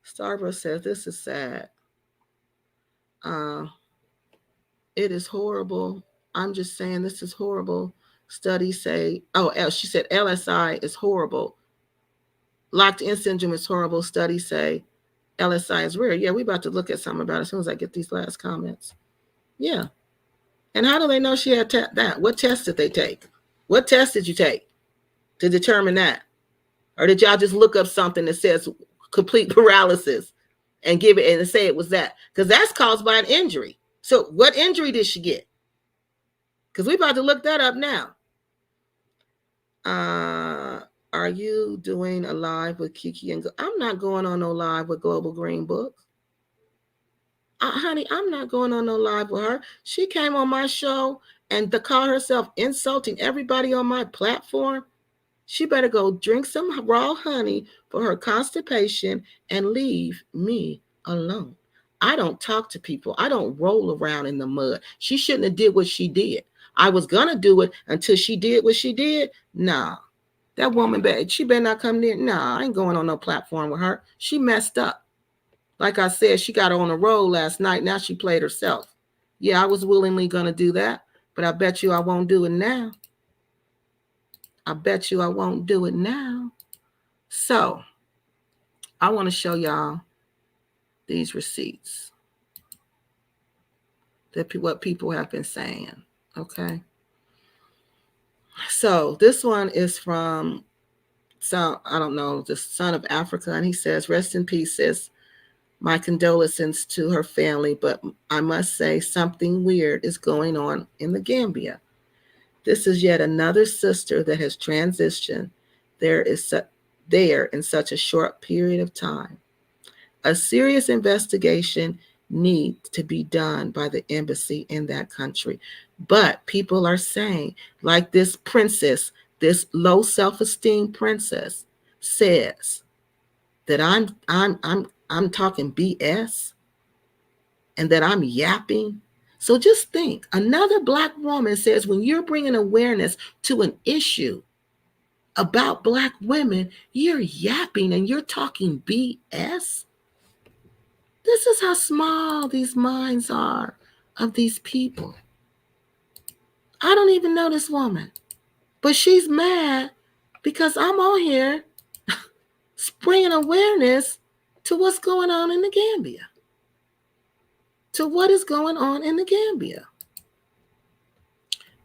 Starburst says this is sad. It is horrible. I'm just saying this is horrible. Studies say, she said LSI is horrible. Locked-in syndrome is horrible. Studies say LSI is rare. Yeah, we about to look at something about it as soon as I get these last comments. Yeah. And how do they know she had that? What test did they take? What test did you take to determine that? Or did y'all just look up something that says complete paralysis and give it and say it was that? Because that's caused by an injury. So what injury did she get? Because we're about to look that up now. Are you doing a live with Kiki? I'm not going on no live with Global Green Book. Honey, I'm not going on no live with her. She came on my show and to call herself insulting everybody on my platform. She better go drink some raw honey for her constipation and leave me alone. I don't talk to people. I don't roll around in the mud. She shouldn't have did what she did. I was going to do it until she did what she did. Nah, that woman, she better not come near. Nah, I ain't going on no platform with her. She messed up. Like I said, she got on a roll last night. Now she played herself. Yeah, I was willingly going to do that, but I bet you I won't do it now. I bet you I won't do it now. So I want to show y'all these receipts. What people have been saying. Okay. So this one is from I don't know, the son of Africa, and he says, "Rest in peace, sis. My condolences to her family, but I must say something weird is going on in the Gambia. This is yet another sister that has transitioned there in such a short period of time. A serious investigation needs to be done by the embassy in that country. But people are saying, like this princess, this low self-esteem princess says that I'm talking BS and that I'm yapping. So just think, another Black woman says when you're bringing awareness to an issue about Black women, you're yapping and you're talking BS. This is how small these minds are of these people. I don't even know this woman, but she's mad because I'm on here bringing awareness to what's going on in the Gambia, to what is going on in the Gambia.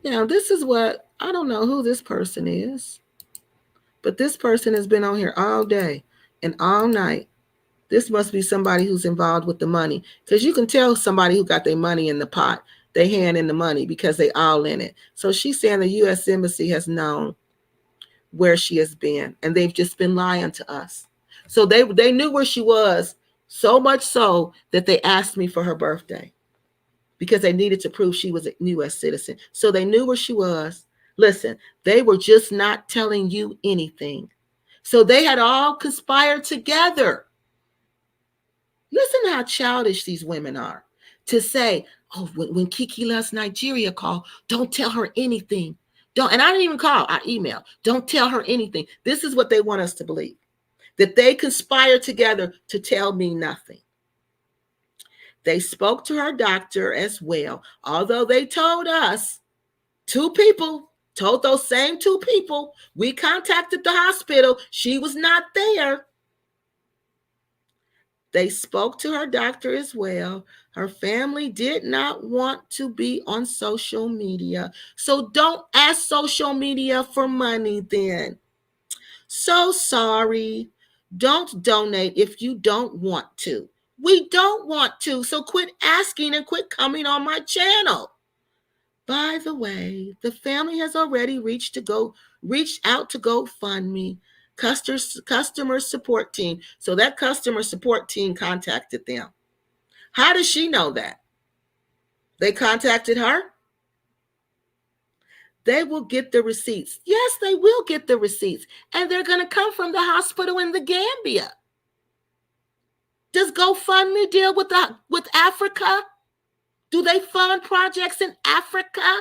Now, this is what, I don't know who this person is, but this person has been on here all day and all night. This must be somebody who's involved with the money, because you can tell somebody who got their money in the pot, they hand in the money because they all in it. So she's saying the U.S. Embassy has known where she has been, and they've just been lying to us. So they knew where she was, so much so that they asked me for her birthday because they needed to prove she was a U.S. citizen. So they knew where she was. Listen, they were just not telling you anything. So they had all conspired together. Listen to how childish these women are. To say, oh, when Kiki loves Nigeria call, don't tell her anything. Don't, and I didn't even call, I emailed. Don't tell her anything. This is what they want us to believe. That they conspired together to tell me nothing. They spoke to her doctor as well, although they told us, two people, told those same two people, we contacted the hospital, she was not there. They spoke to her doctor as well. Her family did not want to be on social media. So don't ask social media for money then. So sorry. Don't donate if you don't want to. We don't want to. So quit asking and quit coming on my channel. By the way, the family has already reached out to GoFundMe customer support team. So that customer support team contacted them. How does she know that? They contacted her? They will get the receipts. Yes, they will get the receipts. And they're going to come from the hospital in the Gambia. Does GoFundMe deal with Africa? Do they fund projects in Africa?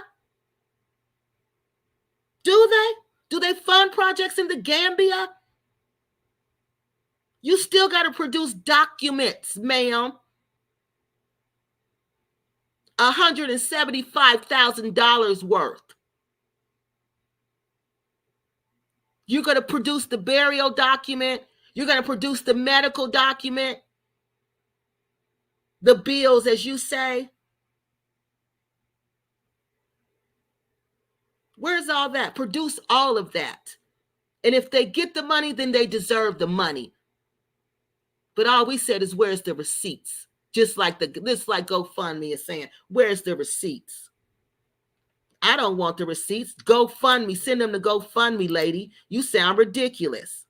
Do they? Do they fund projects in the Gambia? You still got to produce documents, ma'am. $175,000 worth. You're going to produce the burial document. You're going to produce the medical document. The bills, as you say. Where's all that? Produce all of that. And if they get the money, then they deserve the money. But all we said is, where's the receipts? Just like GoFundMe is saying, where's the receipts? I don't want the receipts. GoFundMe, send them to GoFundMe, lady. You sound ridiculous.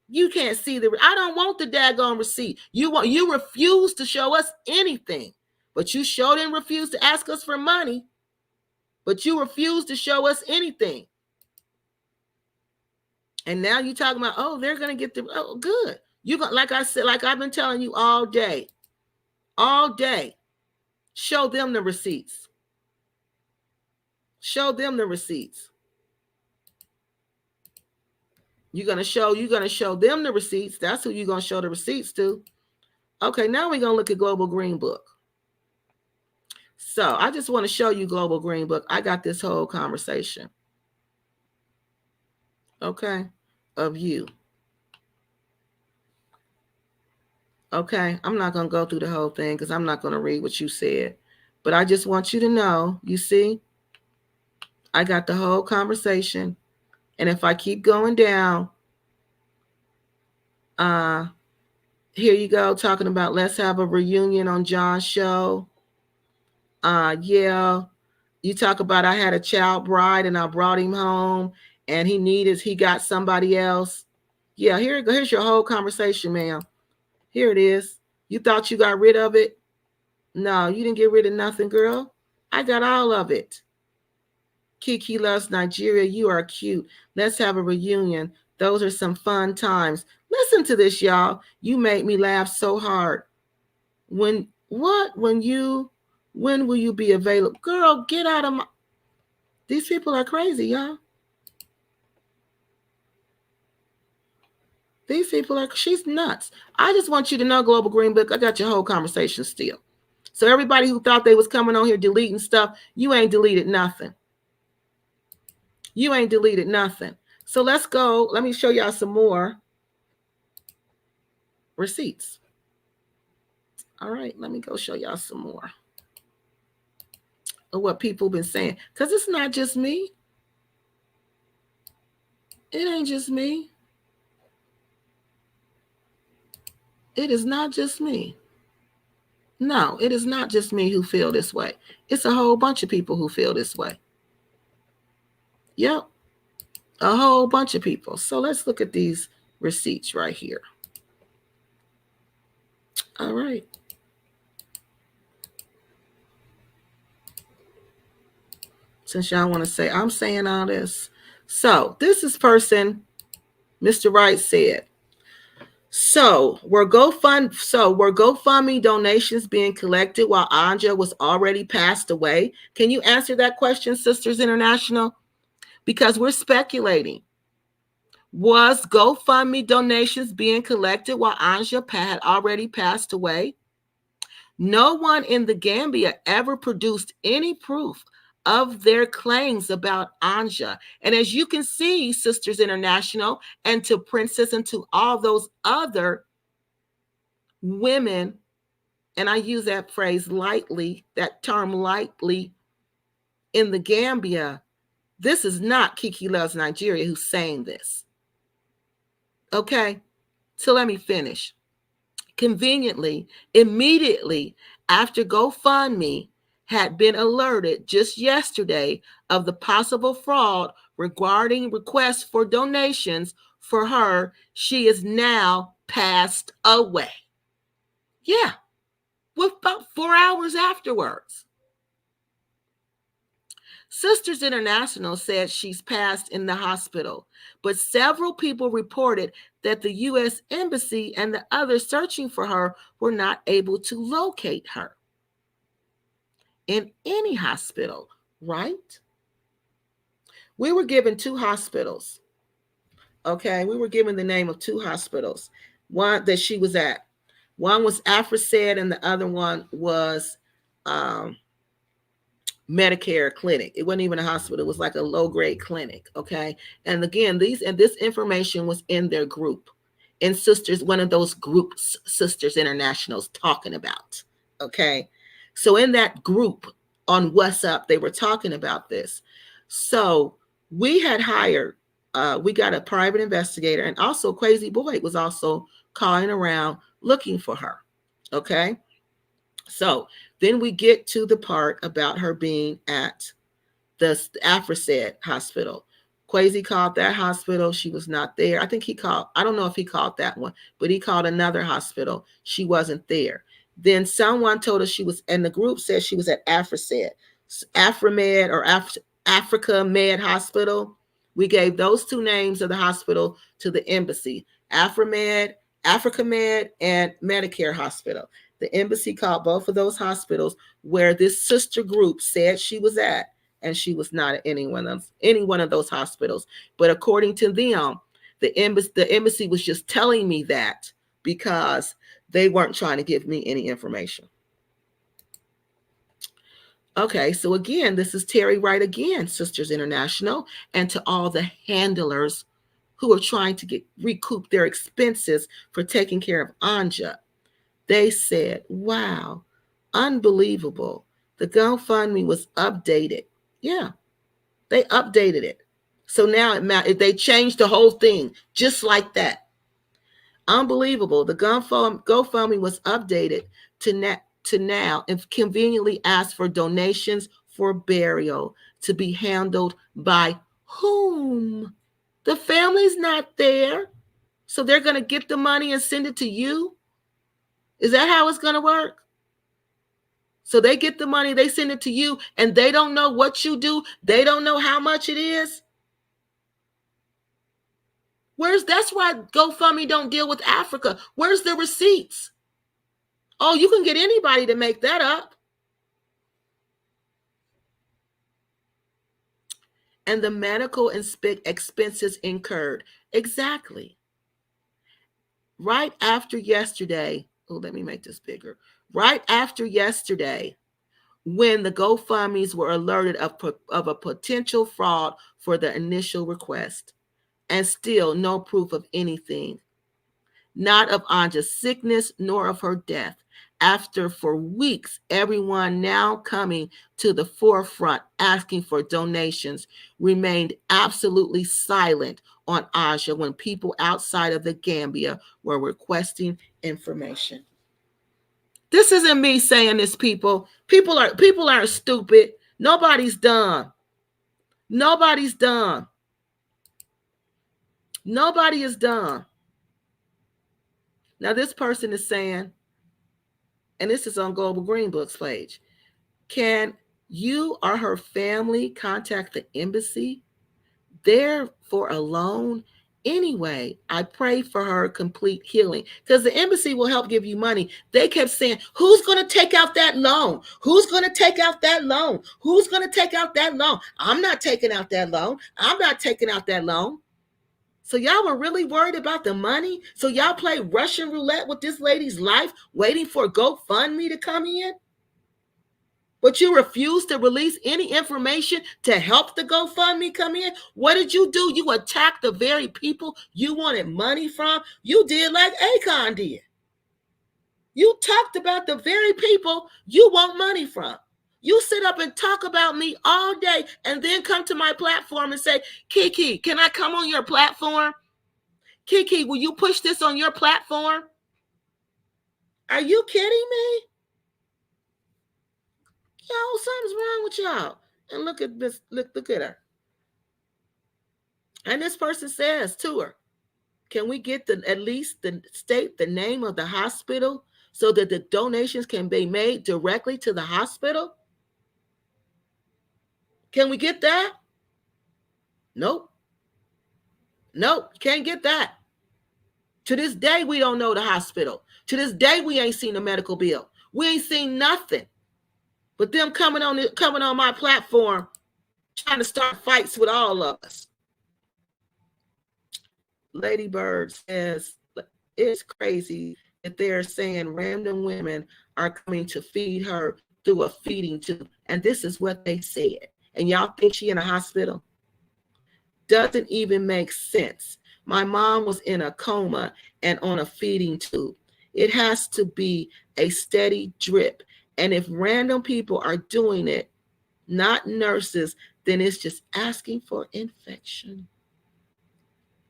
You can't see I don't want the daggone receipt. You refuse to show us anything. But you sure didn't refuse to ask us for money. But you refuse to show us anything. And now you're talking about, oh, they're going to get good. Like I said, like I've been telling you all day, show them the receipts. Show them the receipts. You're going to show them the receipts. That's who you're going to show the receipts to. Okay, now we're going to look at Global Green Book. So I just want to show you Global Green Book. I got this whole conversation. Okay, of you. Okay, I'm not going to go through the whole thing because I'm not going to read what you said. But I just want you to know, you see, I got the whole conversation. And if I keep going down, uh, here you go, talking about let's have a reunion on John's show. Yeah, you talk about I had a child bride and I brought him home and he got somebody else. Yeah, here's your whole conversation, ma'am. Here it is. You thought you got rid of it? No, you didn't get rid of nothing, girl. I got all of it. Kiki loves Nigeria. You are cute. Let's have a reunion. Those are some fun times. Listen to this, y'all. You made me laugh so hard. When what? When will you be available? Girl, get out of my. These people are crazy, y'all. These people are, she's nuts. I just want you to know, Global Green Book, I got your whole conversation still. So everybody who thought they was coming on here deleting stuff, you ain't deleted nothing. You ain't deleted nothing. So let's go. Let me show y'all some more receipts. All right, let me go show y'all some more of what people been saying. Because it's not just me. It ain't just me. It is not just me. No, it is not just me who feel this way. It's a whole bunch of people who feel this way. Yep, a whole bunch of people. So let's look at these receipts right here. All right. Since y'all want to say I'm saying all this. So this is person, Mr. Wright said, So were GoFundMe donations being collected while Anja was already passed away? Can you answer that question, Sisters International? Because we're speculating. Was GoFundMe donations being collected while Anja had already passed away? No one in the Gambia ever produced any proof of their claims about Anja. And as you can see, Sisters International, and to Princess and to all those other women, and I use that phrase lightly, that term lightly, in the Gambia, this is not Kiki Loves Nigeria who's saying this. Okay, so let me finish. Conveniently, immediately after GoFundMe had been alerted just yesterday of the possible fraud regarding requests for donations for her, she is now passed away. Yeah, with about 4 hours afterwards. Sisters International said she's passed in the hospital, but several people reported that the U.S. Embassy and the others searching for her were not able to locate her in any hospital, right? We were given 2 hospitals. Okay, we were given the name of 2 hospitals. One that she was at. One was Afreeca, and the other one was Medicare clinic. It wasn't even a hospital. It was like a low-grade clinic. Okay. And again, this information was in their group. And Sisters, one of those groups, Sisters International's talking about. Okay. So in that group on WhatsApp, they were talking about this. So we had hired, we got a private investigator, and also Crazy Boy was also calling around looking for her. Okay. So then we get to the part about her being at the Afreeca hospital. Quasi called that hospital. She was not there. I think he called, I don't know if he called that one, but he called another hospital. She wasn't there. Then someone told us she was, and the group said she was at Afreeca, Aframed or Africa Med Hospital. We gave those 2 names of the hospital to the embassy, Africa Med, and Medicare Hospital. The embassy called both of those hospitals where this sister group said she was at, and she was not at any one of those hospitals. But according to them, the embassy was just telling me that because they weren't trying to give me any information. Okay, so again, this is Terry Wright again, Sisters International, and to all the handlers who are trying to recoup their expenses for taking care of Anja. They said, wow, unbelievable. The GoFundMe was updated. Yeah, they updated it. So now they changed the whole thing just like that. Unbelievable. The GoFundMe was updated to now and conveniently asked for donations for burial to be handled by whom? The family's not there. So they're going to get the money and send it to you? Is that how it's going to work? So they get the money, they send it to you, and they don't know what you do. They don't know how much it is. That's why GoFundMe don't deal with Africa. Where's the receipts? Oh, you can get anybody to make that up. And the medical expenses incurred. Exactly. Right after yesterday, let me make this bigger. Right after yesterday, when the GoFundMes were alerted of a potential fraud for the initial request, and still no proof of anything, not of Anja's sickness nor of her death. After for weeks, everyone now coming to the forefront asking for donations remained absolutely silent on Anja when people outside of the Gambia were requesting information. This isn't me saying this, people. People aren't stupid. Nobody's dumb. Nobody's dumb. Nobody is dumb. Now this person is saying, and this is on Global Green Book's page, can you or her family contact the embassy there for a loan? Anyway, I pray for her complete healing because the embassy will help give you money. They kept saying, who's going to take out that loan? Who's going to take out that loan? Who's going to take out that loan? I'm not taking out that loan. I'm not taking out that loan. So y'all were really worried about the money? So y'all played Russian roulette with this lady's life, waiting for GoFundMe to come in? But you refused to release any information to help the GoFundMe come in? What did you do? You attacked the very people you wanted money from? You did like Akon did. You talked about the very people you want money from. You sit up and talk about me all day and then come to my platform and say, Kiki, can I come on your platform? Kiki, will you push this on your platform? Are you kidding me? Yo, something's wrong with y'all. And look at this, look at her. And this person says to her, can we get at least state the name of the hospital so that the donations can be made directly to the hospital? Can we get that? Nope. Can't get that. To this day, we don't know the hospital. To this day, we ain't seen the medical bill. We ain't seen nothing. But them coming on my platform, trying to start fights with all of us. Lady Bird says, it's crazy that they're saying random women are coming to feed her through a feeding tube. And this is what they said. And y'all think she in a hospital? Doesn't even make sense. My mom was in a coma and on a feeding tube. It has to be a steady drip. And if random people are doing it, not nurses, then it's just asking for infection.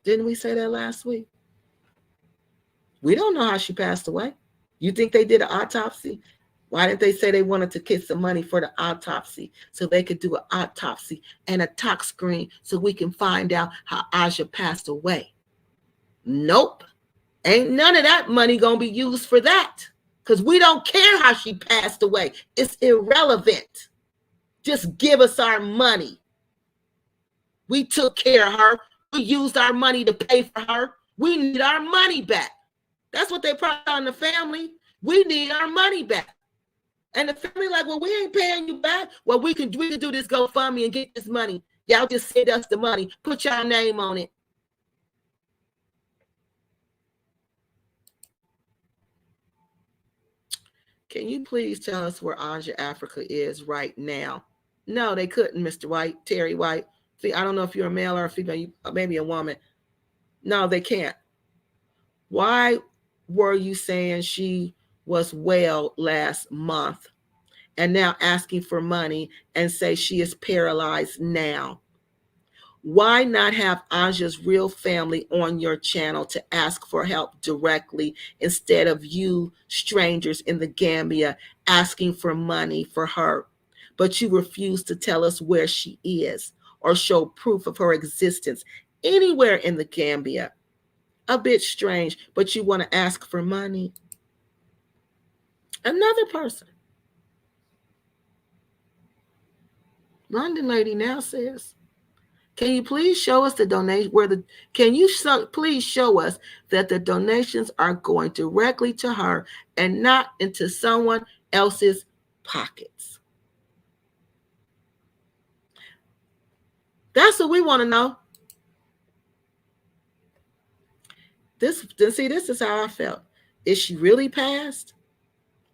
Didn't we say that last week? We don't know how she passed away. You think they did an autopsy? Why didn't they say they wanted to get some money for the autopsy so they could do an autopsy and a tox screen so we can find out how Anja passed away? Nope. Ain't none of that money going to be used for that because we don't care how she passed away. It's irrelevant. Just give us our money. We took care of her. We used our money to pay for her. We need our money back. That's what they probably on the family. We need our money back. And the family like, well, we ain't paying you back. Well, we can do this GoFundMe and get this money. Y'all just send us the money. Put your name on it. Can you please tell us where Anja Afreeca is right now? No, they couldn't, Mr. White, Terry White. See, I don't know if you're a male or a female, maybe a woman. No, they can't. Why were you saying she was well last month and now asking for money and say she is paralyzed now. Why not have Anja's real family on your channel to ask for help directly instead of you strangers in the Gambia asking for money for her? But you refuse to tell us where she is or show proof of her existence anywhere in the Gambia. A bit strange, but you want to ask for money. Another person, London lady now says, can you please show us the donation please show us that the donations are going directly to her and not into someone else's pockets? That's what we want to know. This is how I felt. Is she really passed?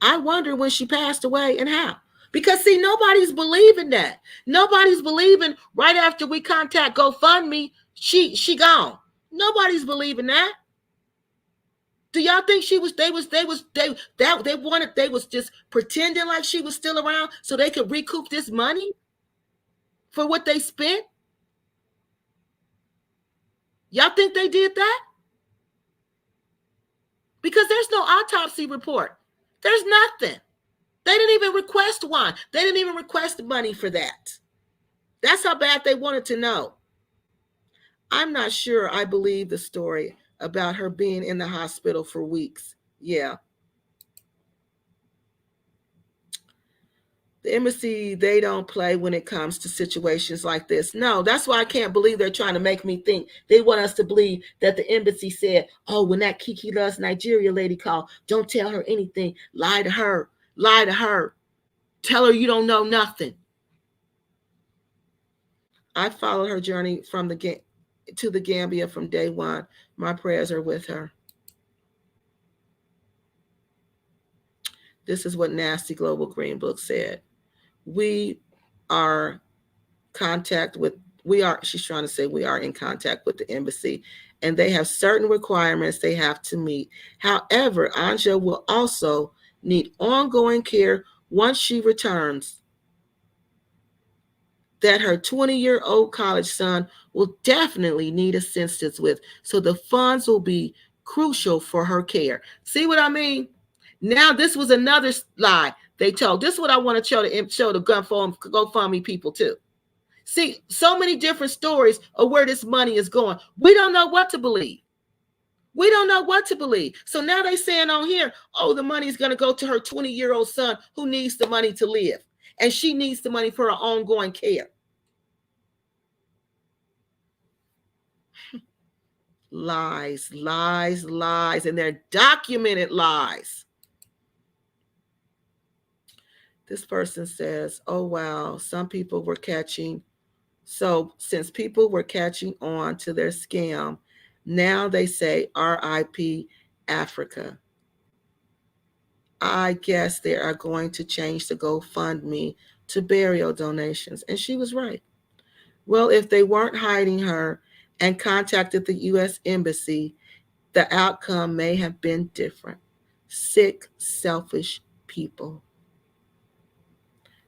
I wonder when she passed away and how. Because see, nobody's believing that. Nobody's believing right after we contact GoFundMe, she gone. Nobody's believing that. Do y'all think they was just pretending like she was still around so they could recoup this money for what they spent? Y'all think they did that? Because there's no autopsy report. There's nothing. They didn't even request one. They didn't even request money for that. That's how bad they wanted to know. I'm not sure I believe the story about her being in the hospital for weeks. Yeah. The embassy, they don't play when it comes to situations like this. No, that's why I can't believe they're trying to make me think. They want us to believe that the embassy said, oh, when that Kiki Loves Nigeria lady called, don't tell her anything. Lie to her. Lie to her. Tell her you don't know nothing. I followed her journey to the Gambia from day one. My prayers are with her. This is what Nasty Global Green Book said. She's trying to say we are in contact with the embassy and they have certain requirements they have to meet. However, Anja will also need ongoing care once she returns. That her 20-year-old college son will definitely need assistance with. So the funds will be crucial for her care. See what I mean? Now this was another lie they told. This is what I want to show the GoFundMe people too. See, so many different stories of where this money is going. We don't know what to believe. We don't know what to believe. So now they saying on here, oh, the money is going to go to her 20-year-old son who needs the money to live. And she needs the money for her ongoing care. Lies, lies, lies, and they're documented lies. This person says, oh, wow, some people were catching. So since people were catching on to their scam, now they say RIP Africa. I guess they are going to change the GoFundMe to burial donations. And she was right. Well, if they weren't hiding her and contacted the U.S. Embassy, the outcome may have been different. Sick, selfish people.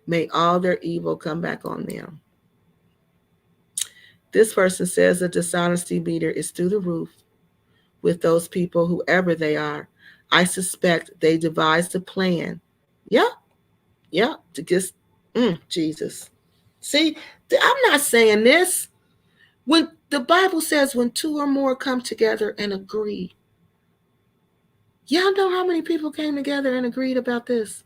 May all their evil come back on them. This person says the dishonesty meter is through the roof with those people, whoever they are. I suspect they devised a plan. Yeah, to just, Jesus. See, I'm not saying this. When the Bible says when two or more come together and agree. Y'all know how many people came together and agreed about this?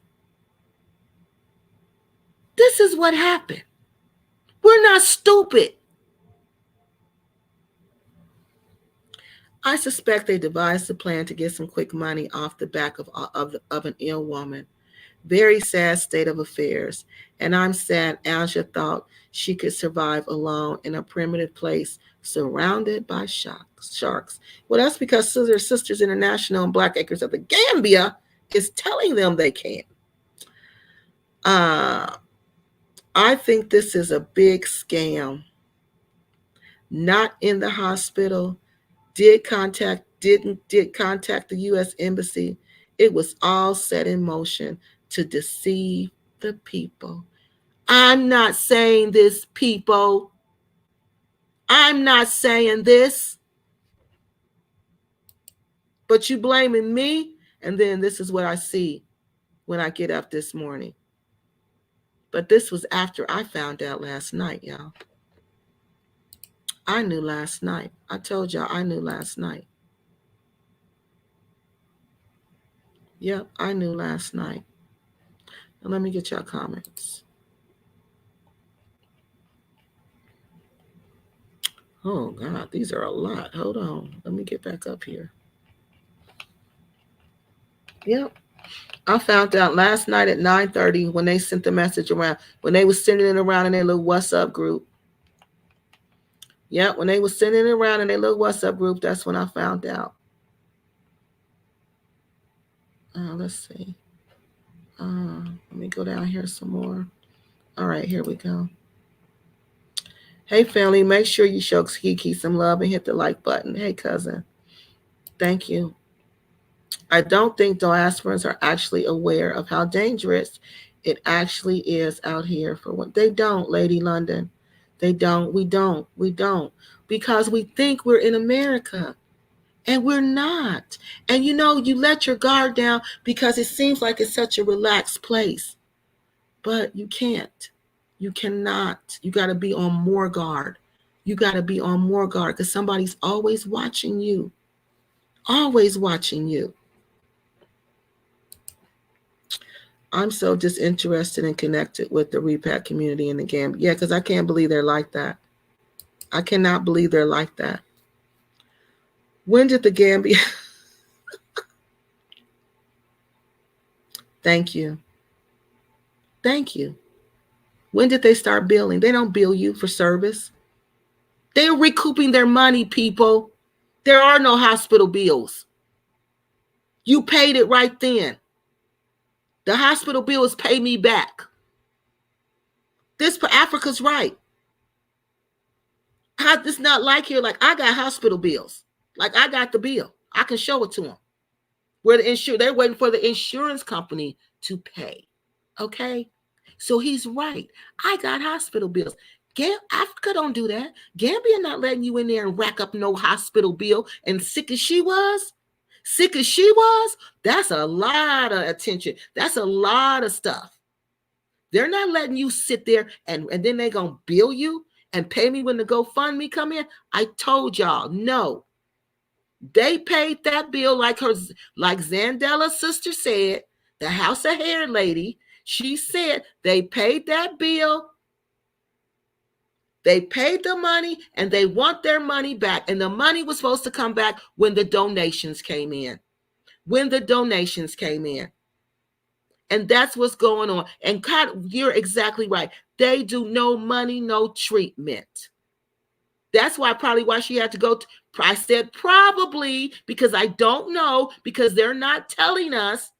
This is what happened. We're not stupid. I suspect they devised a plan to get some quick money off the back of an ill woman. Very sad state of affairs. And I'm sad Anja thought she could survive alone in a primitive place surrounded by sharks. Well, that's because Sisters International and Black Acres of the Gambia is telling them they can't. I think this is a big scam. Not in the hospital. Did contact the U.S. Embassy It was all set in motion to deceive the people. I'm not saying this, people. I'm not saying this. But you blaming me. And then this is what I see when I get up this morning. But this was after I found out last night, y'all. I knew last night. I told y'all I knew last night. Yep, I knew last night. Now let me get y'all comments. Oh, God, these are a lot. Hold on. Let me get back up here. Yep. I found out last night at 9:30 when they sent the message around, when they was sending it around in their little WhatsApp group. Yep, when they was sending it around in their little WhatsApp group, that's when I found out. Let's see. Let me go down here some more. All right, here we go. Hey, family, make sure you show Kiki some love and hit the like button. Hey, cousin. Thank you. I don't think diasporans are actually aware of how dangerous it actually is out here for what they don't, Lady London. They don't. We don't. We don't. Because we think we're in America. And we're not. And you know, you let your guard down because it seems like it's such a relaxed place. But you can't. You cannot. You got to be on more guard. You got to be on more guard because somebody's always watching you. Always watching you. I'm so disinterested and connected with the repat community in the Gambia. Yeah, because I can't believe they're like that. I cannot believe they're like that. When did the Gambia... Thank you. Thank you. When did they start billing? They don't bill you for service. They're recouping their money, people. There are no hospital bills. You paid it right then. The hospital bills pay me back. This for Africa's right. It's not like here, like I got hospital bills. Like I got the bill. I can show it to them. Where they're waiting for the insurance company to pay. Okay? So he's right. I got hospital bills. Africa don't do that. Gambia not letting you in there and rack up no hospital bill. And sick as she was, that's a lot of attention. That's a lot of stuff. They're not letting you sit there and then they're going to bill you and pay me when the GoFundMe come in. I told y'all, no. They paid that bill like Zandella's sister said, the House of Hair lady. She said they paid that bill. They paid the money and they want their money back. And the money was supposed to come back when the donations came in. When the donations came in. And that's what's going on. And you're exactly right. They do no money, no treatment. That's probably why she had to go. I said probably because I don't know, because they're not telling us.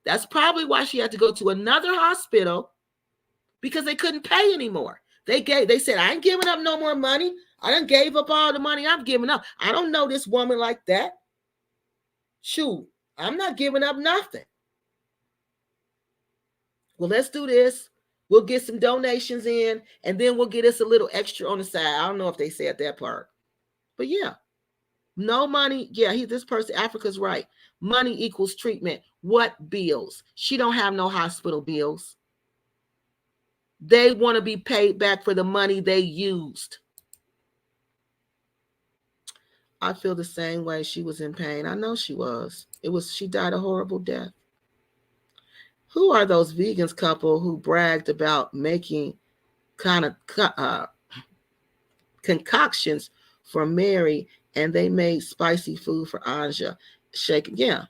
That's probably why she had to go to another hospital because they couldn't pay anymore. They said, I ain't giving up no more money. I done gave up all the money I'm giving up. I don't know this woman like that. Shoot, I'm not giving up nothing. Well, let's do this. We'll get some donations in, and then we'll get us a little extra on the side. I don't know if they said that part. But yeah, no money. Yeah, this person, Africa's right. Money equals treatment. What bills? She don't have no hospital bills. They want to be paid back for the money they used. I feel the same way. She was in pain. I know she was. She died a horrible death. Who are those vegans couple who bragged about making kind of concoctions for Mary and they made spicy food for Anja? Yeah,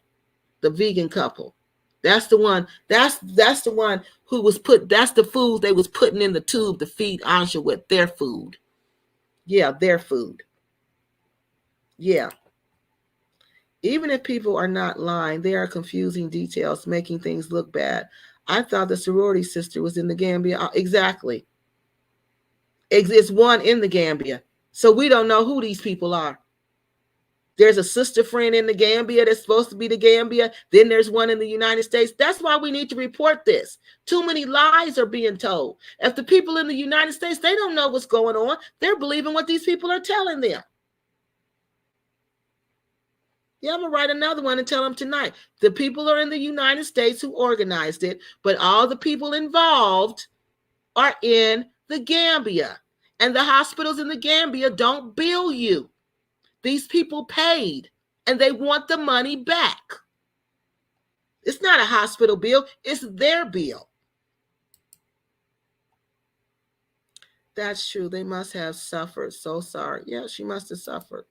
the vegan couple. That's the one. That's the one who was that's the food they was putting in the tube to feed Anja with. Their food. Yeah, their food. Yeah. Even if people are not lying, they are confusing details, making things look bad. I thought the sorority sister was in the Gambia. Exactly. It's one in the Gambia. So we don't know who these people are. There's a sister friend in the Gambia that's supposed to be the Gambia. Then there's one in the United States. That's why we need to report this. Too many lies are being told. If the people in the United States, they don't know what's going on. They're believing what these people are telling them. Yeah, I'm going to write another one and tell them tonight. The people are in the United States who organized it, but all the people involved are in the Gambia. And the hospitals in the Gambia don't bill you. These people paid, and they want the money back. It's not a hospital bill. It's their bill. That's true. They must have suffered. So sorry. Yeah, she must have suffered.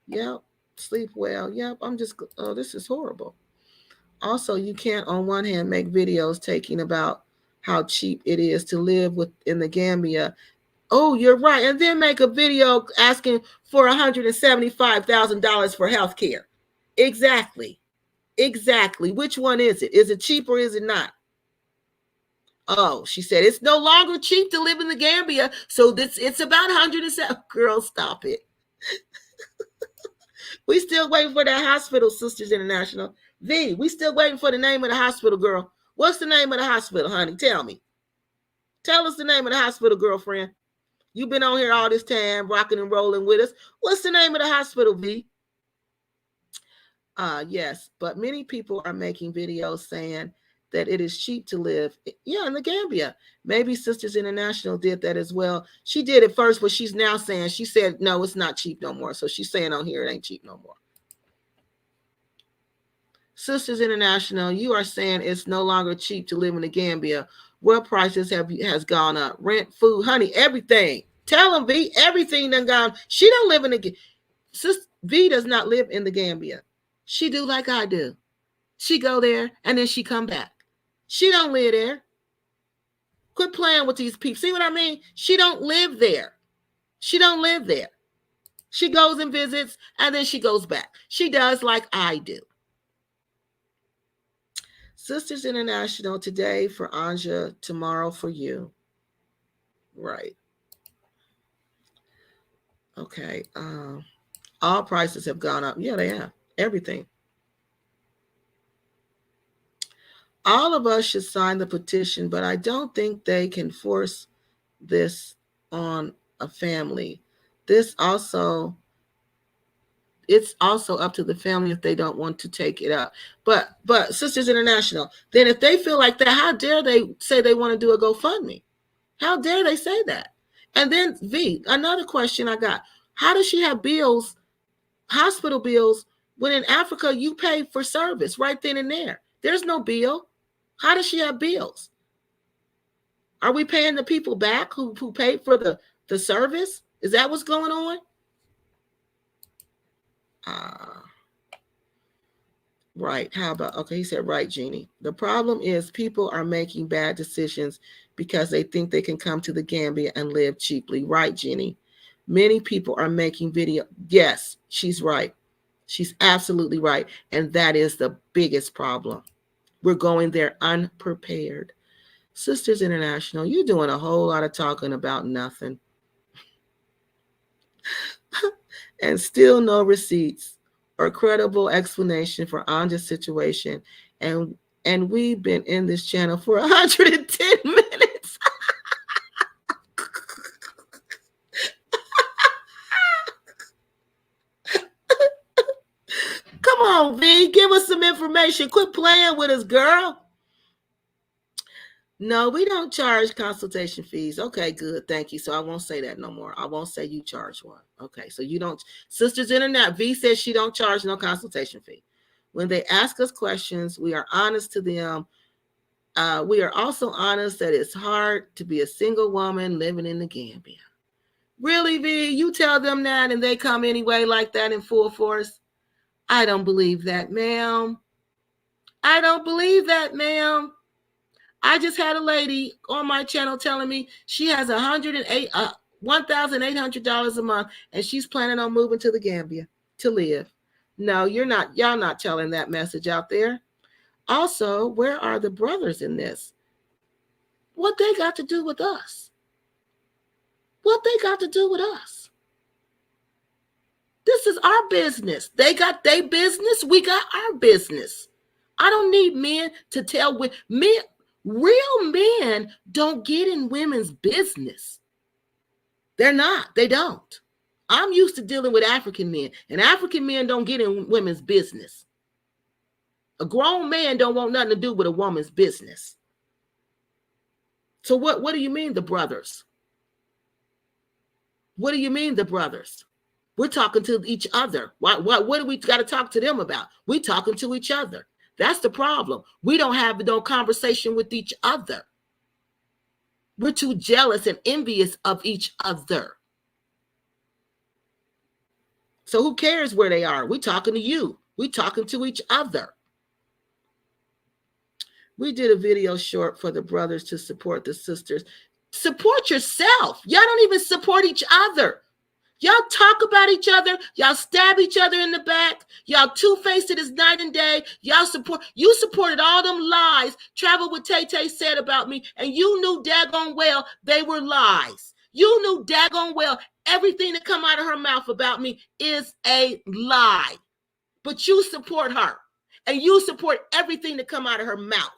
Yep. Sleep well. Yep. Oh, this is horrible. Also, you can't on one hand make videos taking about how cheap it is to live in the Gambia. Oh, you're right. And then make a video asking for $175,000 for health care. Exactly. Which one is it? Is it cheap or is it not? Oh, she said it's no longer cheap to live in the Gambia, so it's about 107. Girl, stop it. We still waiting for that hospital, Sisters International. We still waiting for the name of the hospital, girl. What's the name of the hospital, honey? Tell me. Tell us the name of the hospital, girlfriend. You've been on here all this time, rocking and rolling with us. What's the name of the hospital, V? Yes, but many people are making videos saying that it is cheap to live. Yeah, in the Gambia. Maybe Sisters International did that as well. She did it first, but she's now saying, she said, no, it's not cheap no more. So she's saying on here, it ain't cheap no more. Sisters International, you are saying it's no longer cheap to live in the Gambia. What prices has gone up? Rent, food, honey, everything. Tell them, V, everything done gone. She don't live in the Sister V does not live in the Gambia. She do like I do. She go there and then she come back. She don't live there. Quit playing with these people. See what I mean? She don't live there. She don't live there. She goes and visits and then she goes back. She does like I do. Sisters International today for Anja, tomorrow for you. Right. Okay. All prices have gone up. Yeah, they have. Everything. All of us should sign the petition, but I don't think they can force this on a family. It's also up to the family if they don't want to take it up. But Sisters International, then if they feel like that, how dare they say they want to do a GoFundMe? How dare they say that? And then V, another question I got. How does she have bills, hospital bills, when in Africa you pay for service right then and there? There's no bill. How does she have bills? Are we paying the people back who paid for the service? Is that what's going on? Right. How about, okay, he said, right, Jeannie. The problem is people are making bad decisions because they think they can come to the Gambia and live cheaply. Right, Jeannie. Many people are making video. Yes, she's right. She's absolutely right. And that is the biggest problem. We're going there unprepared. Sisters International, you're doing a whole lot of talking about nothing. And still no receipts or credible explanation for Anja's situation. And we've been in this channel for 110 minutes. Come on, V, give us some information. Quit playing with us, girl. No, we don't charge consultation fees. Okay, good. Thank you. So I won't say that no more. I won't say you charge one. Okay, so you don't. Sisters Internet, V says she don't charge no consultation fee. When they ask us questions, we are honest to them. We are also honest that it's hard to be a single woman living in the Gambia. Really, V? You tell them that and they come anyway like that in full force? I don't believe that, ma'am. I don't believe that, ma'am. I just had a lady on my channel telling me she has $1,800 a month and she's planning on moving to the Gambia to live. No, y'all not telling that message out there. Also, where are the brothers in this? What they got to do with us? What they got to do with us? This is our business. They got their business. We got our business. I don't need men to tell men. Real men don't get in women's business. They're not. They don't. I'm used to dealing with African men, and African men don't get in women's business. A grown man don't want nothing to do with a woman's business. So what do you mean, the brothers? What do you mean, the brothers? We're talking to each other. What do we got to talk to them about? We're talking to each other. That's the problem. We don't have no conversation with each other. We're too jealous and envious of each other. So who cares where they are? We're talking to you. We're talking to each other. We did a video short for the brothers to support the sisters. Support yourself. Y'all don't even support each other. Y'all talk about each other. Y'all stab each other in the back. Y'all two-faced as night and day. You supported all them lies Travel with Tay Tay said about me, and you knew daggone well they were lies. You knew daggone well everything that come out of her mouth about me is a lie. But you support her, and you support everything that come out of her mouth.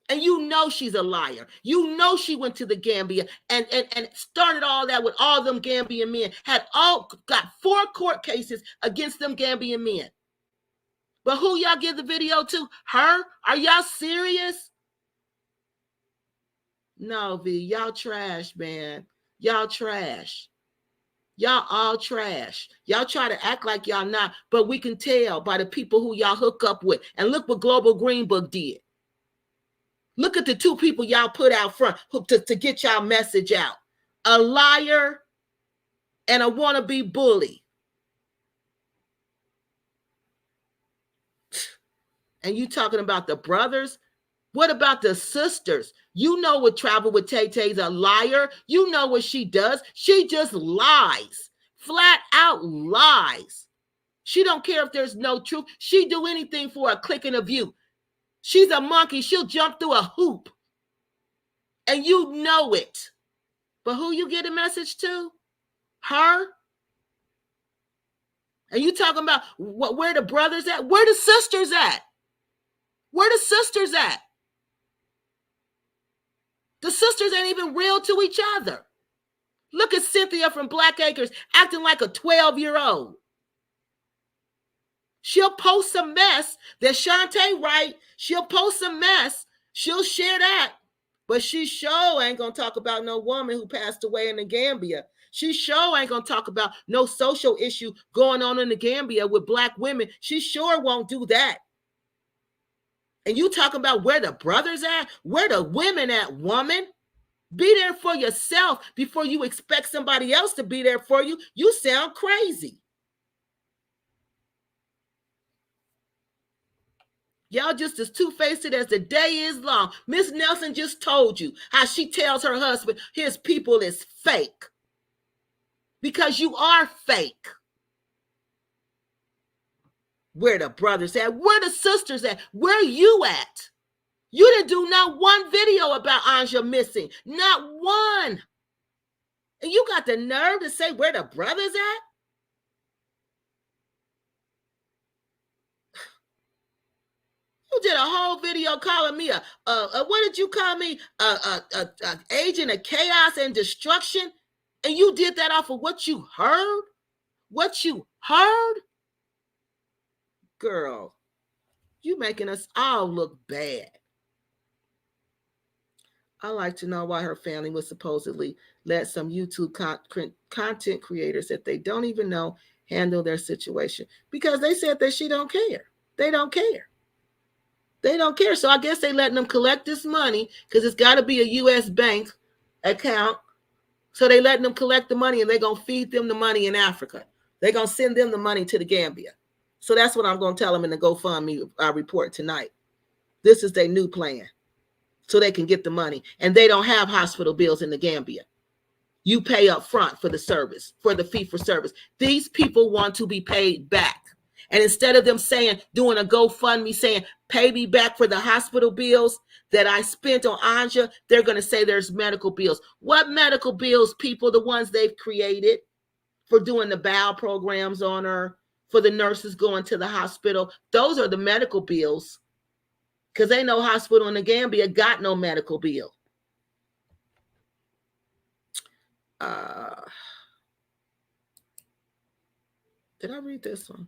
And you know she's a liar. You know she went to the Gambia and started all that with all them Gambian men. Got 4 court cases against them Gambian men. But who y'all give the video to? Her? Are y'all serious? No, V, y'all trash, man. Y'all trash. Y'all all trash. Y'all try to act like y'all not, but we can tell by the people who y'all hook up with. And look what Global Green Book did. Look at the 2 people y'all put out front to get y'all message out. A liar and a wannabe bully. And you talking about the brothers? What about the sisters? You know what Travel with Tay Tay's a liar. You know what she does. She just lies. Flat out lies. She don't care if there's no truth. She do anything for a click and a view. She's a monkey. She'll jump through a hoop. And you know it. But who you get a message to? Her? And you talking about where the brothers at? Where the sisters at? Where the sisters at? The sisters ain't even real to each other. Look at Cynthia from Black Acres acting like a 12-year-old. She'll post some mess that Shantae write. She'll post some mess. She'll share that. But she sure ain't going to talk about no woman who passed away in the Gambia. She sure ain't going to talk about no social issue going on in the Gambia with Black women. She sure won't do that. And you talking about where the brothers at? Where the women at, woman? Be there for yourself before you expect somebody else to be there for you. You sound crazy. Y'all just as two-faced as the day is long. Miss Nelson just told you how she tells her husband his people is fake. Because you are fake. Where the brothers at? Where the sisters at? Where you at? You didn't do not one video about Anja missing. Not one. And you got the nerve to say where the brothers at? You did a whole video calling me what did you call me? A agent of chaos and destruction. And you did that off of what you heard? What you heard? Girl, you making us all look bad. I like to know why her family would supposedly let some YouTube content creators that they don't even know handle their situation. Because they said that she don't care. They don't care. They don't care. So I guess they letting them collect this money because it's got to be a U.S. bank account. So they letting them collect the money and they're going to feed them the money in Africa. They're going to send them the money to the Gambia. So that's what I'm going to tell them in the GoFundMe report tonight. This is their new plan. So they can get the money. And they don't have hospital bills in the Gambia. You pay up front for the service, for the fee for service. These people want to be paid back. And instead of them doing a GoFundMe saying, pay me back for the hospital bills that I spent on Anja, they're going to say there's medical bills. What medical bills, people? The ones they've created for doing the bowel programs on her, for the nurses going to the hospital. Those are the medical bills, because ain't no hospital in the Gambia got no medical bill. Did I read this one?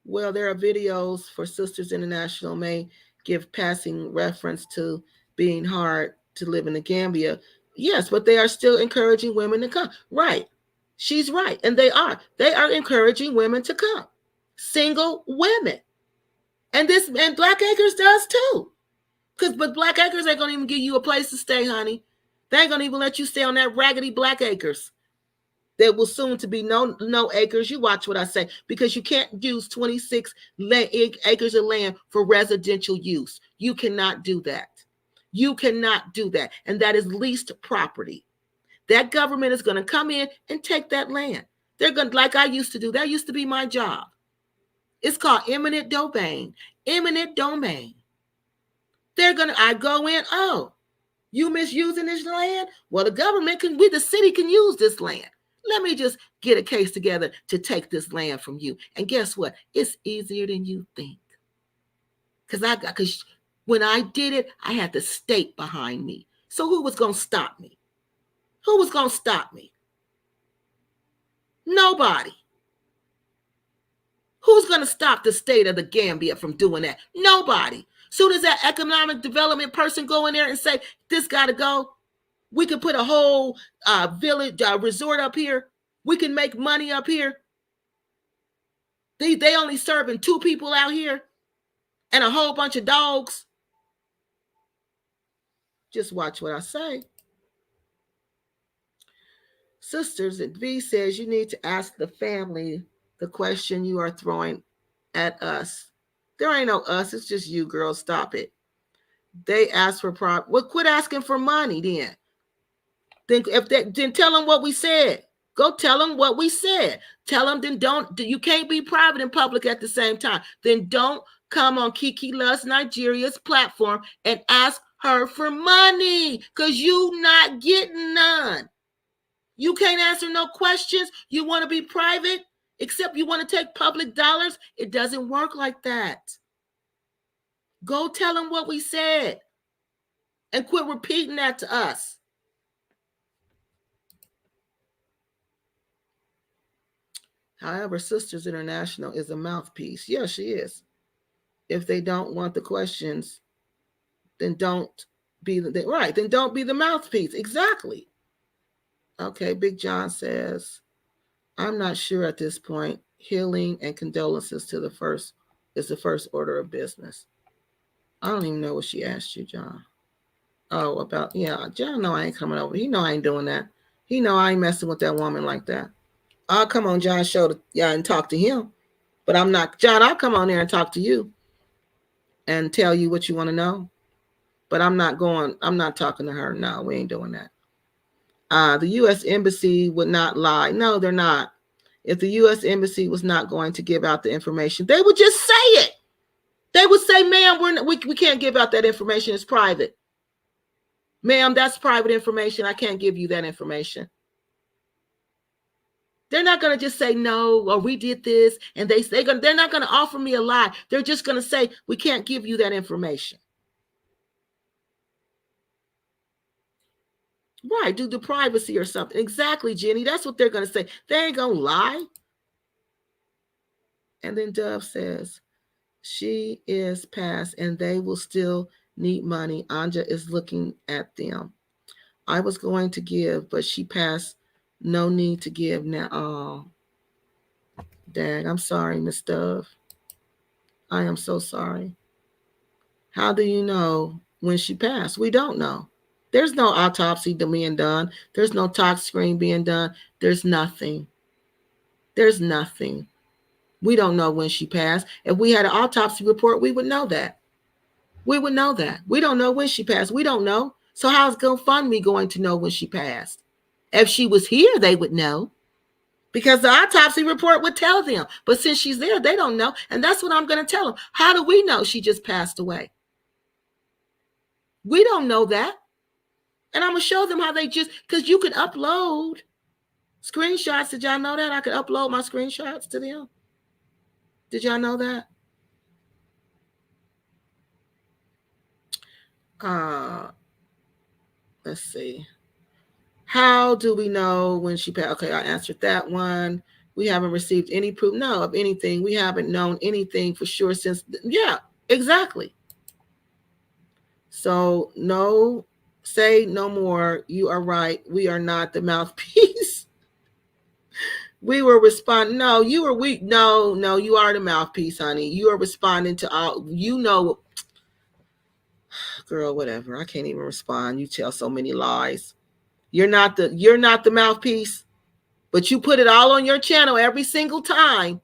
Well, there are videos for Sisters International may give passing reference to being hard to live in the Gambia. Yes, but they are still encouraging women to come. Right. She's right. And they are. They are encouraging women to come. Single women. And Black Acres does too. But Black Acres ain't gonna even give you a place to stay, honey. They ain't gonna even let you stay on that raggedy Black Acres. There will soon to be no acres. You watch what I say, because you can't use 26 acres of land for residential use. You cannot do that. You cannot do that. And that is leased property. That government is going to come in and take that land. They're going to, like I used to do. That used to be my job. It's called eminent domain. Eminent domain. I go in, oh, you misusing this land? Well, the government the city can use this land. Let me just get a case together to take this land from you. And guess what? It's easier than you think. Because when I did it, I had the state behind me. So who was going to stop me? Who was going to stop me? Nobody. Who's going to stop the state of the Gambia from doing that? Nobody. Soon as that economic development person go in there and say, this got to go, we could put a whole village resort up here. We can make money up here. They only serving 2 people out here and a whole bunch of dogs. Just watch what I say. Sisters, V says you need to ask the family the question you are throwing at us. There ain't no us. It's just you, girls. Stop it. They ask for well, quit asking for money then. Then tell them what we said. Go tell them what we said. Tell them you can't be private and public at the same time. Then don't come on Kiki Loves Nigeria's platform and ask her for money, because you not getting none. You can't answer no questions. You want to be private, except you want to take public dollars. It doesn't work like that. Go tell them what we said and quit repeating that to us. However, Sisters International is a mouthpiece. Yes, she is. If they don't want the questions, then don't be then don't be the mouthpiece. Exactly. Okay, Big John says, I'm not sure at this point. Healing and condolences to the first order of business. I don't even know what she asked you, John. Oh, about, yeah, John know I ain't coming over. He know I ain't doing that. He know I ain't messing with that woman like that. I'll come on John's show and talk to him. But I'm not, John, I'll come on there and talk to you and tell you what you want to know. But I'm not talking to her. No, we ain't doing that. The U.S. Embassy would not lie. No, they're not. If the U.S. Embassy was not going to give out the information, they would just say it. They would say, ma'am, we can't give out that information. It's private. Ma'am, that's private information. I can't give you that information. They're not going to just say no, or we did this, and they're not going to offer me a lie. They're just going to say, we can't give you that information. Right, due to privacy or something. Exactly, Jenny. That's what they're going to say. They ain't going to lie. And then Dove says, she is past and they will still need money. Anja is looking at them. I was going to give, but she passed. No need to give now. Oh, dang, I'm sorry, Miss Dove. I am so sorry. How do you know when she passed? We don't know. There's no autopsy being done. There's no tox screen being done. There's nothing. There's nothing. We don't know when she passed. If we had an autopsy report, we would know that. We would know that. We don't know when she passed. We don't know. So how's GoFundMe going to know when she passed? If she was here, they would know, because the autopsy report would tell them. But since she's there, they don't know. And that's what I'm going to tell them. How do we know she just passed away? We don't know that. And I'm going to show them how because you can upload Screenshots, did y'all know that? I could upload my screenshots to them. Did y'all know that? Let's see. How do we know when she passed? Okay, I answered that one. We haven't received any proof, no, of anything. We haven't known anything for sure since, yeah, exactly. So no, say no more. You are right. We are not the mouthpiece. We were responding. No, you were weak. No, you are the mouthpiece, honey. You are responding to all, girl, whatever. I can't even respond. You tell so many lies. You're not the mouthpiece, but you put it all on your channel every single time.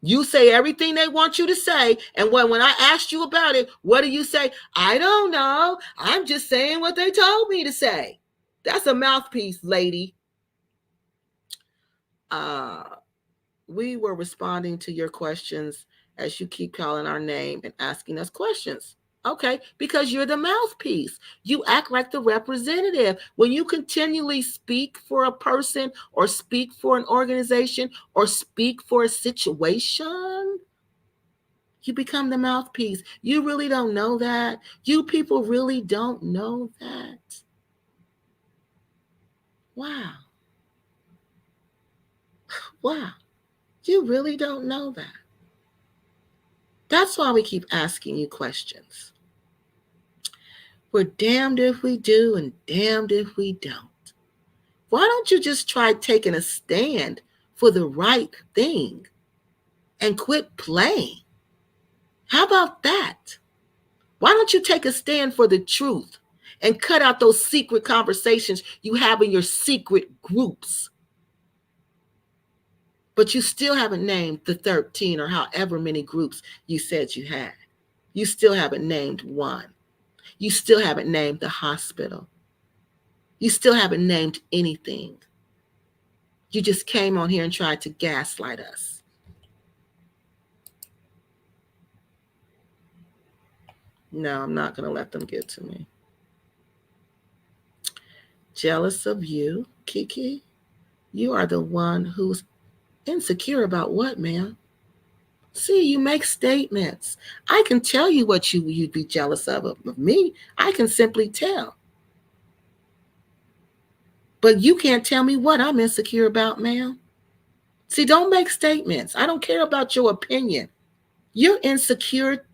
You say everything they want you to say. And when I asked you about it, what do you say? I don't know. I'm just saying what they told me to say. That's a mouthpiece, lady. We were responding to your questions as you keep calling our name and asking us questions. Okay, because you're the mouthpiece. You act like the representative. When you continually speak for a person or speak for an organization or speak for a situation, you become the mouthpiece. You really don't know that. You people really don't know that. Wow. Wow. You really don't know that. That's why we keep asking you questions. We're damned if we do and damned if we don't. Why don't you just try taking a stand for the right thing and quit playing? How about that? Why don't you take a stand for the truth and cut out those secret conversations you have in your secret groups? But you still haven't named the 13 or however many groups you said you had. You still haven't named one. You still haven't named the hospital. You still haven't named anything. You just came on here and tried to gaslight us. No, I'm not going to let them get to me. Jealous of you, Kiki? You are the one who's insecure about what, ma'am? See, you make statements. I can tell you what you'd be jealous of me. I can simply tell. But you can't tell me what I'm insecure about, ma'am. See, don't make statements. I don't care about your opinion. You're insecure.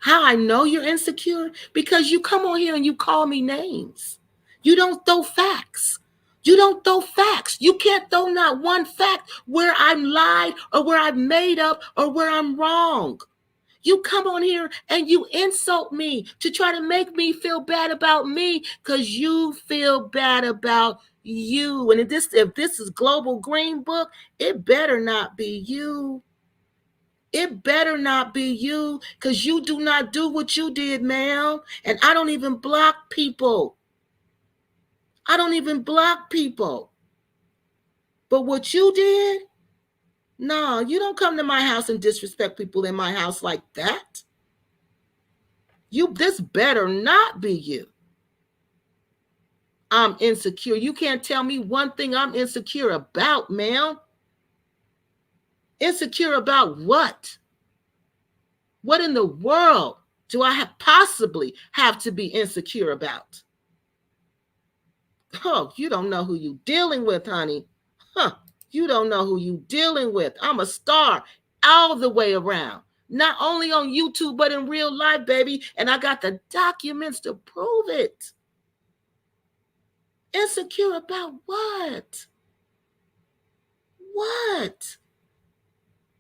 How I know you're insecure? Because you come on here and you call me names. You don't throw facts. You don't throw facts. You can't throw not one fact where I'm lied or where I'm made up or where I'm wrong. You come on here and you insult me to try to make me feel bad about me because you feel bad about you. And if this is Global Green Book, it better not be you. It better not be you because you do not do what you did, ma'am. And I don't even block people. I don't even block people. But what you did, no, you don't come to my house and disrespect people in my house like that. This better not be you. I'm insecure. You can't tell me one thing I'm insecure about, ma'am. Insecure about what? What in the world do I possibly have to be insecure about? Oh, you don't know who you dealing with, honey. Huh? You don't know who you dealing with. I'm a star all the way around. Not only on YouTube, but in real life, baby. And I got the documents to prove it. Insecure about what? What?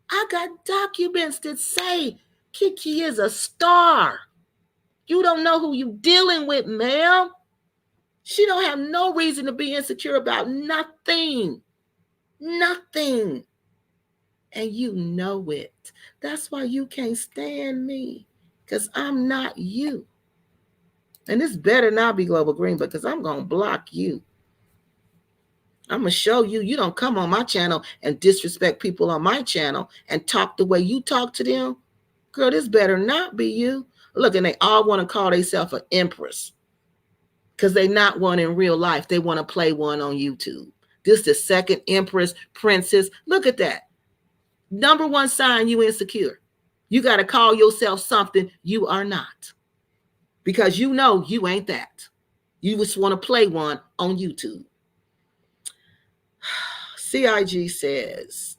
I got documents that say Kiki is a star. You don't know who you dealing with, ma'am. She don't have no reason to be insecure about nothing. Nothing. And you know it. That's why you can't stand me. Because I'm not you. And this better not be Global Green, because I'm going to block you. I'm going to show you. You don't come on my channel and disrespect people on my channel and talk the way you talk to them. Girl, this better not be you. Look, and they all want to call themselves an empress. Because they not one in real life. They want to play one on YouTube. This the second empress, princess. Look at that. Number one sign you insecure. You got to call yourself something you are not. Because you know you ain't that. You just want to play one on YouTube. CIG says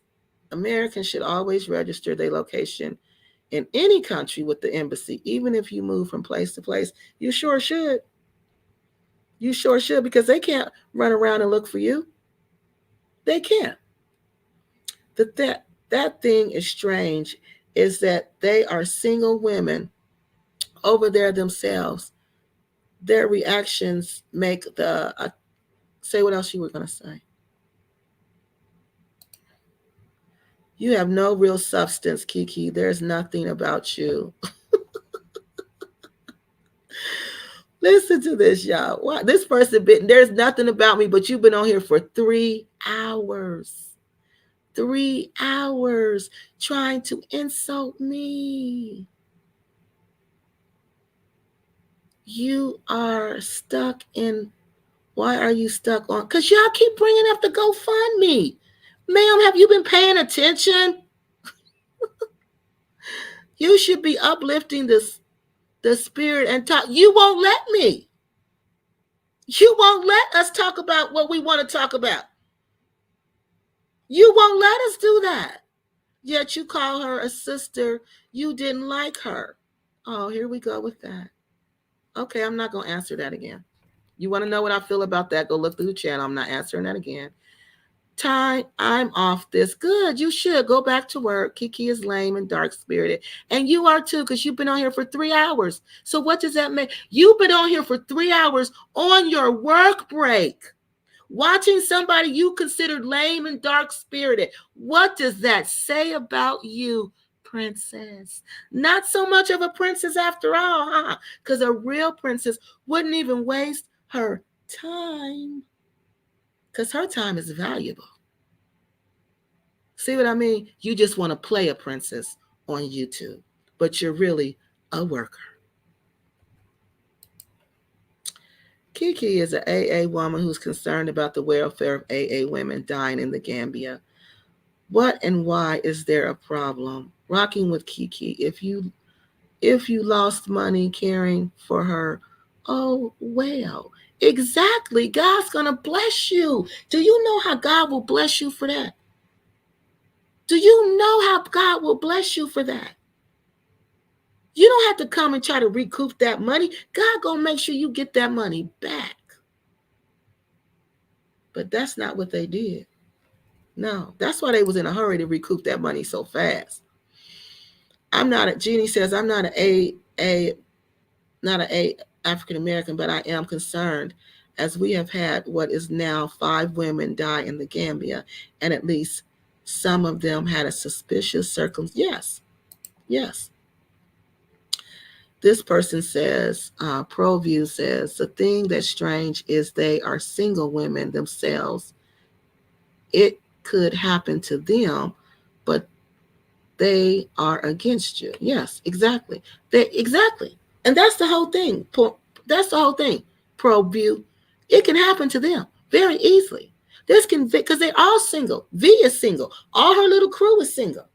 Americans should always register their location in any country with the embassy, even if you move from place to place. You sure should. You sure should, because they can't run around and look for you. They can't. That thing is strange, is that they are single women over there themselves. Their reactions make the say what else you were going to say. You have no real substance, Kiki. There's nothing about you. Listen to this, y'all. Why? This person there's nothing about me, but you've been on here for 3 hours. 3 hours trying to insult me. You are stuck in. Why are you stuck on? Because y'all keep bringing up the GoFundMe. Ma'am, have you been paying attention? You should be uplifting the spirit and talk. You won't let me. You won't let us talk about what we want to talk about. You won't let us do that. Yet you call her a sister. You didn't like her. Oh, here we go with that. Okay, I'm not going to answer that again. You want to know what I feel about that? Go look through the channel. I'm not answering that again. Ty, I'm off this. Good, you should go back to work. Kiki is lame and dark spirited, and you are too, because you've been on here for 3 hours. So what does that mean? You've been on here for 3 hours on your work break, watching somebody you considered lame and dark spirited. What does that say about you, princess? Not so much of a princess after all, huh? Because a real princess wouldn't even waste her time, because her time is valuable. See what I mean? You just want to play a princess on YouTube, but you're really a worker. Kiki is an AA woman who's concerned about the welfare of AA women dying in the Gambia. What and why is there a problem? Rocking with Kiki. If you lost money caring for her, oh well. Exactly. God's gonna bless you. Do you know how God will bless you for that? Do you know how God will bless you for that? You don't have to come and try to recoup that money. God gonna make sure you get that money back. But that's not what they did. No, that's why they was in a hurry to recoup that money so fast. Jeannie says, I'm not not a African American, but I am concerned, as we have had what is now 5 women die in the Gambia, and at least some of them had a suspicious circumstance. Yes. This person says, ProView says, the thing that's strange is they are single women themselves. It could happen to them, but they are against you. Yes, exactly. Exactly. And that's the whole thing. That's the whole thing. ProView. It can happen to them very easily. Because they're all single. V is single. All her little crew is single.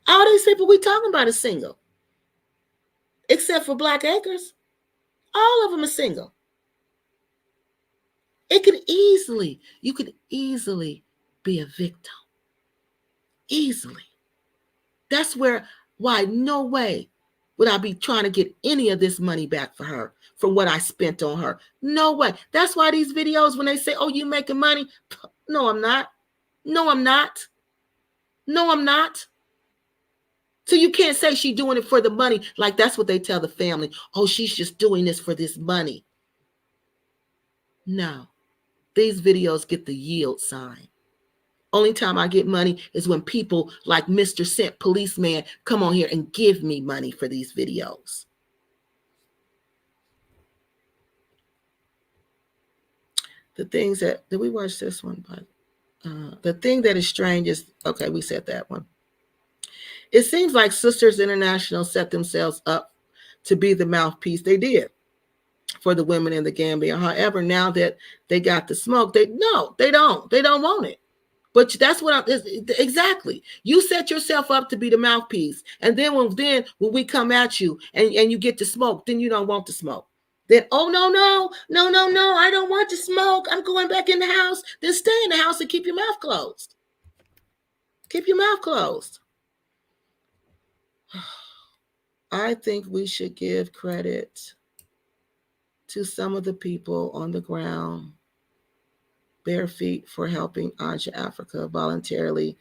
All these people we talking about is single. Except for Black Acres. All of them are single. You could easily be a victim. Easily. That's why no way would I be trying to get any of this money back for her from what I spent on her. No way. That's why these videos, when they say, oh, you making money? No, I'm not. No, I'm not. No, I'm not. So you can't say she's doing it for the money. Like that's what they tell the family. Oh, she's just doing this for this money. No. These videos get the yield sign. Only time I get money is when people like Mr. Scent Policeman come on here and give me money for these videos. The things that, did we watch this one? But the thing that is strange is, okay, we said that one. It seems like Sisters International set themselves up to be the mouthpiece. They did. for the women in the Gambia. However, now that they got the smoke, they don't want it. But that's what I'm exactly. You set yourself up to be the mouthpiece, and then when we come at you and you get to smoke, then you don't want to smoke. Then oh no, I don't want to smoke. I'm going back in the house. Then stay in the house and keep your mouth closed. Keep your mouth closed. I think we should give credit to some of the people on the ground, bare feet, for helping Anja Afreeca voluntarily.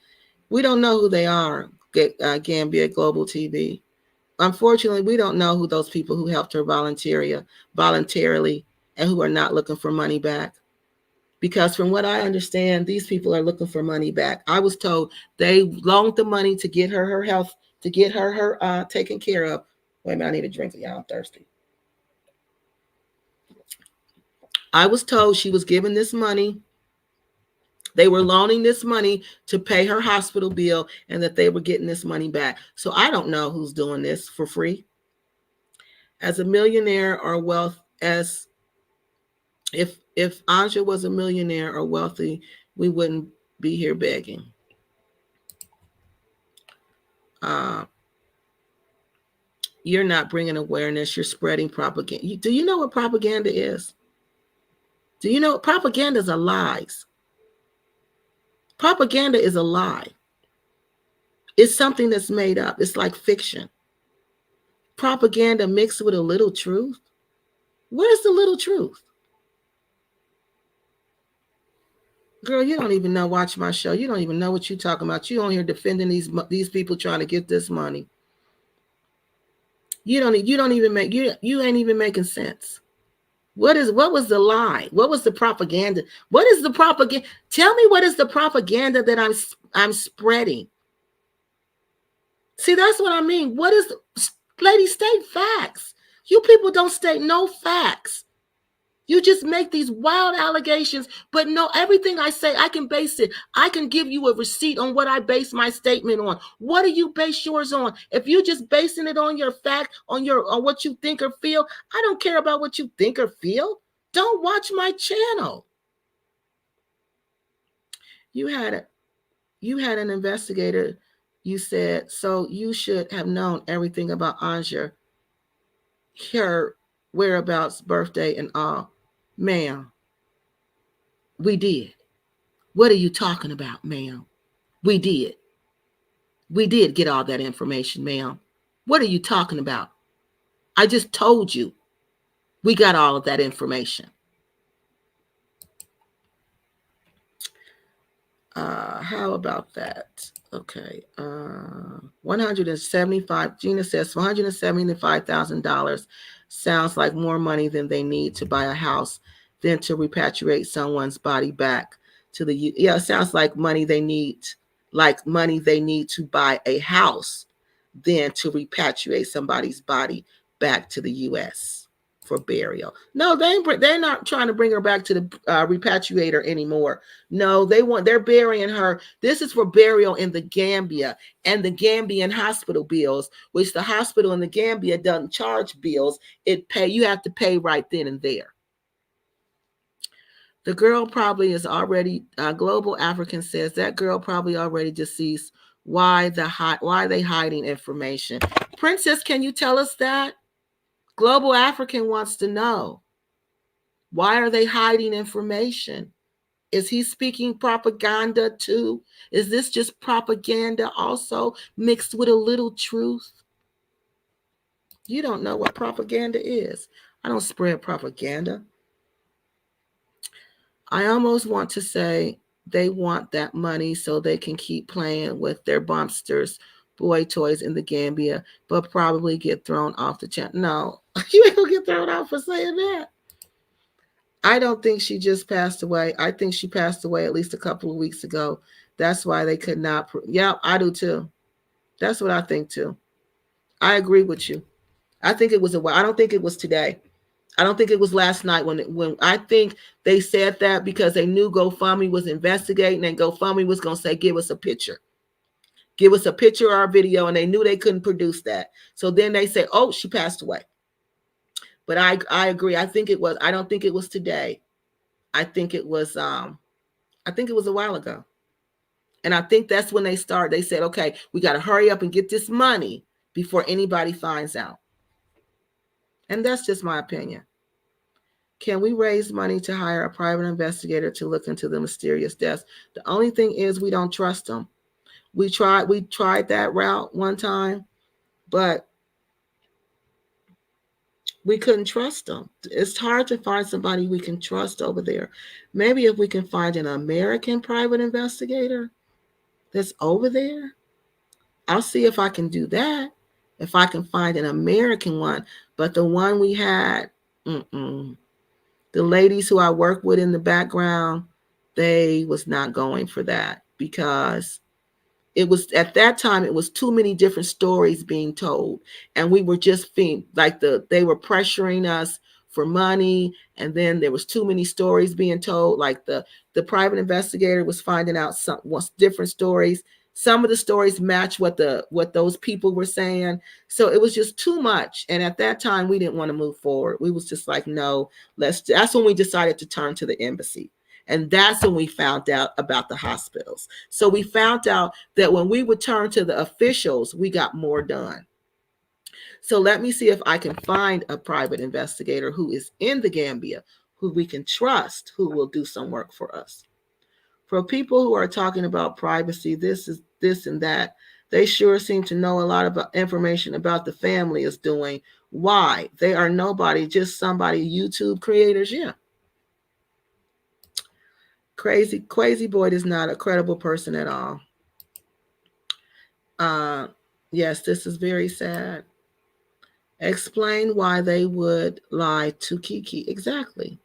We don't know who they are, Gambia Global TV. Unfortunately, we don't know who those people who helped her voluntarily and who are not looking for money back. Because from what I understand, these people are looking for money back. I was told they loaned the money to get her health, to get her taken care of. Wait a minute, I need a drink. Y'all, I'm thirsty. I was told she was given this money. They were loaning this money to pay her hospital bill and that they were getting this money back. So I don't know who's doing this for free. As a millionaire or wealth, as if Anja was a millionaire or wealthy, we wouldn't be here begging. You're not bringing awareness. You're spreading propaganda. Do you know what propaganda is? Do you know propaganda is a lies? Propaganda is a lie. It's something that's made up. It's like fiction. Propaganda mixed with a little truth. Where's the little truth? Girl, you don't even know. Watch my show. You don't even know what you're talking about. You on here defending these people trying to get this money. You don't even make you ain't even making sense. What was the lie? What was the propaganda? What is the propaganda? Tell me what is the propaganda that I'm spreading? See, that's what I mean. What is lady, state facts. You people don't state no facts. You just make these wild allegations, but no, everything I say, I can base it. I can give you a receipt on what I base my statement on. What do you base yours on? If you're just basing it on your fact, on what you think or feel, I don't care about what you think or feel. Don't watch my channel. You had an investigator. You said, so you should have known everything about Anja, her whereabouts, birthday, and all. Ma'am, we did. What are you talking about, ma'am? We did. We did get all that information, ma'am. What are you talking about? I just told you we got all of that information. How about that? Okay. 175. Gina says $175,000 sounds like more money than they need to buy a house than to repatriate someone's body back to the it sounds like money they need to buy a house than to repatriate somebody's body back to the US for burial. No, they're not trying to bring her back to the repatriator anymore. No, they're burying her. This is for burial in the Gambia and the Gambian hospital bills, which the hospital in the Gambia doesn't charge bills. You have to pay right then and there. The girl probably is already, Global African says that girl probably already deceased. Why are they hiding information? Princess, can you tell us that? Global African wants to know. Why are they hiding information? Is he speaking propaganda too? Is this just propaganda also mixed with a little truth? You don't know what propaganda is. I don't spread propaganda. I almost want to say they want that money so they can keep playing with their bumpsters, boy toys in the Gambia, but probably get thrown off the channel. No, you ain't gonna get thrown off for saying that. I don't think she just passed away. I think she passed away at least a couple of weeks ago. That's why they could not. Yeah, I do too. That's what I think too. I agree with you. I think it was I don't think it was today. I don't think it was last night when I think they said that because they knew GoFundMe was investigating and GoFundMe was going to say, give us a picture. Give us a picture or a video, and they knew they couldn't produce that. So then they say, oh, she passed away. But I agree. I think it was. I don't think it was today. I think it was. I think it was a while ago. And I think that's when they started. They said, okay, we got to hurry up and get this money before anybody finds out. And that's just my opinion. Can we raise money to hire a private investigator to look into the mysterious deaths? The only thing is we don't trust them. We tried that route one time, but we couldn't trust them. It's hard to find somebody we can trust over there. Maybe if we can find an American private investigator that's over there, I'll see if I can do that. If I can find an American one. But the one we had, the ladies who I work with in the background, they was not going for that because it was at that time it was too many different stories being told, and we were just being like they were pressuring us for money, and then there was too many stories being told. Like the private investigator was finding out some different stories. Some of the stories match what those people were saying, so it was just too much. And at that time we didn't want to move forward. We was just like, no, that's when we decided to turn to the embassy. And that's when we found out about the hospitals. So we found out that when we would turn to the officials, we got more done. So let me see if I can find a private investigator who is in the Gambia, who we can trust, who will do some work for us. For people who are talking about privacy, this and that, they sure seem to know a lot about information about the family is doing. Why? They are nobody, just somebody, YouTube creators. Yeah. Crazy Boy is not a credible person at all. Yes, this is very sad. Explain why they would lie to Kiki. Exactly.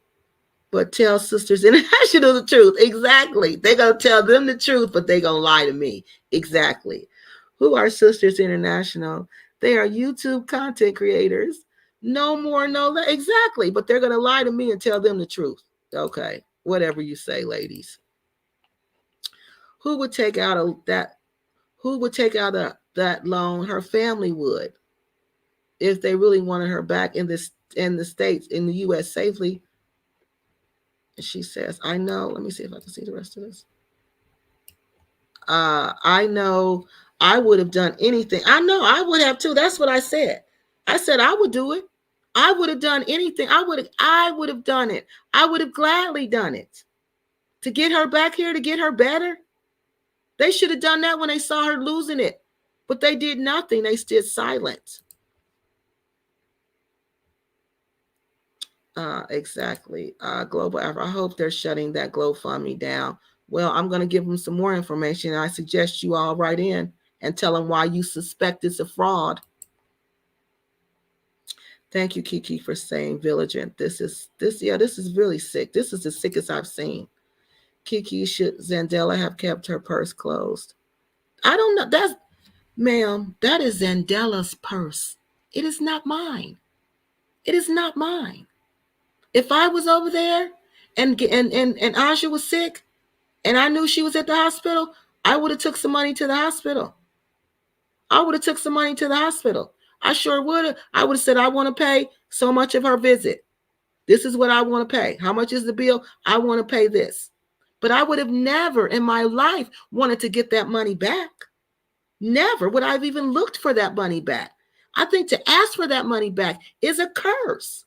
But tell Sisters International the truth. Exactly. They're going to tell them the truth, but they're going to lie to me. Exactly. Who are Sisters International? They are YouTube content creators. No more, no less. Exactly. But they're going to lie to me and tell them the truth. Okay. Whatever you say, ladies. Who would take out that loan? Her family would, if they really wanted her back in the States, in the US safely. And she says, I know. Let me see if I can see the rest of this. I know I would have done anything. I know I would have too. That's what I said. I said I would do it. I would have done anything. I would have done it. I would have gladly done it. To get her back here, to get her better. They should have done that when they saw her losing it. But they did nothing. They stood silent. Exactly. Global Afro. I hope they're shutting that GoFundMe down. Well, I'm going to give them some more information. I suggest you all write in and tell them why you suspect it's a fraud. Thank you, Kiki, for saying vigilant. This is really sick. This is the sickest I've seen. Kiki, should Zandela have kept her purse closed? I don't know. Ma'am, that is Zandela's purse. It is not mine. It is not mine. If I was over there and Anja was sick and I knew she was at the hospital, I would have took some money to the hospital. I sure would have. I would have said, I want to pay so much of her visit. This is what I want to pay. How much is the bill? I want to pay this. But I would have never in my life wanted to get that money back. Never would I have even looked for that money back. I think to ask for that money back is a curse.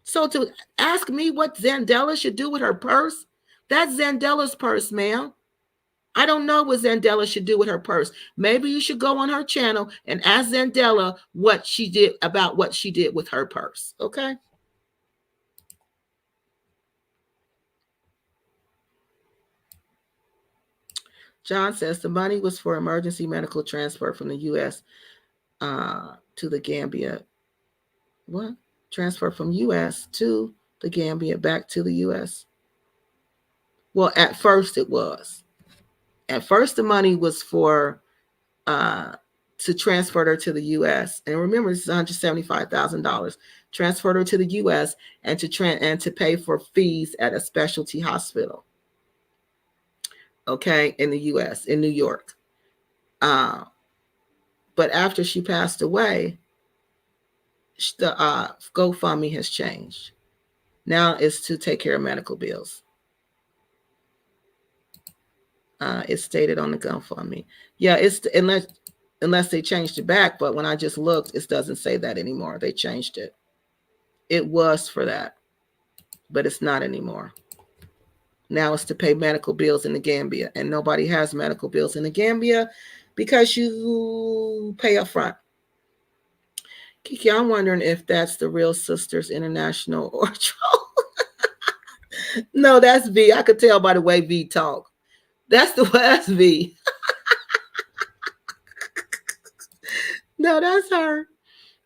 So to ask me what Zandela should do with her purse, that's Zandela's purse, ma'am. I don't know what Zandela should do with her purse. Maybe you should go on her channel and ask Zandela what she did with her purse. Okay? John says the money was for emergency medical transfer from the U.S. To the Gambia. What? Transfer from U.S. to the Gambia back to the U.S. Well, at first it was. At first the money was for to transfer her to the U.S. And remember, this is $175,000. Transferred her to the U.S. and to pay for fees at a specialty hospital. Okay, in the U.S. in New York. But after she passed away, the GoFundMe has changed. Now it's to take care of medical bills. It's stated on the GoFundMe. Yeah, it's unless they changed it back. But when I just looked, it doesn't say that anymore. They changed it. It was for that, but it's not anymore. Now it's to pay medical bills in the Gambia, and nobody has medical bills in the Gambia because you pay up front. Kiki, I'm wondering if that's the Real Sisters International or troll. No, that's V. I could tell by the way V talk. That's V. No, that's her.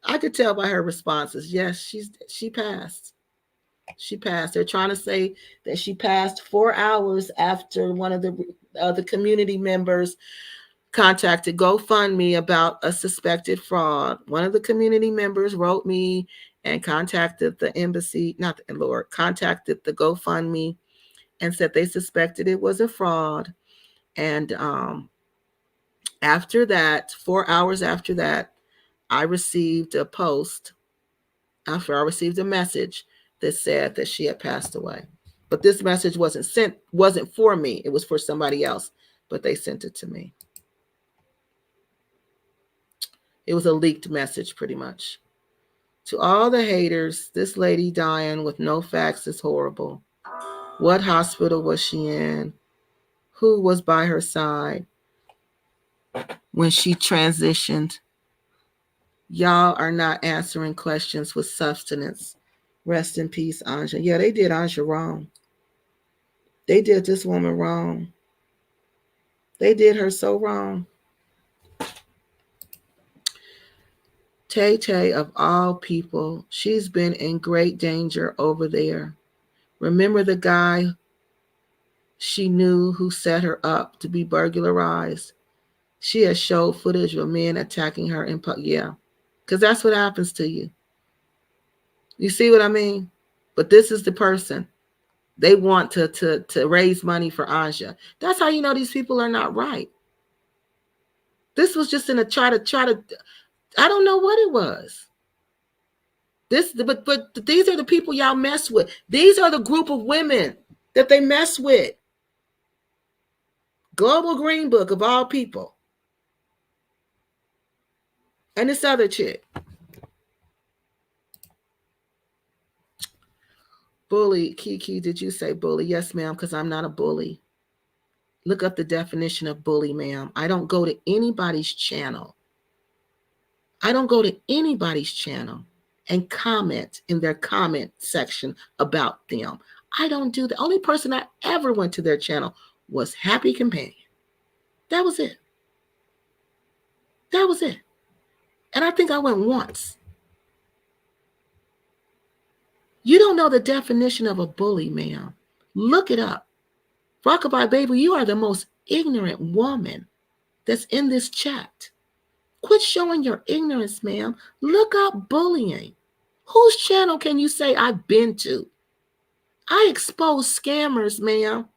I could tell by her responses. Yes, she passed. She passed. They're trying to say that she passed 4 hours after one of the community members contacted GoFundMe about a suspected fraud. One of the community members wrote me and contacted the embassy, not the Lord, contacted the GoFundMe and said they suspected it was a fraud. And after that, 4 hours after that, I received a post after I received a message that said that she had passed away. But this message wasn't for me. It was for somebody else, but they sent it to me. It was a leaked message pretty much. To all the haters, this lady dying with no facts is horrible. What hospital was she in? Who was by her side when she transitioned? Y'all are not answering questions with substance. Rest in peace, Anja. Yeah, they did Anja wrong. They did this woman wrong. They did her so wrong. Tay Tay, of all people, she's been in great danger over there. Remember the guy she knew who set her up to be burglarized? She has showed footage of men attacking her in public. Yeah, because that's what happens to you. You see what I mean? But this is the person. They want to raise money for Anja. That's how you know these people are not right. This was just in a try to. I don't know what it was. But these are the people y'all mess with. These are the group of women that they mess with. Global Green Book of all people. And this other chick. Bully. Kiki, did you say bully? Yes, ma'am, because I'm not a bully. Look up the definition of bully, ma'am. I don't go to anybody's channel. And comment in their comment section about them. I don't do the only person I ever went to their channel was Happy Companion. That was it. And I think I went once. You don't know the definition of a bully, ma'am. Look it up. Rockabye Baby, you are the most ignorant woman that's in this chat. Quit showing your ignorance, ma'am. Look up bullying. Whose channel can you say I've been to? I expose scammers, ma'am.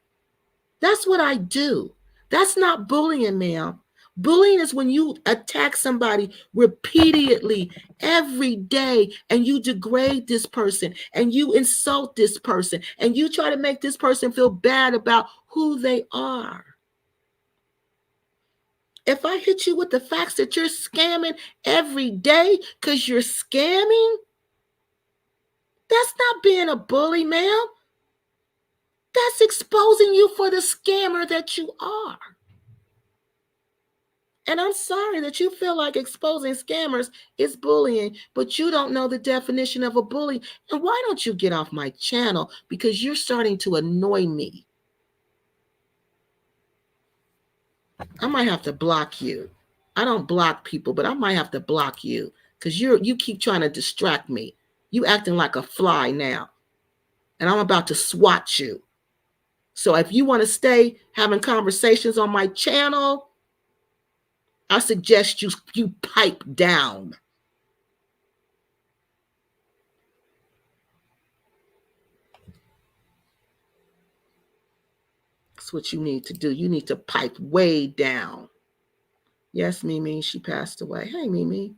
That's what I do. That's not bullying, ma'am. Bullying is when you attack somebody repeatedly every day and you degrade this person and you insult this person and you try to make this person feel bad about who they are. If I hit you with the facts that you're scamming every day because you're scamming, that's not being a bully, ma'am. That's exposing you for the scammer that you are. And I'm sorry that you feel like exposing scammers is bullying, but you don't know the definition of a bully. And why don't you get off my channel? Because you're starting to annoy me. I might have to block you. I don't block people, but I might have to block you because you keep trying to distract me. You acting like a fly now. And I'm about to swat you. So if you want to stay having conversations on my channel, I suggest you pipe down. That's what you need to do. You need to pipe way down. Yes, Mimi, she passed away. Hey, Mimi.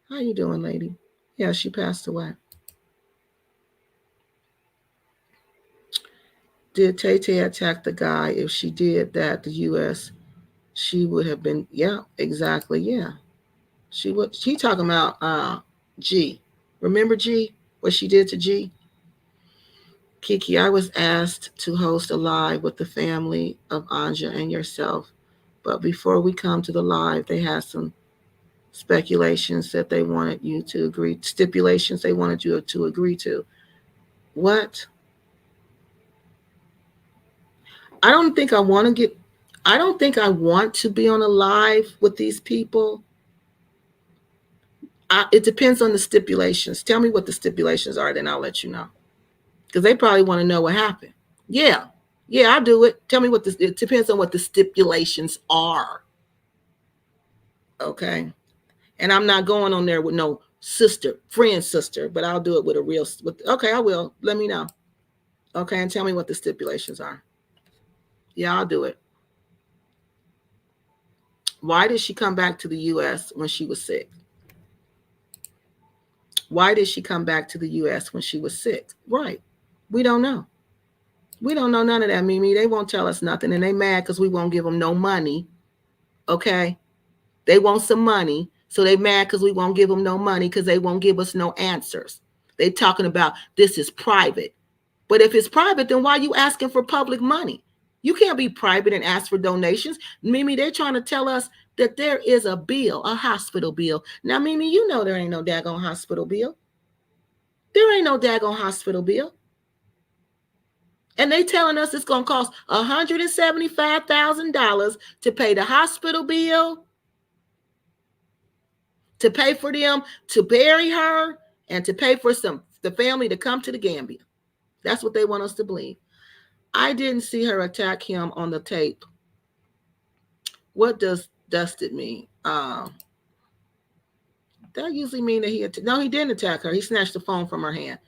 How you doing, lady? Yeah, she passed away. Did Tay Tay attack the guy? If she did that, the U.S., she would have been. Yeah, exactly. Yeah, she would. She talking about G. Remember G? What she did to G? Kiki, I was asked to host a live with the family of Anja and yourself, but before we come to the live, they had some speculations that they wanted you to agree, stipulations they wanted you to agree to. What? I don't think I want to get, I don't think I want to be on a live with these people. It depends on the stipulations. Tell me what the stipulations are, then I'll let you know. Because they probably want to know what happened. Yeah. Yeah, I'll do it. Tell me what this, it depends on what the stipulations are. Okay. And I'm not going on there with no sister, but I'll do it with a real, okay, I will. Let me know. Okay. And tell me what the stipulations are. Yeah, I'll do it. Why did she come back to the U.S. when she was sick? Why did she come back to the U.S. when she was sick? Right. We don't know. We don't know none of that, Mimi. They won't tell us nothing. And they mad because we won't give them no money. Okay. They want some money. So they mad because we won't give them no money because they won't give us no answers. They talking about this is private. But if it's private, then why are you asking for public money? You can't be private and ask for donations. Mimi, they're trying to tell us that there is a bill, a hospital bill. Now, Mimi, you know there ain't no daggone hospital bill. There ain't no daggone hospital bill. And they telling us it's going to cost $175,000 to pay the hospital bill, to pay for them to bury her, and to pay for the family to come to the Gambia. That's what they want us to believe. I didn't see her attack him on the tape. What does dusted mean? That usually mean that no, he didn't attack her. He snatched the phone from her hand.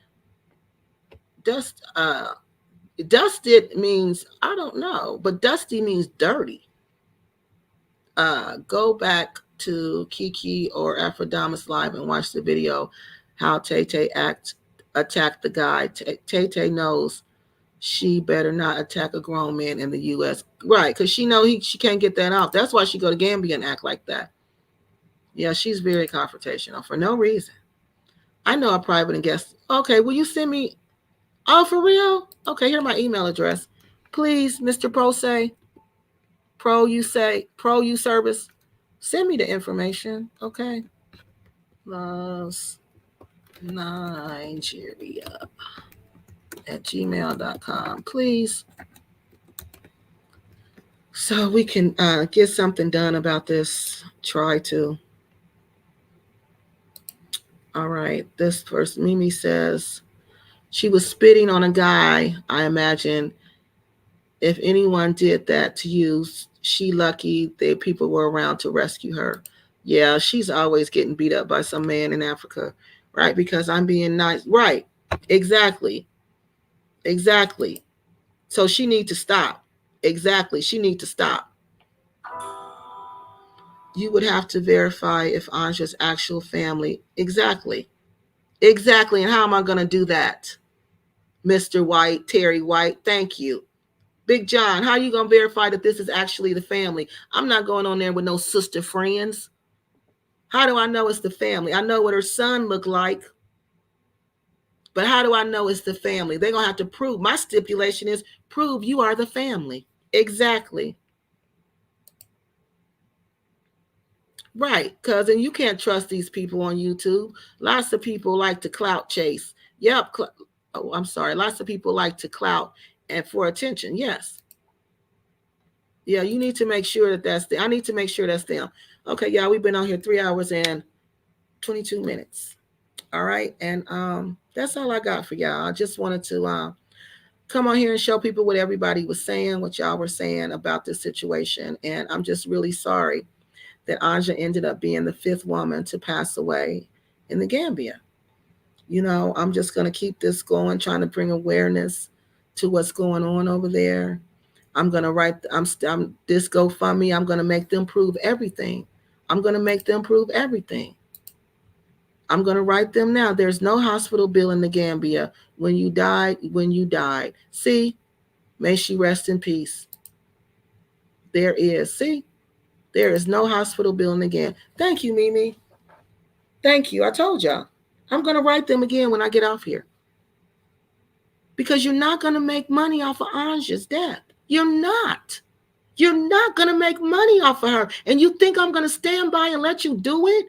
Dusted means, I don't know, but dusty means dirty. Go back to Kiki or Aphrodama's live and watch the video how Tay Tay attacked the guy. Tay Tay knows she better not attack a grown man in the U.S. Right, because she know she can't get that off. That's why she go to Gambia and act like that. Yeah, she's very confrontational for no reason. I know a private and guest. Okay, will you send me? Oh, for real? Okay, here's my email address. Please, Mr. Pro you service. Send me the information. Okay. Loves Nigeria at gmail.com. Please. So we can get something done about this. Try to. All right. This first, Mimi says she was spitting on a guy. I imagine if anyone did that to you, she lucky that people were around to rescue her. Yeah, she's always getting beat up by some man in Africa, right? Because I'm being nice. Right. Exactly. Exactly. So she need to stop. Exactly. She need to stop. You would have to verify if Anja's actual family. Exactly. Exactly. And how am I going to do that? Mr. White, Terry White, thank you. Big John, how are you going to verify that this is actually the family? I'm not going on there with no sister friends. How do I know it's the family? I know what her son looked like. But how do I know it's the family? They're going to have to prove. My stipulation is prove you are the family. Exactly. Right, cousin, you can't trust these people on YouTube. Lots of people like to clout chase. Yep. Oh, I'm sorry. Lots of people like to clout and for attention. Yes. Yeah, you need to make sure that I need to make sure that's them. Okay, yeah, we've been on here 3 hours and 22 minutes. All right, and that's all I got for y'all. I just wanted to come on here and show people what everybody was saying, what y'all were saying about this situation, and I'm just really sorry that Anja ended up being the fifth woman to pass away in the Gambia. You know, I'm just going to keep this going, trying to bring awareness to what's going on over there. I'm going to write, I'm this GoFundMe, I'm going to make them prove everything. I'm going to make them prove everything. I'm going to write them now. There's no hospital bill in the Gambia. When you died, when you died. See, may she rest in peace. There is. See, there is no hospital bill in the Gambia. Thank you, Mimi. Thank you. I told y'all. I'm going to write them again when I get off here. Because you're not going to make money off of Anja's death. You're not. You're not going to make money off of her. And you think I'm going to stand by and let you do it?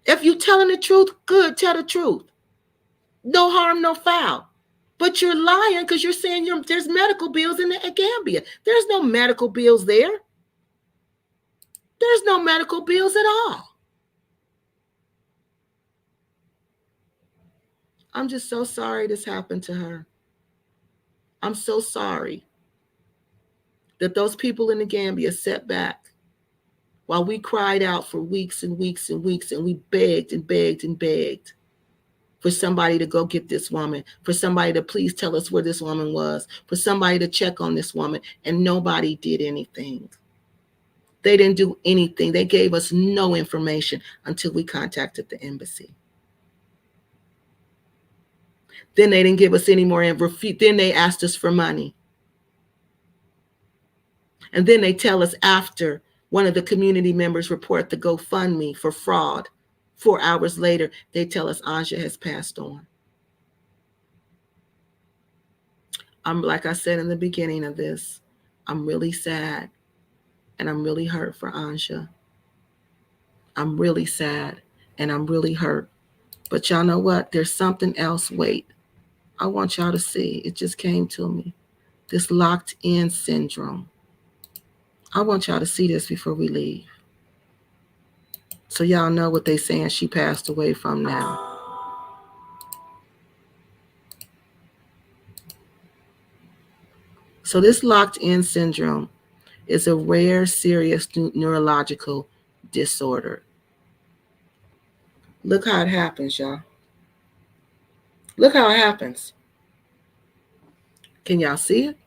If you're telling the truth, good, tell the truth. No harm, no foul. But you're lying because you're saying there's medical bills in the Gambia. There's no medical bills there. There's no medical bills at all. I'm just so sorry this happened to her. I'm so sorry that those people in the Gambia sat back while we cried out for weeks and weeks and weeks, and we begged and begged and begged for somebody to go get this woman, for somebody to please tell us where this woman was, for somebody to check on this woman, and nobody did anything. They didn't do anything. They gave us no information until we contacted the embassy. Then they didn't give us any more info. Then they asked us for money. And then they tell us after one of the community members report the GoFundMe for fraud. 4 hours later, they tell us Anja has passed on. I'm, like I said in the beginning of this, I'm really sad and I'm really hurt for Anja. I'm really sad and I'm really hurt. But y'all know what? There's something else. Wait, I want y'all to see. It just came to me. This locked in syndrome. I want y'all to see this before we leave. So y'all know what they saying she passed away from now. So this locked in syndrome is a rare, serious neurological disorder. Look how it happens, y'all. Look how it happens. Can y'all see it?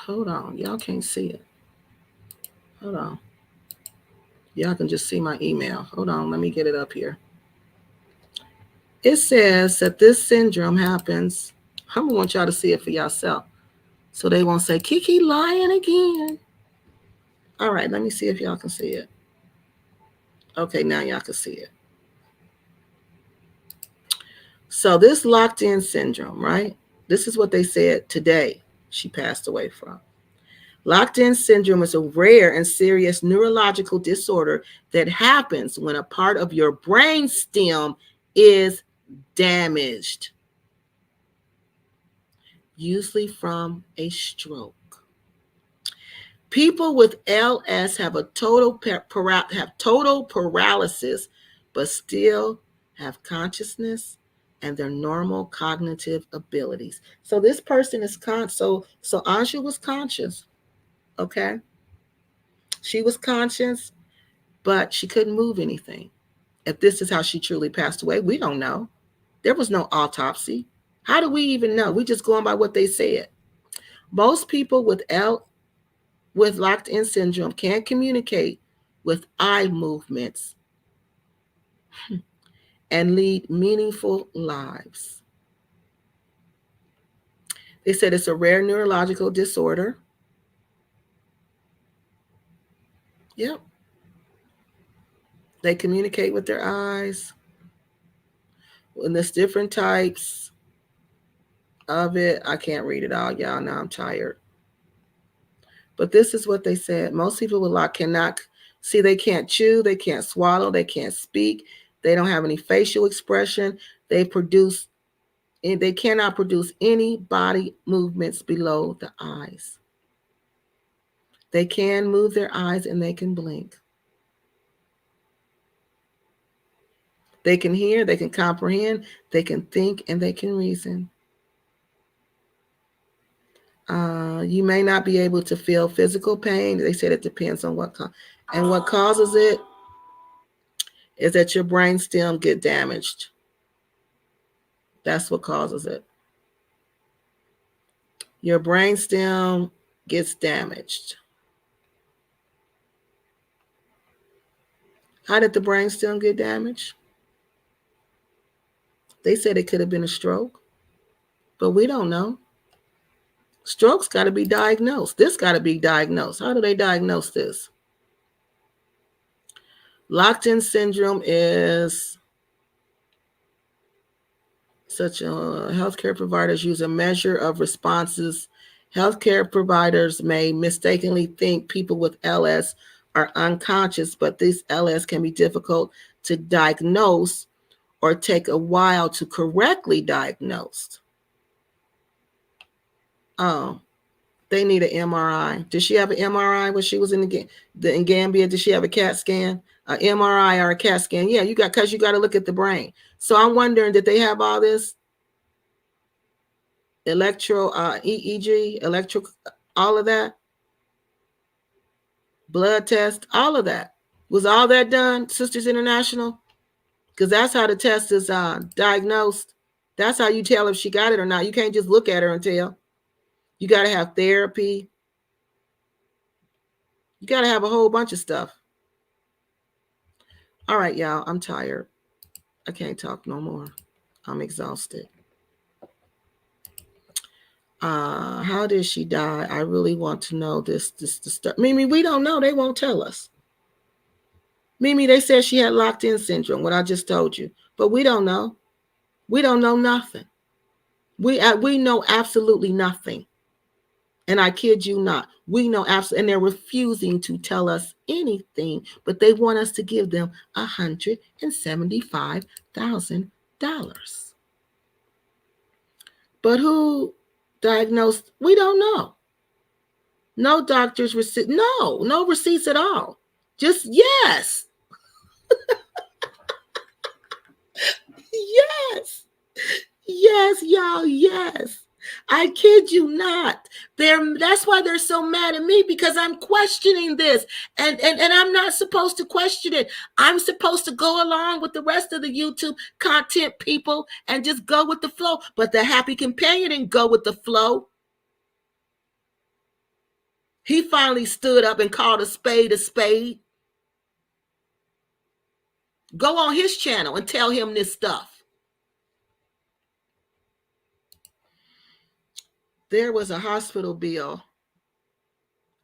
Hold on. Y'all can't see it. Hold on. Y'all can just see my email. Hold on. Let me get it up here. It says that this syndrome happens. I'm going to want y'all to see it for yourself, so they won't say, Kiki lying again. All right. Let me see if y'all can see it. Okay. Now y'all can see it. So this locked in syndrome, right? This is what they said today she passed away from. Locked in syndrome is a rare and serious neurological disorder that happens when a part of your brain stem is damaged, usually from a stroke. People with LS have total paralysis, but still have consciousness and their normal cognitive abilities. So this person is so Anja was conscious. Okay. She was conscious, but she couldn't move anything. If this is how she truly passed away, we don't know. There was no autopsy. How do we even know? We just going by what they said. Most people with locked in syndrome can't communicate with eye movements and lead meaningful lives. They said it's a rare neurological disorder. Yep. They communicate with their eyes. And there's different types of it. I can't read it all, y'all. Now I'm tired. But this is what they said. Most people with lock cannot see, they can't chew, they can't swallow, they can't speak, they don't have any facial expression. They cannot produce any body movements below the eyes. They can move their eyes and they can blink. They can hear, they can comprehend, they can think, and they can reason. You may not be able to feel physical pain. They said it depends on what causes it is that your brain stem get damaged. That's what causes it. Your brain stem gets damaged. How did the brain still get damaged? They said it could have been a stroke, but we don't know. Stroke's got to be diagnosed. This got to be diagnosed. How do they diagnose this? Locked in syndrome is such healthcare providers use a measure of responses. Healthcare providers may mistakenly think people with LS are unconscious, but this LS can be difficult to diagnose or take a while to correctly diagnose. Oh, they need an MRI. Did she have an MRI when she was in Gambia? Did she have a CAT scan? An MRI or a CAT scan? Yeah, you got, because you got to look at the brain. So I'm wondering, did they have all this EEG, electro, all of that, blood test, all of that? Was all that done, Sisters International? Because that's how the test is diagnosed. That's how you tell if she got it or not. You can't just look at her and tell. You got to have therapy. You got to have a whole bunch of stuff. All right, y'all, I'm tired. I can't talk no more. I'm exhausted. How did she die? I really want to know this stuff. Mimi, we don't know. They won't tell us. Mimi, they said she had locked in syndrome, what I just told you. But we don't know. We don't know nothing. We know absolutely nothing. And I kid you not. We know absolutely, and they're refusing to tell us anything, but they want us to give them $175,000. But who diagnosed? We don't know. No doctor's receipt. No receipts at all. Just yes. Yes. Yes, y'all, yes. I kid you not. That's why they're so mad at me, because I'm questioning this. And I'm not supposed to question it. I'm supposed to go along with the rest of the YouTube content people and just go with the flow. But the happy companion didn't go with the flow. He finally stood up and called a spade a spade. Go on his channel and tell him this stuff. There was a hospital bill.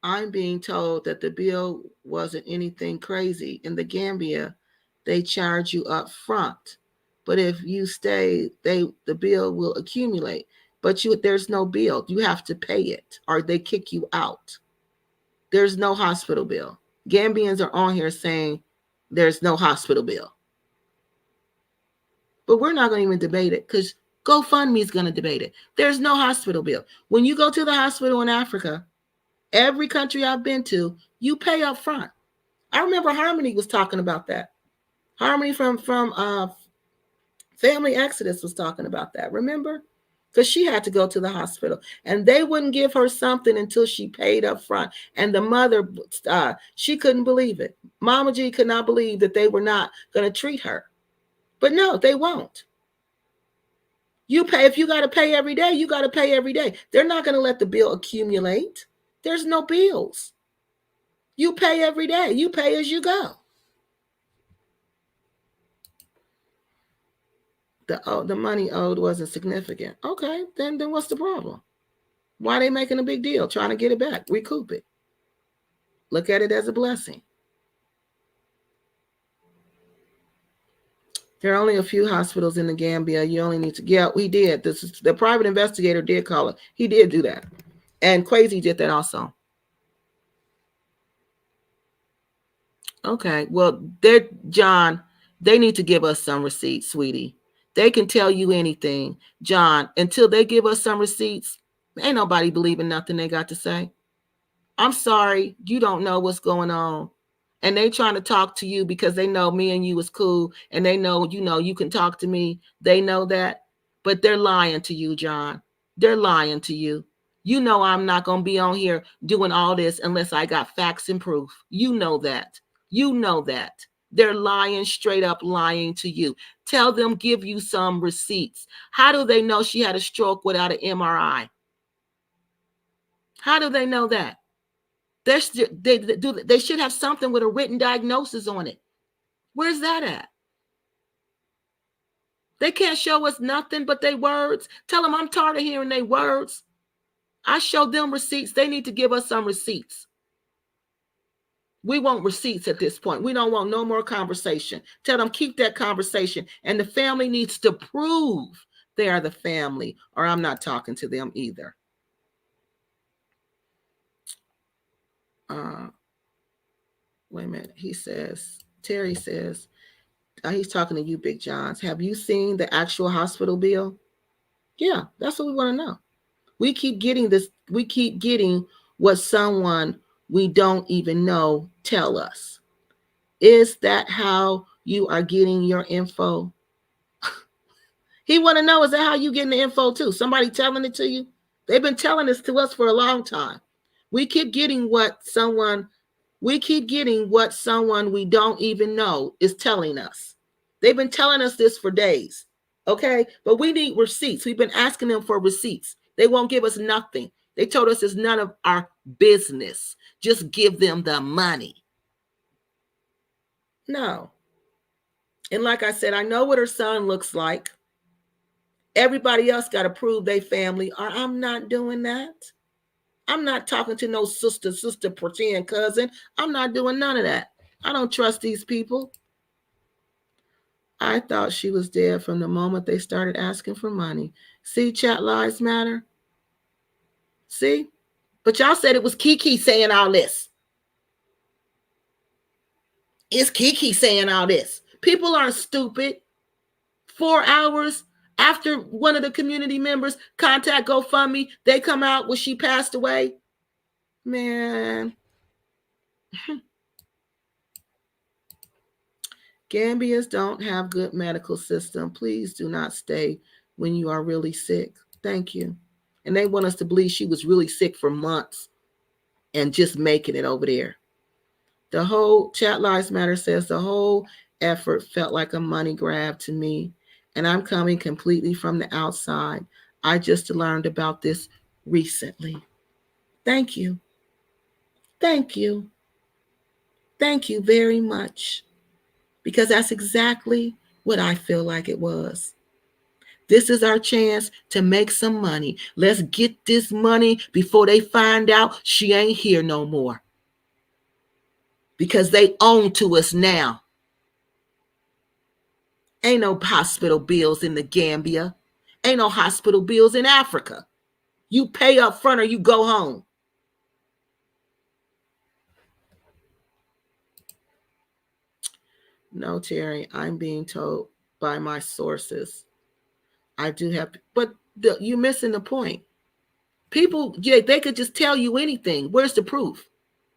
I'm being told that the bill wasn't anything crazy. In the Gambia, they charge you up front. But if you stay, the bill will accumulate. But there's no bill. You have to pay it or they kick you out. There's no hospital bill. Gambians are on here saying there's no hospital bill. But we're not going to even debate it, because GoFundMe is going to debate it. There's no hospital bill. When you go to the hospital in Africa, every country I've been to, you pay up front. I remember Harmony was talking about that. Harmony from Family Exodus was talking about that. Remember? Because she had to go to the hospital, and they wouldn't give her something until she paid up front. And the mother, she couldn't believe it. Mama G could not believe that they were not going to treat her. But no, they won't. You pay, if you got to pay every day, you got to pay every day. They're not going to let the bill accumulate. There's no bills. You pay every day. You pay as you go. The money owed wasn't significant. Okay, then what's the problem? Why are they making a big deal? Trying to get it back, recoup it. Look at it as a blessing. There are only a few hospitals in the Gambia. You only need to, yeah, we did. The private investigator did call it. He did do that. And Quasi did that also. Okay, well, John, they need to give us some receipts, sweetie. They can tell you anything, John. Until they give us some receipts, ain't nobody believing nothing they got to say. I'm sorry, you don't know what's going on. And they trying to talk to you because they know me and you is cool. And they know, you can talk to me. They know that. But they're lying to you, John. They're lying to you. You know I'm not going to be on here doing all this unless I got facts and proof. You know that. You know that. They're lying, straight up lying to you. Tell them, give you some receipts. How do they know she had a stroke without an MRI? How do they know that? They should have something with a written diagnosis on it. Where's that at? They can't show us nothing but their words. Tell them I'm tired of hearing their words. I showed them receipts. They need to give us some receipts. We want receipts at this point. We don't want no more conversation. Tell them keep that conversation. And the family needs to prove they are the family, or I'm not talking to them either. Wait a minute. He says, Terry says, he's talking to you, Big Johns. Have you seen the actual hospital bill? Yeah, that's what we want to know. We keep getting this. We keep getting what someone we don't even know tell us. Is that how you are getting your info? He want to know, is that how you getting the info too? Somebody telling it to you? They've been telling this to us for a long time. We keep getting what someone we don't even know is telling us. They've been telling us this for days. Okay? But we need receipts. We've been asking them for receipts. They won't give us nothing. They told us it's none of our business. Just give them the money. No. And like I said, I know what her son looks like. Everybody else got to prove they family, or I'm not doing that. I'm not talking to no sister, pretend cousin. I'm not doing none of that. I don't trust these people. I thought she was dead from the moment they started asking for money. See, chat lives matter. See? But y'all said it was Kiki saying all this. It's Kiki saying all this. People aren't stupid. 4 hours after one of the community members contact GoFundMe, they come out when she passed away. Man. Gambians don't have good medical system. Please do not stay when you are really sick. Thank you. And they want us to believe she was really sick for months and just making it over there. The whole Chat Lives Matter says the whole effort felt like a money grab to me. And I'm coming completely from the outside. I just learned about this recently. Thank you. Thank you. Thank you very much. Because that's exactly what I feel like it was. This is our chance to make some money. Let's get this money before they find out she ain't here no more. Because they own to us now. Ain't no hospital bills in the Gambia. Ain't no hospital bills in Africa. You pay up front or you go home. No, Terry, I'm being told by my sources. I do have, but you're missing the point. People, yeah, they could just tell you anything. Where's the proof?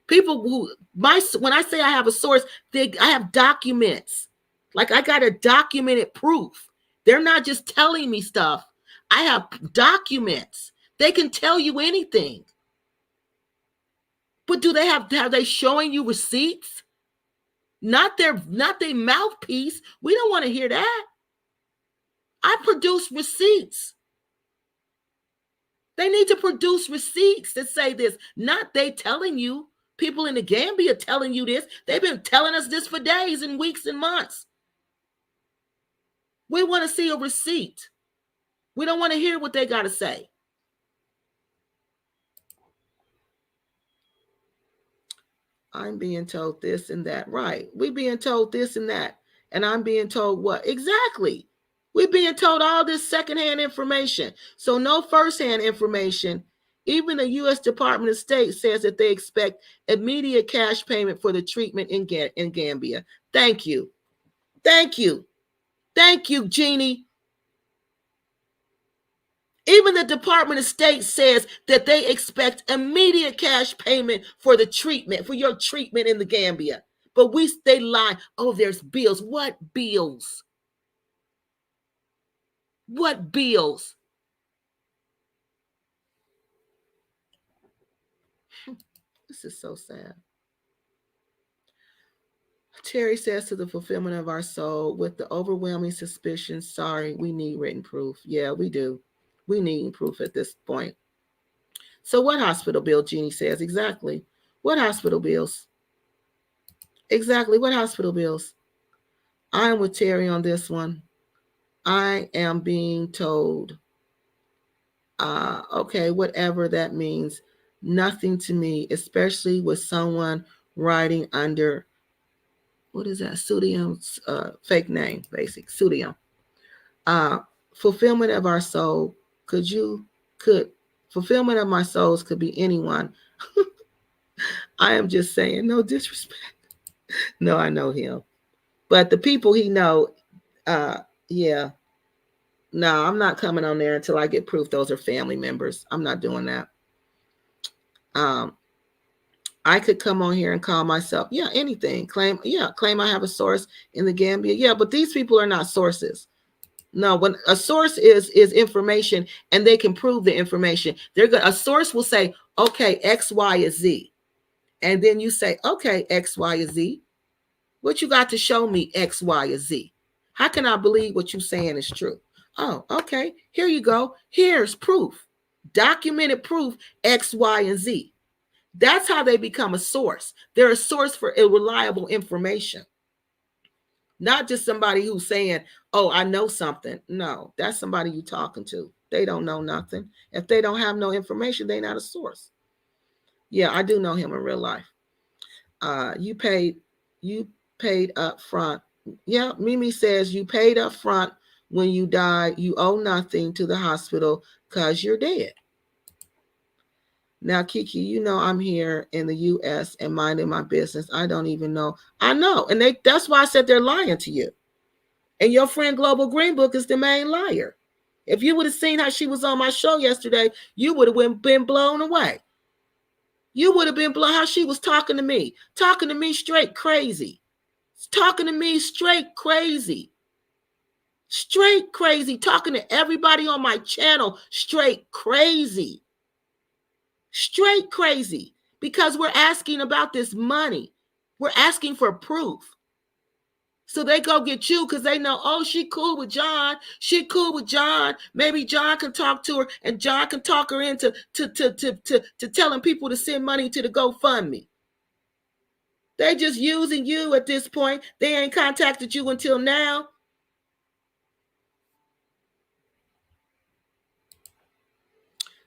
People when I say I have a source, I have documents. Like I got a documented proof. They're not just telling me stuff. I have documents. They can tell you anything. But are they showing you receipts? Not their mouthpiece. We don't want to hear that. I produce receipts. They need to produce receipts that say this, not they telling you. People in the Gambia telling you this. They've been telling us this for days and weeks and months. We want to see a receipt. We don't want to hear what they got to say. I'm being told this and that. Right. We being told this and that. And I'm being told what? Exactly. We're being told all this secondhand information. So no firsthand information. Even the U.S. Department of State says that they expect immediate cash payment for the treatment in Gambia. Thank you. Thank you. Thank you, Jeannie. Even the Department of State says that they expect immediate cash payment for the treatment, for your treatment in the Gambia. But they lie. Oh, there's bills. What bills? What bills? This is so sad. Terry says to the fulfillment of our soul, with the overwhelming suspicion, sorry, we need written proof. Yeah, we do. We need proof at this point. So what hospital bill, Jeannie says? Exactly. What hospital bills? Exactly. What hospital bills? I am with Terry on this one. I am being told, okay, whatever that means, nothing to me, especially with someone writing under, what is that, pseudonym, fake name, basic pseudonym. Uh, fulfillment of our soul, could fulfillment of my souls could be anyone. I am just saying, no disrespect. No, I know him. But the people he know, uh, yeah, no, I'm not coming on there until I get proof those are family members. I'm not doing that. Um, I could come on here and call myself, yeah, anything. Claim I have a source in the Gambia. Yeah, but these people are not sources. No, when a source is information and they can prove the information. They're good. A source will say, okay, X, Y, is Z. And then you say, okay, X, Y, is Z. What you got to show me X, Y, or Z? How can I believe what you're saying is true? Oh, okay. Here you go. Here's proof. Documented proof X, Y, and Z. That's how they become a source. They're a source for reliable information. Not just somebody who's saying, oh, I know something. No, that's somebody you're talking to. They don't know nothing. If they don't have no information, they're not a source. Yeah, I do know him in real life. You paid up front. Yeah, Mimi says you paid up front when you died. You owe nothing to the hospital because you're dead. Now, Kiki, you know I'm here in the U.S. and minding my business. I don't even know. I know. And that's why I said they're lying to you. And your friend Global Green Book is the main liar. If you would have seen how she was on my show yesterday, you would have been blown away. You would have been blown how she was talking to me straight crazy. Talking to me straight crazy. Straight crazy. Talking to everybody on my channel straight crazy. Straight crazy. Because we're asking about this money. We're asking for proof. So they go get you because they know, oh, she cool with John. She cool with John. Maybe John can talk to her and John can talk her into to telling people to send money to the GoFundMe. They just using you at this point. They ain't contacted you until now.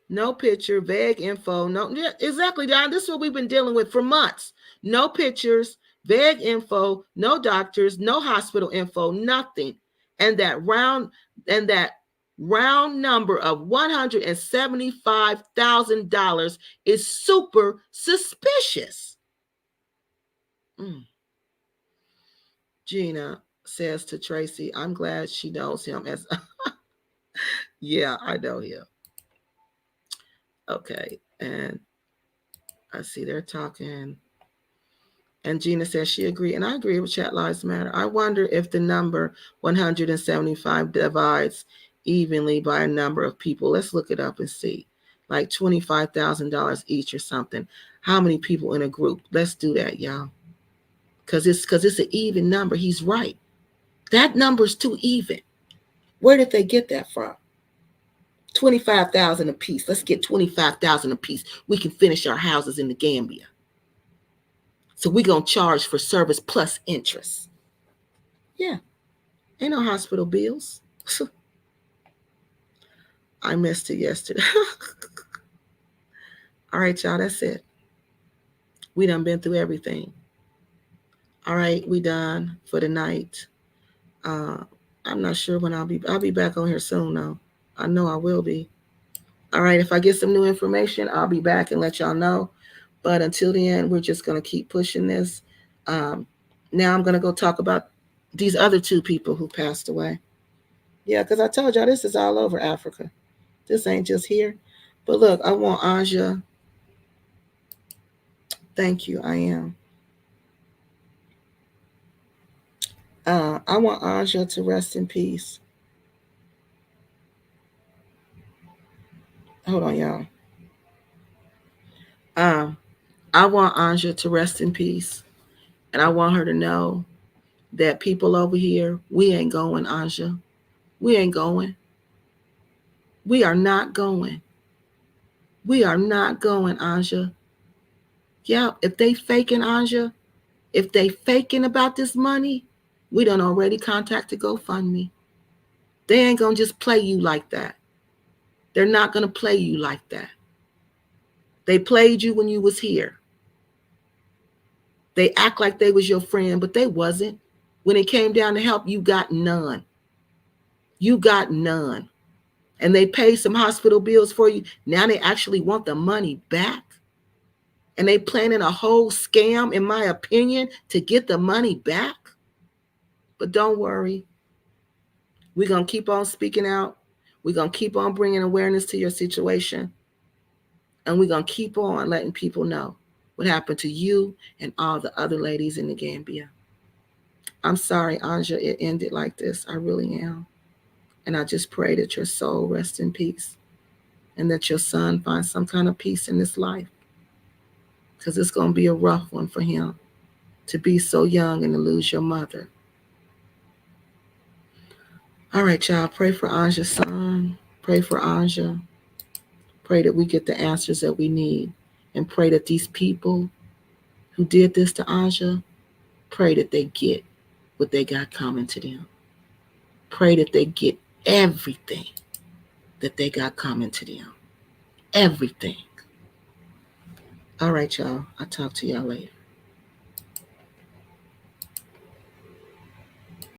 No picture, vague info. No, yeah, exactly, Don. This is what we've been dealing with for months. No pictures, vague info, no doctors, no hospital info, nothing. And that round number of $175,000 is super suspicious. Gina says to Tracy, I'm glad she knows him as yeah, I know him. Okay, and I see they're talking. And Gina says she agreed, and I agree with Chat Lives Matter. I wonder if the number 175 divides evenly by a number of people. Let's look it up and see. Like $25,000 each or something. How many people in a group? Let's do that, y'all. Because it's an even number. He's right. That number's too even. Where did they get that from? 25,000 a piece. Let's get 25,000 a piece. We can finish our houses in the Gambia. So we're going to charge for service plus interest. Yeah. Ain't no hospital bills. I missed it yesterday. All right, y'all. That's it. We done been through everything. All right. We done for the night. I'm not sure when I'll be back on here soon, though. I know I will be. All right. If I get some new information, I'll be back and let y'all know. But until the end, we're just going to keep pushing this. Now I'm going to go talk about these other two people who passed away. Yeah, because I told y'all this is all over Africa. This ain't just here. But look, I want Anja. Thank you, I am. I want Anja to rest in peace. Hold on, y'all. I want Anja to rest in peace. And I want her to know that people over here, we ain't going, Anja. We ain't going. We are not going. We are not going, Anja. Yeah, if they faking, Anja, if they faking about this money, We done already contacted GoFundMe. They ain't gonna just play you like that. They're not gonna play you like that. They played you when you was here. They act like they was your friend, but they wasn't. When it came down to help, you got none. You got none. And they paid some hospital bills for you. Now they actually want the money back. And they planning a whole scam, in my opinion, to get the money back. But don't worry. We're going to keep on speaking out. We're going to keep on bringing awareness to your situation. And we're going to keep on letting people know what happened to you and all the other ladies in the Gambia. I'm sorry, Anja, it ended like this. I really am. And I just pray that your soul rests in peace and that your son finds some kind of peace in this life. Because it's going to be a rough one for him to be so young and to lose your mother. All right, y'all. Pray for Anja's son. Pray for Anja. Pray that we get the answers that we need. And pray that these people who did this to Anja, pray that they get what they got coming to them. Pray that they get everything that they got coming to them. Everything. All right, y'all. I'll talk to y'all later.